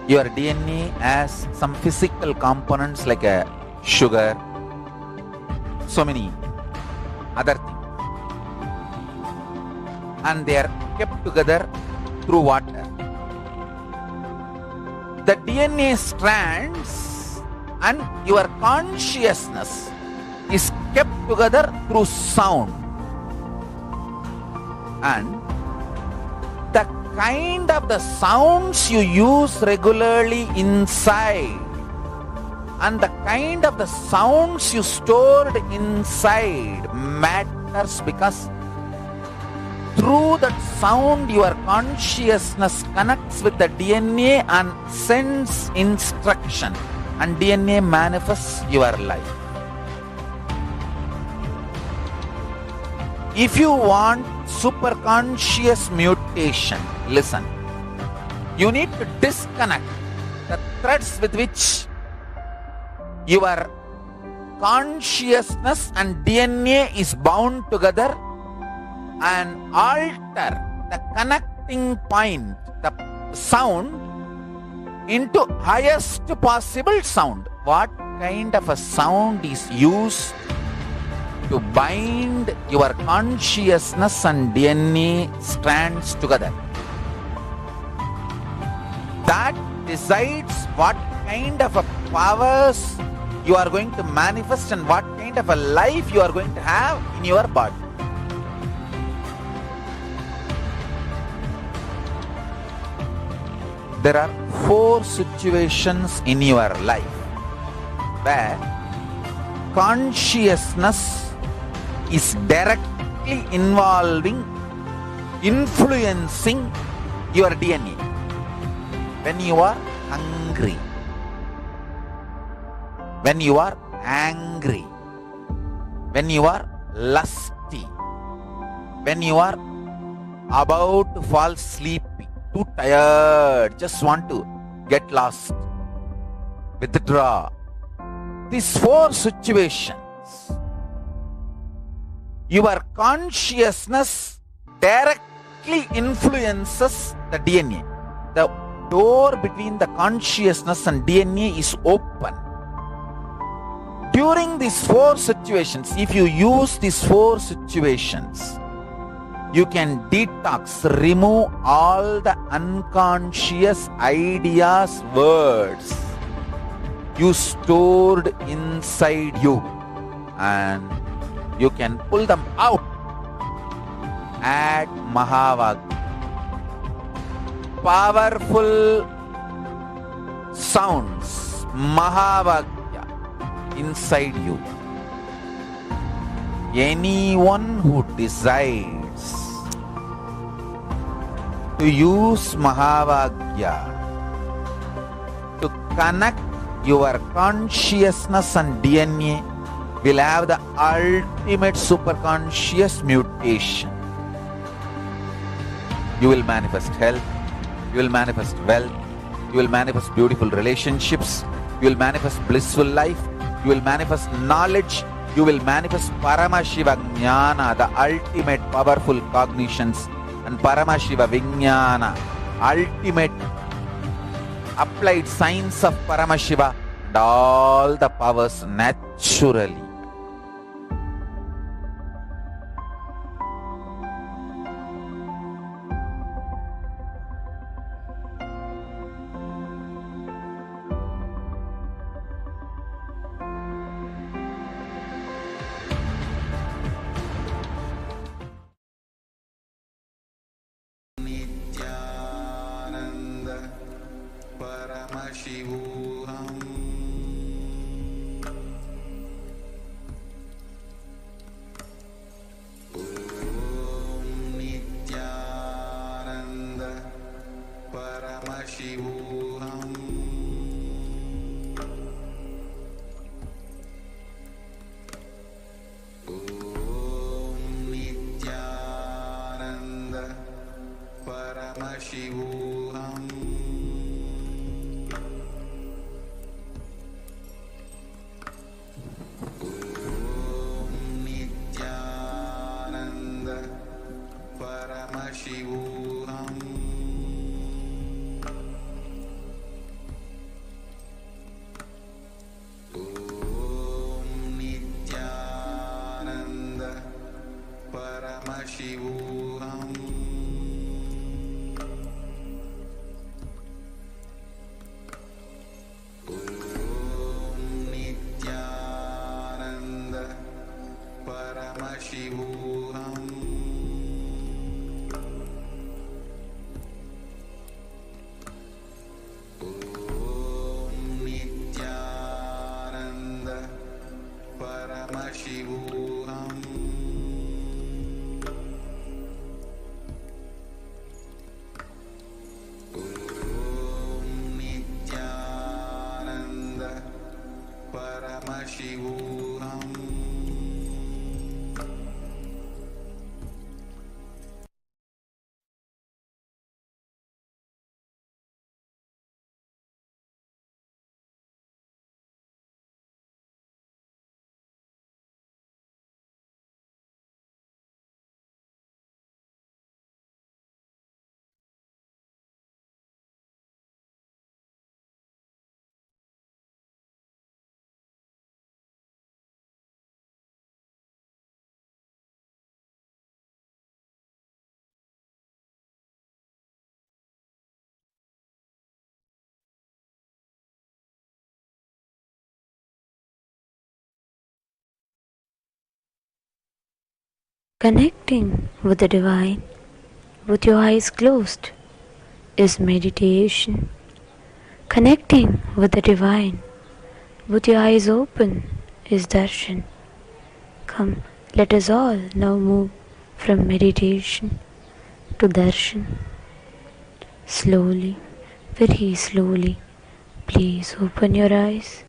Your DNA has some physical components like a sugar, so many other things, and they are kept together through water. The DNA strands and your consciousness is kept together through sound, and the kind of the sounds you use regularly inside and the kind of the sounds you stored inside matters, because through that sound your consciousness connects with the DNA and sends instruction, and DNA manifests your life. If you want superconscious mutation, listen, you need to disconnect the threads with which your consciousness and DNA is bound together and alter the connecting point, the sound, into highest possible sound. What kind of a sound is used to bind your consciousness and DNA strands together? That decides what kind of a powers you are going to manifest and what kind of a life you are going to have in your body. There are 4 situations in your life where consciousness is directly involving influencing your DNA. When you are hungry, when you are angry, when you are lusty, when you are about to fall sleepy, too tired, just want to get lost, withdraw. These 4 situations, your consciousness directly influences the DNA. The door between the consciousness and DNA is open. During these 4 situations, if you use these 4 situations, you can detox, remove all the unconscious ideas, words you stored inside you, and you can pull them out. Add Mahavagya. Powerful sounds, Mahavagya, inside you. Anyone who decides to use Mahavagya to connect your consciousness and DNA will have the ultimate superconscious mutation. You will manifest health, you will manifest wealth, you will manifest beautiful relationships, you will manifest blissful life, you will manifest knowledge, you will manifest Paramashiva Jnana, the ultimate powerful cognitions, and Paramashiva Vijnana, ultimate applied science of Paramashiva, and all the powers naturally. Nithyananda Paramashivoham. Om Nithyananda Paramashivoham. Om Nithyananda Paramashivoham. Om Nithyananda Paramashivoham. Om Nithyananda Paramashivoham. Om Nithyananda Paramashivoham. Om Nithyananda Paramashivoham. Om Nithyananda Paramashivoham. Connecting with the divine with your eyes closed is meditation. Connecting with the divine with your eyes open is darshan. Come, let us all now move from meditation to darshan. Slowly, very slowly, please open your eyes.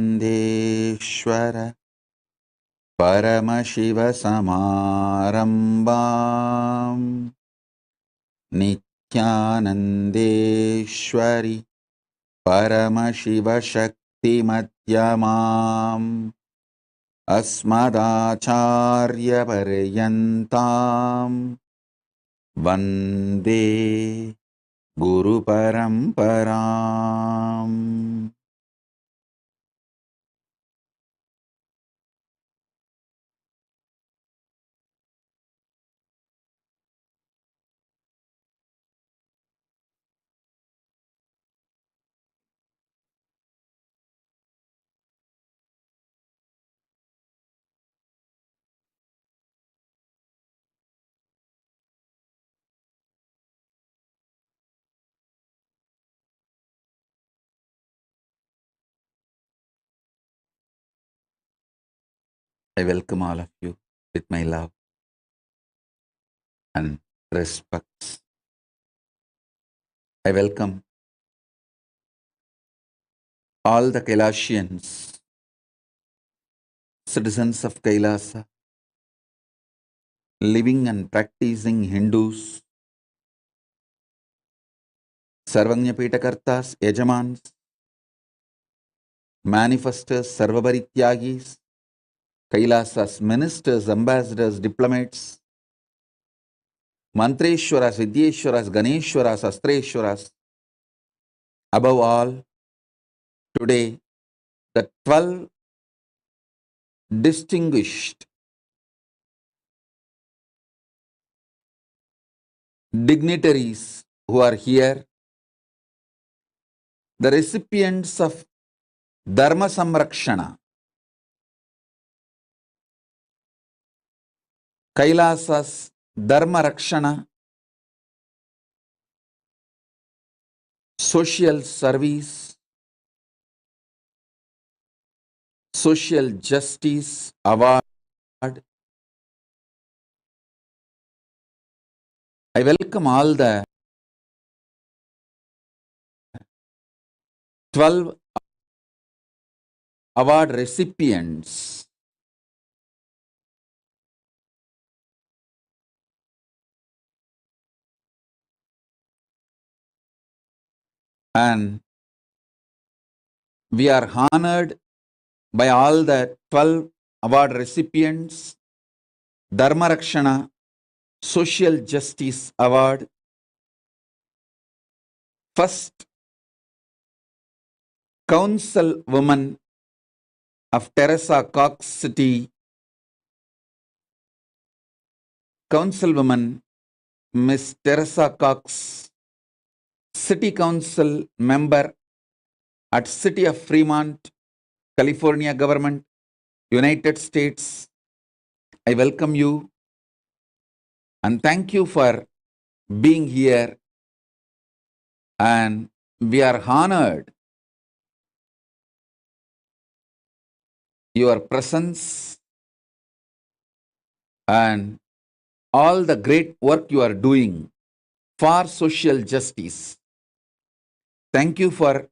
नित्यानन्देश्वर परमशिवसमारम्भाम् नित्यानन्देश्वरि परमशिवशक्तिमध्यमाम् अस्मदाचार्यपर्यन्ताम् वन्दे गुरुपरम्पराम्. I welcome all of you with my love and respects. I welcome all the Kailasians, citizens of Kailasa, living and practicing Hindus, Sarvanyapitakartas, Yajamans, manifestors, Sarvabarityagis, Kailasa's ministers, ambassadors, diplomats, Mantreshwaras, Vidyeshwaras, Ganeshwaras, Astreshwaras. Above all, today, the 12 distinguished dignitaries who are here, the recipients of Dharma Samrakshana, Kailasa's Dharma Rakshana, social service, social justice award. I welcome all the 12 award recipients And we are honored by all the 12 award recipients, Dharma Rakshana Social Justice Award. First, Council Woman of Teresa Cox City, Councilwoman Miss Teresa Cox, City Council Member at City of Fremont, California Government, United States. I welcome you and thank you for being here, and we are honored your presence and all the great work you are doing for social justice. Thank you for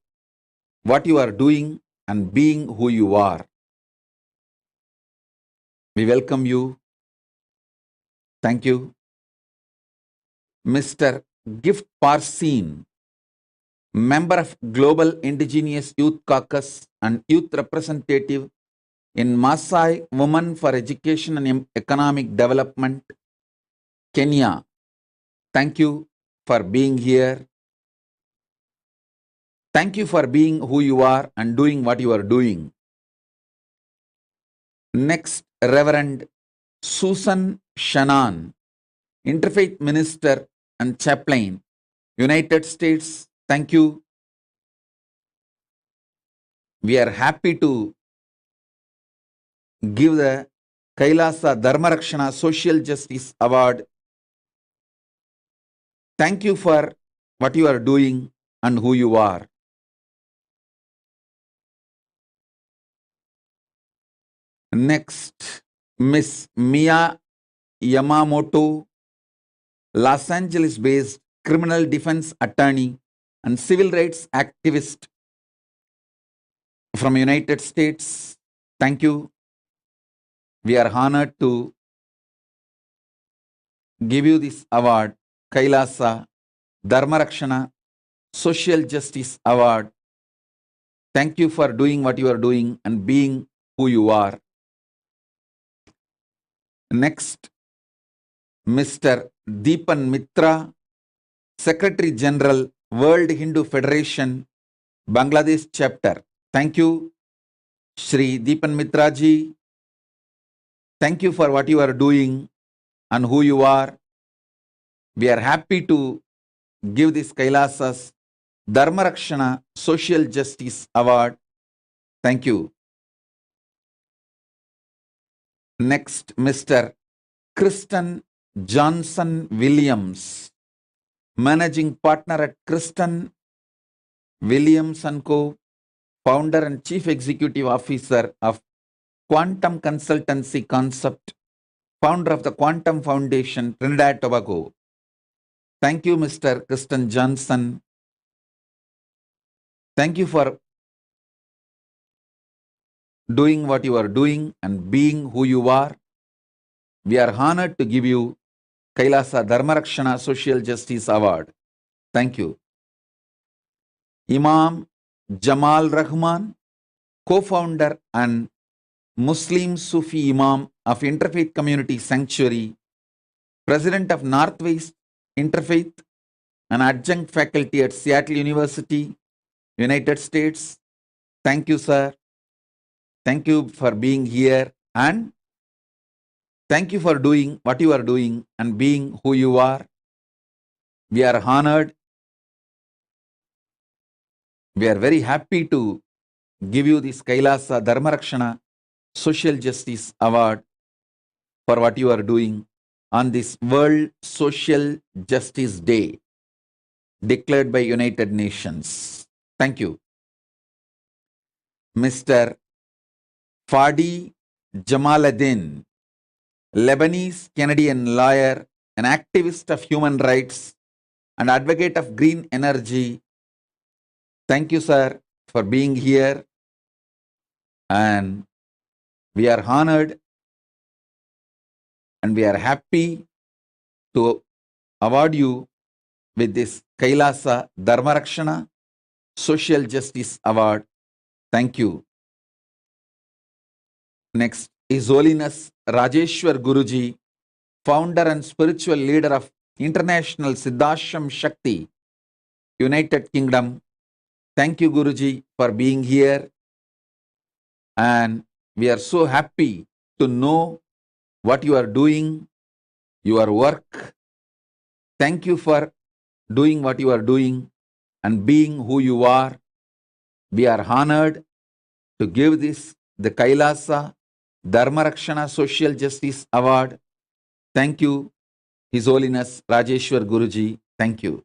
what you are doing and being who you are. We welcome you. Thank you. Mr. Gift Parsin, member of Global Indigenous Youth Caucus and Youth Representative in Maasai Women for Education and Economic Development, Kenya. Thank you for being here. Thank you for being who you are and doing what you are doing. Next, Reverend Susan Shannon, Interfaith Minister and Chaplain, United States. Thank you. We are happy to give the KAILASA Dharma Rakshana Social Justice Award. Thank you for what you are doing and who you are. Next, Miss Mia Yamamoto, Los Angeles-based criminal defense attorney and civil rights activist from United States. Thank you. We are honored to give you this award, KAILASA Dharma Rakshana Social Justice Award. Thank you for doing what you are doing and being who you are. Next, Mr. Deepan Mitra, Secretary General, World Hindu Federation, Bangladesh Chapter. Thank you, Shri Deepan Mitra ji. Thank you for what you are doing and who you are. We are happy to give this KAILASA's Dharma Rakshana Social Justice Award. Thank you. Next, Mr. Kristen Johnson Williams, Managing Partner at Kristen Williams & Co., Founder and Chief Executive Officer of Quantum Consultancy Concept, Founder of the Quantum Foundation, Trinidad Tobago. Thank you, Mr. Kristen Johnson. Thank you for doing what you are doing and being who you are. We are honored to give you KAILASA Dharma Rakshana Social Justice Award. Thank you. Imam Jamal Rahman, co-founder and Muslim Sufi Imam of Interfaith Community Sanctuary, President of Northwest Interfaith and adjunct faculty at Seattle University, United States. Thank you, sir. Thank you for being here and thank you for doing what you are doing and being who you are. We are honored. We are very happy to give you this KAILASA Dharma Rakshana Social Justice Award for what you are doing on this World Social Justice Day declared by United Nations. Thank you. Mr. Fadi Jamaluddin, Lebanese Canadian lawyer, an activist of human rights and advocate of green energy. Thank you, sir, for being here. And we are honored and we are happy to award you with this KAILASA Dharma Rakshana Social Justice Award. Thank you. Next, His Holiness Rajeshwar Guruji, founder and spiritual leader of International Siddhashram Shakti, United Kingdom. Thank you, Guruji, for being here. And we are so happy to know what you are doing, your work. Thank you for doing what you are doing and being who you are. We are honored to give this, the Kailasa Dharmarakshana Social Justice Award. Thank you, His Holiness Rajeshwar Guruji. Thank you.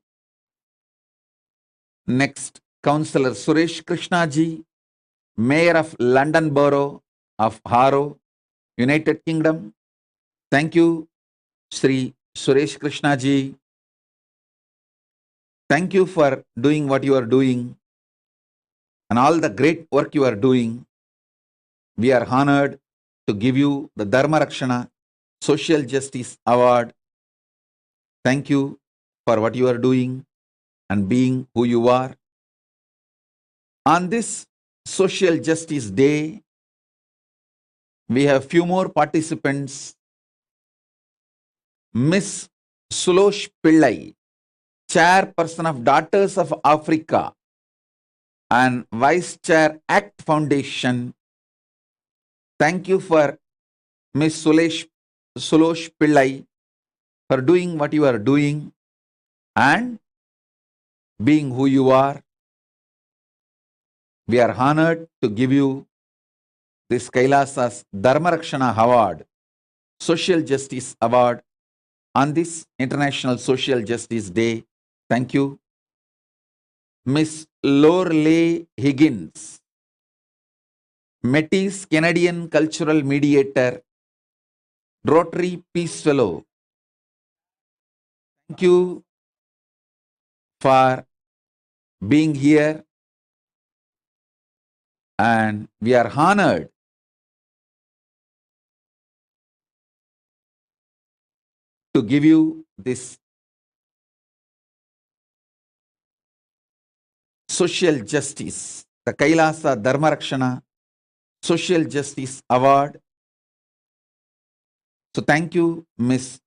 Next, Councillor Suresh Krishnaji, Mayor of London Borough of Harrow, United Kingdom. Thank you, Sri Suresh Krishnaji. Thank you for doing what you are doing and all the great work you are doing. We are honored to give you the Dharma Rakshana Social Justice Award. Thank you for what you are doing and being who you are. On this Social Justice Day, we have few more participants. Miss Sulosh Pillai, Chairperson of Daughters of Africa and Vice Chair ACT Foundation. Thank you for Miss Sulosh Pillai for doing what you are doing and being who you are. We are honored to give you this Kailasa's Dharmarakshana Award, Social Justice Award on this International Social Justice Day. Thank you. Miss Lorelei Higgins, Métis Canadian Cultural Mediator, Rotary Peace Fellow. Thank you for being here, and we are honored to give you this Social Justice, the Kailasa Dharmarakshana Social Justice Award. So thank you, Miss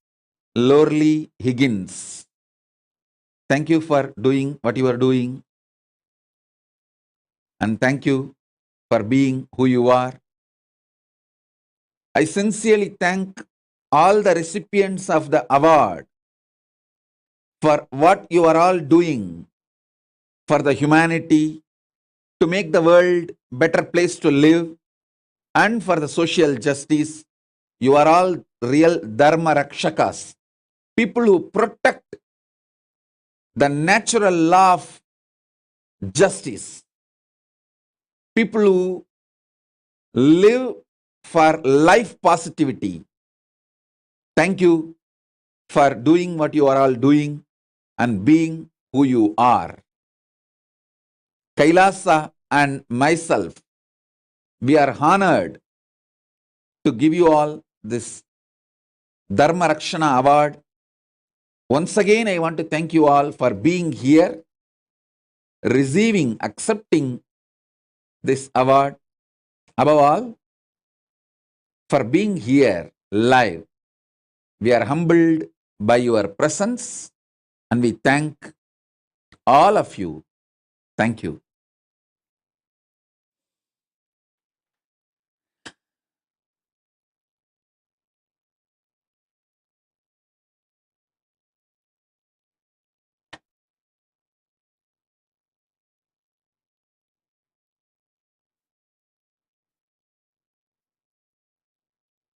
Lorelei Higgins. Thank you for doing what you are doing. And thank you for being who you are. I sincerely thank all the recipients of the award for what you are all doing for the humanity, to make the world a better place to live, and for the social justice. You are all real Dharma Rakshakas, people who protect the natural law of justice, people who live for life positivity. Thank you for doing what you are all doing and being who you are. Kailasa and myself, we are honored to give you all this Dharma Rakshana Award. Once again, I want to thank you all for being here, receiving, accepting this award. Above all, for being here live. We are humbled by your presence and we thank all of you. Thank you.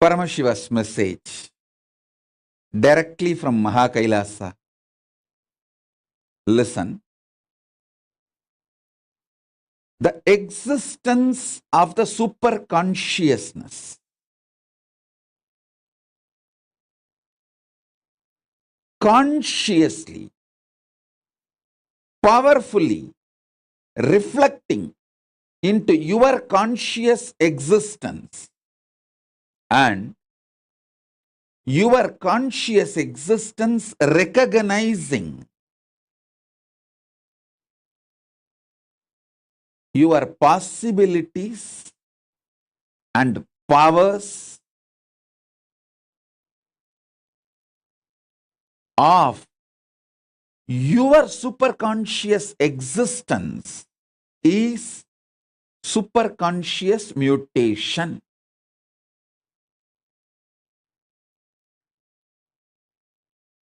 Paramashiva's message directly from Mahakailasa. Listen. The existence of the super consciousness consciously, powerfully reflecting into your conscious existence, and your conscious existence recognizing your possibilities and powers of your superconscious existence is superconscious mutation.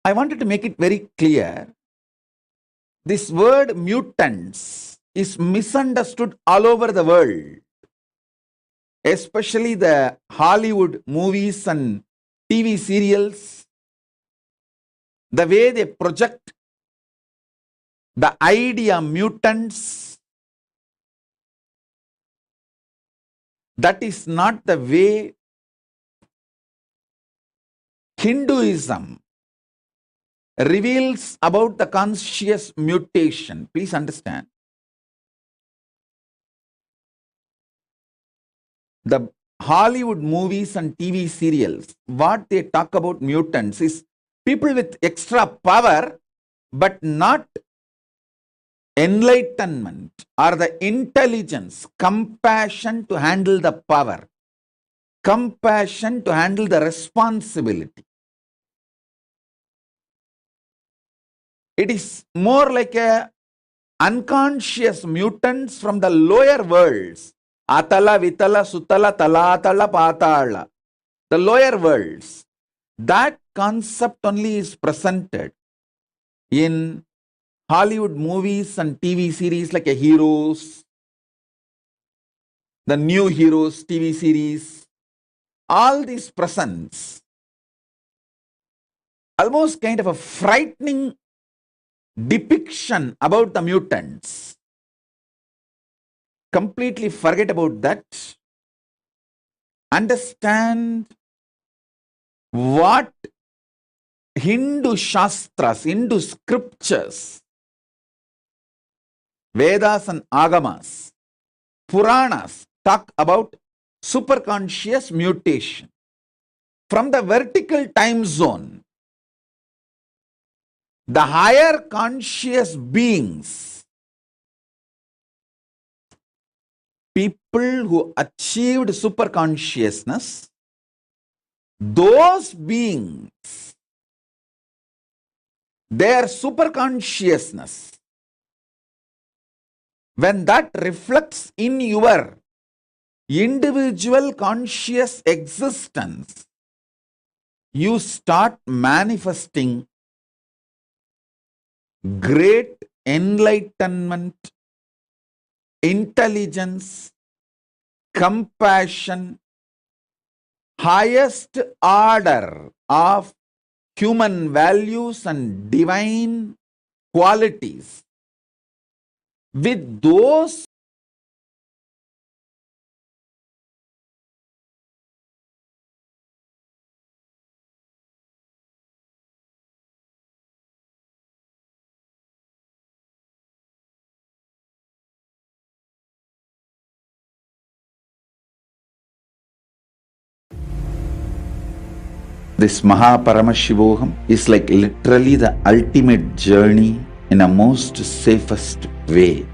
I wanted to make it very clear. This word mutants is misunderstood all over the world, especially the Hollywood movies and TV serials. The way they project the idea mutants, that is not the way Hinduism reveals about the conscious mutation. Please understand. The Hollywood movies and TV serials, what they talk about mutants is people with extra power, but not enlightenment or the intelligence, compassion to handle the power, compassion to handle the responsibility. It is more like a unconscious mutants from the lower worlds. Atala, Vitala, Sutala, Talatala, Patala. The lower worlds. That concept only is presented in Hollywood movies and TV series like a Heroes, the New Heroes TV series. All these presents almost kind of a frightening depiction about the mutants. Completely forget about that. Understand what Hindu Shastras, Hindu scriptures, Vedas and Agamas, Puranas talk about superconscious mutation. From the vertical time zone, the higher conscious beings, people who achieved superconsciousness, those beings, their superconsciousness, when that reflects in your individual conscious existence, you start manifesting great enlightenment, intelligence, compassion, highest order of human values and divine qualities. With those this Paramashivoham is like literally the ultimate journey in a most safest way.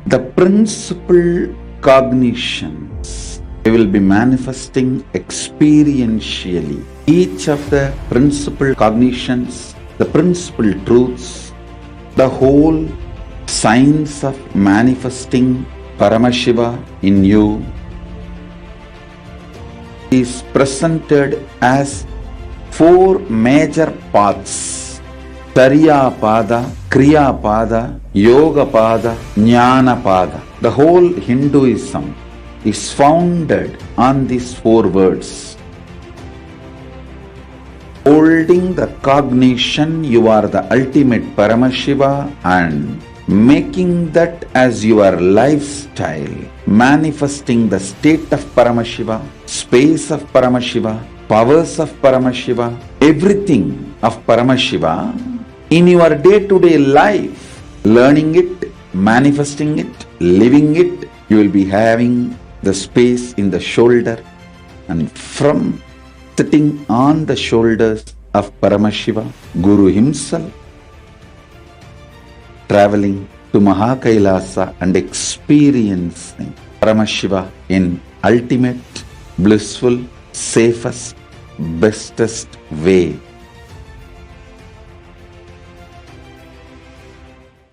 The principal cognitions they will be manifesting experientially. Each of the principal cognitions, the principal truths, the whole science of manifesting Paramashiva in you is presented as four major paths: Tariya Pada, Kriya Pada, Yoga Pada, Jnana Pada. The whole Hinduism is founded on these four words. Holding the cognition you are the ultimate Paramashiva and making that as your lifestyle, manifesting the state of Paramashiva, space of Paramashiva, powers of Paramashiva, everything of Paramashiva in your day-to-day life, learning it, manifesting it, living it. You will be having the space in the shoulder, and from sitting on the shoulders of Paramashiva, Guru himself, traveling to Mahakailasa and experiencing Paramashiva in ultimate, blissful, safest, bestest way.